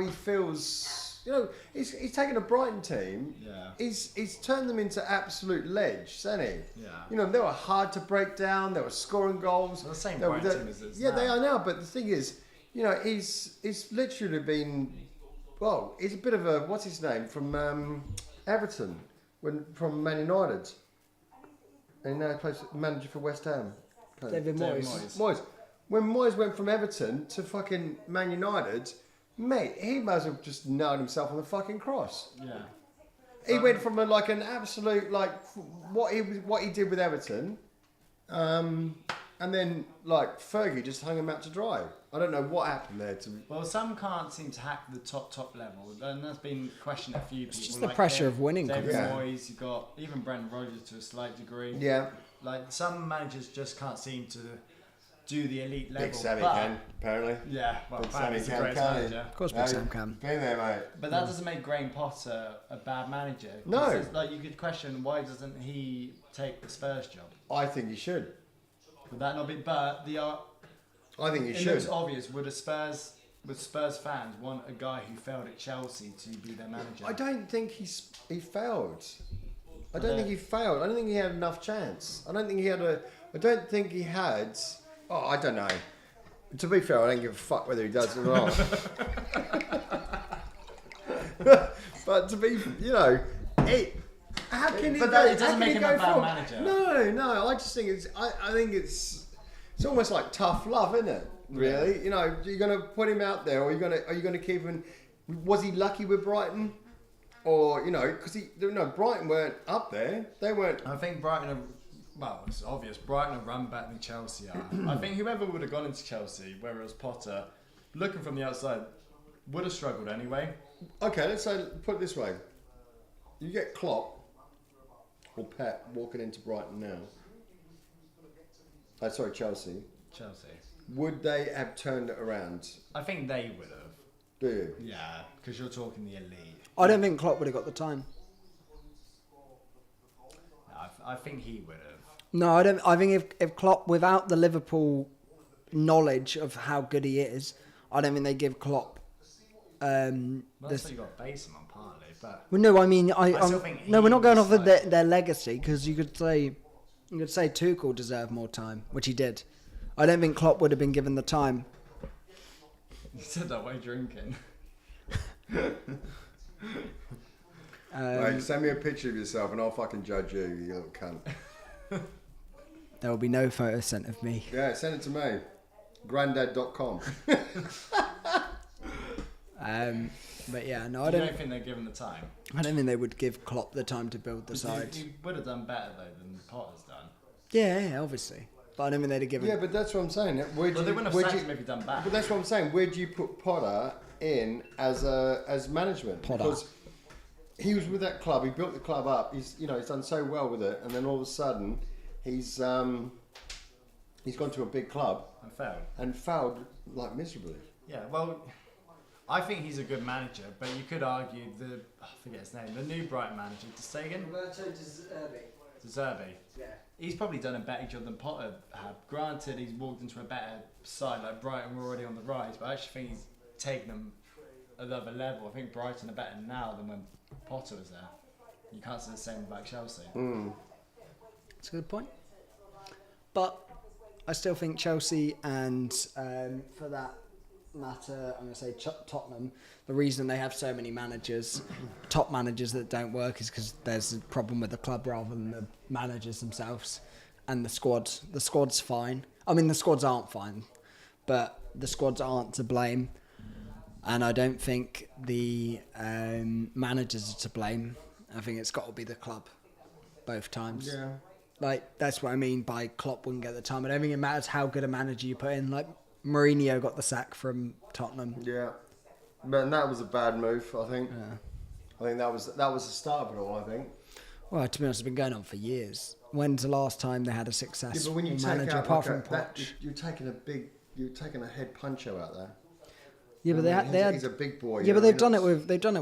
he feels. You know, he's taken a Brighton team. Yeah. He's turned them into absolute ledge, hasn't he? Yeah. You know, they were hard to break down. They were scoring goals. Well, the same They were- Brighton team as it's Yeah, now. they are now. But the thing is, you know, he's literally been. Well, he's a bit of a what's his name from Everton from Man United, and now he plays manager for West Ham. David David Moyes. Moyes. When Moyes went from Everton to fucking Man United, mate, he might as well just nailed himself on the fucking cross. Yeah. He went from an absolute what he did with Everton, and then like Fergie just hung him out to dry. I don't know what happened there. Well, some can't seem to hack the top level, and that's been questioned a few people. just the pressure of winning, David yeah. Moyes, you've got even Brendan Rodgers to a slight degree. Yeah, Like some managers just can't seem to do the elite level. Big Sammy but- can apparently. Yeah, well, Big apparently Sammy he's the greatest can he? manager. Of course, Big Sam can. Been there, mate. But that doesn't make Graham Potter a bad manager. No. 'Cause it's like you could question why doesn't he take the Spurs job? I think he should. Would that not be? But I think he it should. looks obvious. Would Spurs fans want a guy who failed at Chelsea to be their manager? I don't think he failed. I don't think he failed. I don't think he had enough chance. I don't think he had. Oh, I don't know. To be fair, I don't give a fuck whether he does or not. But to be, you know, how can he? But go, it doesn't how can make he him go a bad from- manager. No. I just think it's. I think it's almost like tough love, isn't it? Really, you know, you're gonna put him out there, or are you gonna keep him? Was he lucky with Brighton, or you know, because Brighton weren't up there. They weren't. I think Brighton are. Well, it's obvious. Brighton are run better than Chelsea are. I think whoever would have gone into Chelsea, whether it was Potter, looking from the outside, would have struggled anyway. Okay, let's say put it this way: you get Klopp or Pep walking into Brighton now. Sorry, Chelsea. Chelsea. Would they have turned it around? I think they would have. Do you? Yeah, because you're talking the elite. I don't think Klopp would have got the time. I think he would have. No, I don't. I think if Klopp, without the Liverpool knowledge of how good he is, I don't think they give Klopp. Well, that's what you got to base him on partly, but Well, no, I mean, still think no, we're not he going was off of like- their legacy because you could say Tuchel deserved more time, which he did. I don't think Klopp would have been given the time. you said that while drinking. Right, send me a picture of yourself and I'll fucking judge you, you little cunt. There will be no photo sent of me. Yeah, send it to me. Grandad.com. But yeah, no, I I don't don't. think they're given the time. I don't think they would give Klopp the time to build the side. He would have done better though than Potter's done. Yeah, obviously, but I don't think they'd have given. Yeah, but that's what I'm saying. Well, they wouldn't have sacked him if he'd done better. But that's what I'm saying. Where do you put Potter in as management? Potter. Because he was with that club. He built the club up. He's done so well with it, and then all of a sudden, he's gone to a big club And failed. failed like miserably. Yeah, well, I think he's a good manager, but you could argue I forget his name, the new Brighton manager, De Zerbi. Yeah. He's probably done a better job than Potter had. Granted, he's walked into a better side, like Brighton were already on the rise, but I actually think he's taken them another level. I think Brighton are better now than when Potter was there. You can't say the same about Chelsea. That's a good point. But I still think Chelsea and, for that matter, I'm going to say Tottenham, the reason they have so many managers, top managers that don't work is because there's a problem with the club rather than the managers themselves. And the squad's fine. I mean, the squads aren't fine, but the squads aren't to blame. And I don't think the managers are to blame. I think it's got to be the club both times. Yeah. Like, that's what I mean by Klopp wouldn't get the time. I don't think it matters how good a manager you put in. Like, Mourinho got the sack from Tottenham. Yeah. But that was a bad move, I think. Yeah. I think that was the start of it all, I think. Well, to be honest, it's been going on for years. When's the last time they had a successful manager apart from Poch? you're taking a head puncho out there. Yeah, but he's a big boy. Yeah, but they've done it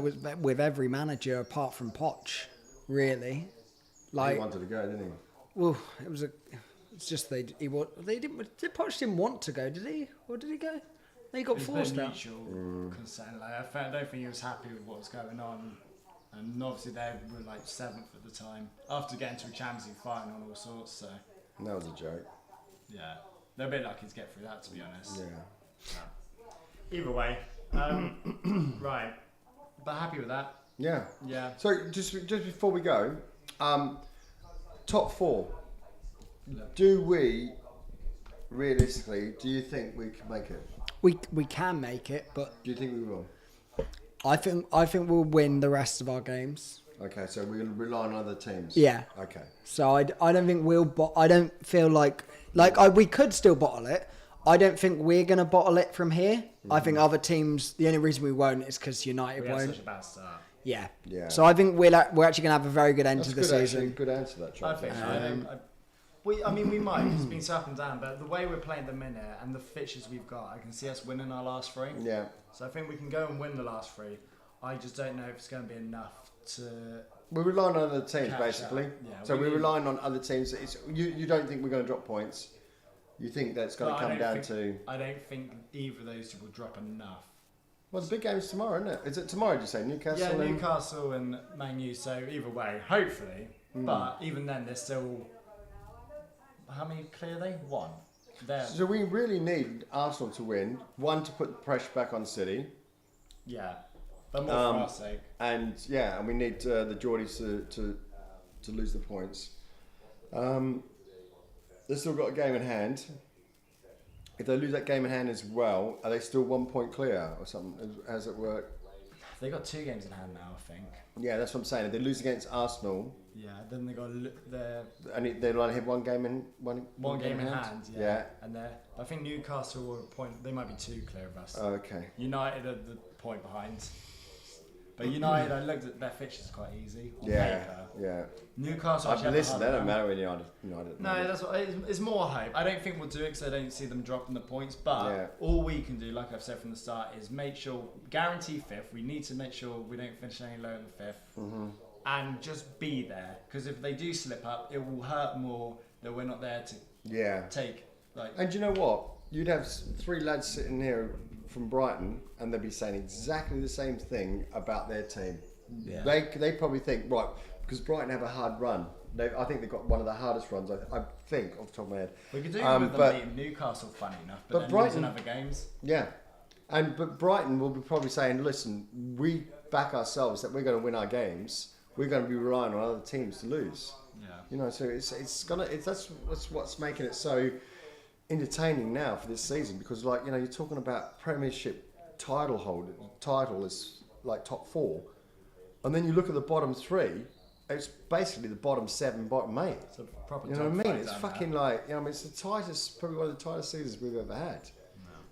with every manager apart from Poch, really. He wanted to go, didn't he? Well, it's just did Poch didn't want to go, did he? Or did he go? He got forced out. Mutual consent. Like, I don't think he was happy with what was going on. And obviously they were like 7th at the time. After getting to a Champions League final and all sorts, so... And that was a joke. Yeah. They're a bit lucky to get through that, to be honest. Yeah. Either way. Right. But happy with that. Yeah. Yeah. So just before we go, top 4. Do we, realistically, do you think we can make it? We can make it, but... Do you think we will? I think we'll win the rest of our games. Okay, so we'll rely on other teams. Yeah. Okay. So I don't think I don't feel like we could still bottle it. I don't think we're gonna bottle it from here. I think other teams. The only reason we won't is because United We won't. had such a bad start. Yeah. Yeah. So I think we're actually gonna have a very good end That's to the good, season. actually. Good answer, that. I think we might, 'cause it's been so up and down, but the way we're playing at the minute and the fixtures we've got, I can see us winning our last 3. Yeah. So I think we can go and win the last 3. I just don't know if it's going to be enough to... We're relying on other teams, Catch basically. up. Yeah, So we we're need- relying on other teams. You don't think we're going to drop points? You think that's going to come down to... I don't think either of those two will drop enough. Well, the big game's tomorrow, isn't it? Is it tomorrow, did you say? Newcastle? Yeah, and- Newcastle and Man U, so either way, hopefully. But even then, they're still... How many clear are they? 1. They're, So we really need Arsenal to win. 1, to put the pressure back on City. yeah. But more for our sake. And we need the Geordies to lose the points. They've still got a game in hand. If they lose that game in hand as well, are they still 1 point clear or something? How's it work? They've got 2 games in hand now, I think. Yeah, that's what I'm saying. If they lose against Arsenal, Yeah, then they got their and they'll only have one game in one game in hand. Yeah. Yeah. And I think Newcastle were a point. They might be 2 clear of us. Okay. United are the point behind. But United, I looked at their fixtures quite easy on Yeah. paper. Yeah. Newcastle. actually have a Listen, hard that don't time. matter when United. No, that's what it's more hope. I don't think we'll do it because I don't see them dropping the points. But Yeah. all we can do, like I've said from the start, is make sure guarantee 5th. We need to make sure we don't finish any lower than 5th, and just be there. Because if they do slip up, it will hurt more that we're not there to Yeah. take. Like, And you know what? You'd have 3 lads sitting here from Brighton, and they'd be saying exactly the same thing about their team. Yeah. They probably think, right, because Brighton have a hard run. I think they've got one of the hardest runs, I think, off the top of my head. we could do with but- them beating Newcastle, funny enough, but but then Brighton- losing other games. Yeah. But Brighton will be probably saying, listen, we back ourselves that we're going to win our games. We're going to be relying on other teams to lose. Yeah. You know, so that's what's making it so entertaining now for this season, because you're talking about Premiership title is like top 4, and then you look at the bottom 3, it's basically the bottom 7, bottom 8. It's a proper You know what I top mean? fight It's down fucking there. it's the tightest, probably one of the tightest seasons we've ever had,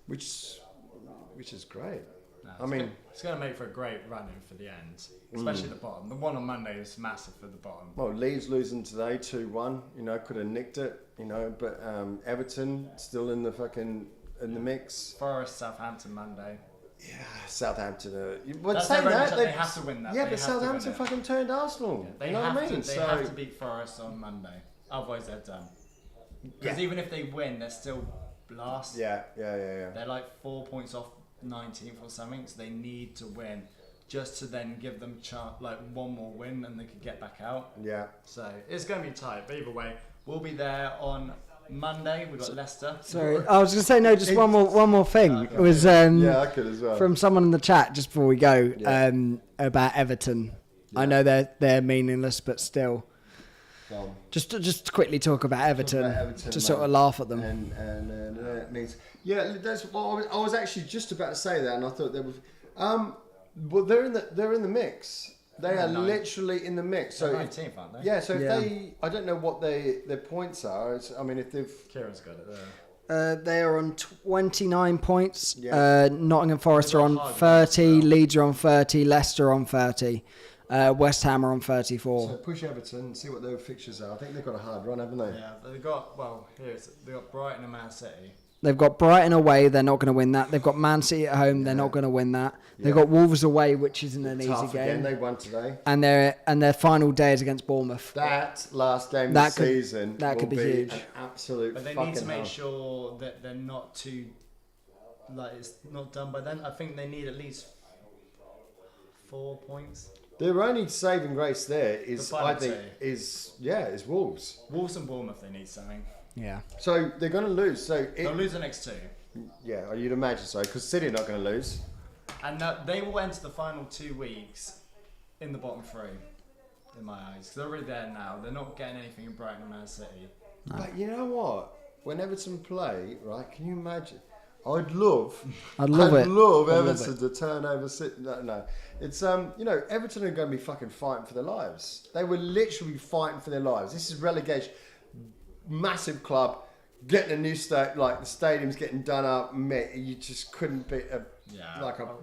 which is great. No, it's going to make for a great run-in for the end, especially the bottom. The one on Monday is massive for the bottom. Well, Leeds losing today 2-1, could have nicked it, but Everton still in the mix. Forest, Southampton Monday. Yeah, Southampton. But That's saying their that, own- they have to win that. Yeah, They but have to win Southampton it. fucking turned Arsenal. They you know have what I mean? to. They have to beat Forest on Monday. Otherwise, they're done. Because even if they win, they're still last. Yeah. They're like 4 points off 19th or something, so they need to win just to then give them one more win and they could get back out. Yeah. So it's going to be tight, but either way, we'll be there on Monday. We've got Leicester. Sorry, I was going to say no. Just one more thing. It was Yeah, I could as well. from someone in the chat just before we go Yeah. about Everton. Yeah. I know they're meaningless, but still. Just to quickly talk about Everton, to sort of laugh at them. And that means that's what I was actually just about to say that, and I thought they were. Well, they're in the mix. They are literally in the mix. So They're 19th, aren't they? yeah. So if Yeah. I don't know what their points are. If they've Kieran's got it there. They are on 29 points. Yeah. Nottingham Forest They've are got on hard 30. work as well. Leeds are on 30. Leicester on 30. West Ham are on 34. so push Everton and see what their fixtures are. I think they've got a hard run, haven't they? Yeah, they've got Brighton and Man City. They've got Brighton away. They're not going to win that. They've got Man City at home. They're not going to win that. They've got Wolves away, which isn't an easy game. Again, they won today. And their final day is against Bournemouth. That last game of the season could be huge. An absolute. But they need to make sure that they're not too, like, it's not done by then. I think they need at least 4 points. Their only saving grace there is, The I final think, two. is Wolves. Wolves and Bournemouth, they need something. Yeah. So they're going to lose. So They'll lose the next 2. yeah, you'd imagine so, because City are not going to lose. And they will enter the final 2 weeks in the bottom 3, in my eyes. 'Cause they're already there now. They're not getting anything in Brighton and Man City. No. But you know what? When Everton play, right? Can you imagine? I'd love Everton to turn over City. No. It's Everton are going to be fucking fighting for their lives. They were literally fighting for their lives. This is relegation. Massive club, getting a new the stadium's getting done up. Mate, you just couldn't be a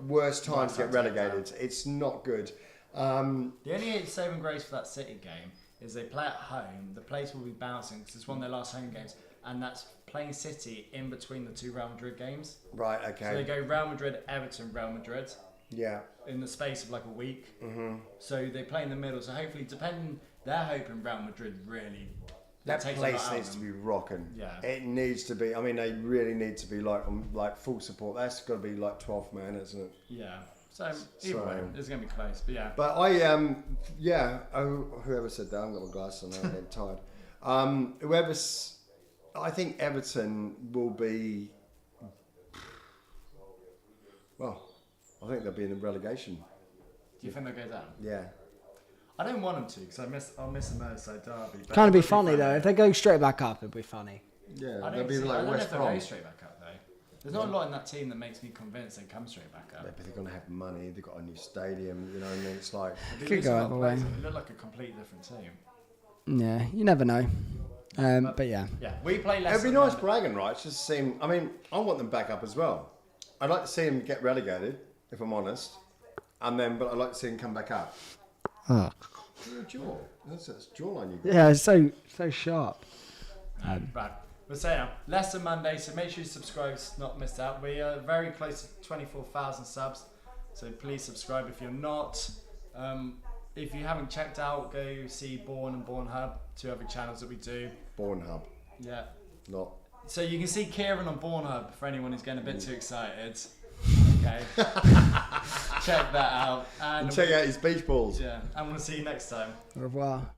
worse time to get relegated. It's not good. The only saving grace for that City game is they play at home. The place will be bouncing because it's one of their last home games, and that's playing City in between the 2 Real Madrid games. Right. Okay. So they go Real Madrid, Everton, Real Madrid. Yeah. In the space of like a week. Mm-hmm. So they play in the middle. So hopefully, they're hoping Real Madrid really. That place needs to be rocking. Yeah. It needs to be. I mean, they really need to be like full support. That's got to be like 12th man, isn't it? Yeah. So either way, it's going to be close. But yeah. But whoever said that, I haven't got my glasses on. I'm getting tired. I think Everton will be. Well, I think they'll be in the relegation. Do you think they'll go down? Yeah. I don't want them to because I'll miss the Merseyside derby. Kind of be funny though. If they go straight back up, it'll be funny. Yeah, they'll be like I don't West know if they'll Brom. go straight back up though. There's not a lot in that team that makes me convinced they come straight back up. Yeah, but they're gonna have money. They've got a new stadium. You know, and it's like Could go either way. It looked like a completely different team. Yeah, you never know. But yeah. Yeah, we play less. It'd be nice bragging rights. Just seem. I mean, I want them back up as well. I'd like to see them get relegated, if I'm honest, but I'd like to see them come back up. Oh. Your jaw. That's jawline you got. Yeah, it's so sharp. Right. We'll say now, Leicester Monday, so make sure you subscribe to not miss out. We are very close to 24,000 subs, so please subscribe if you're not. If you haven't checked out, go see Born and Born Hub, 2 other channels that we do. Born Hub. Yeah. Not. So you can see Kieran on Born Hub for anyone who's getting a bit too excited. Okay. Check that out. And check out his beach balls. Yeah, and we'll see you next time. Au revoir.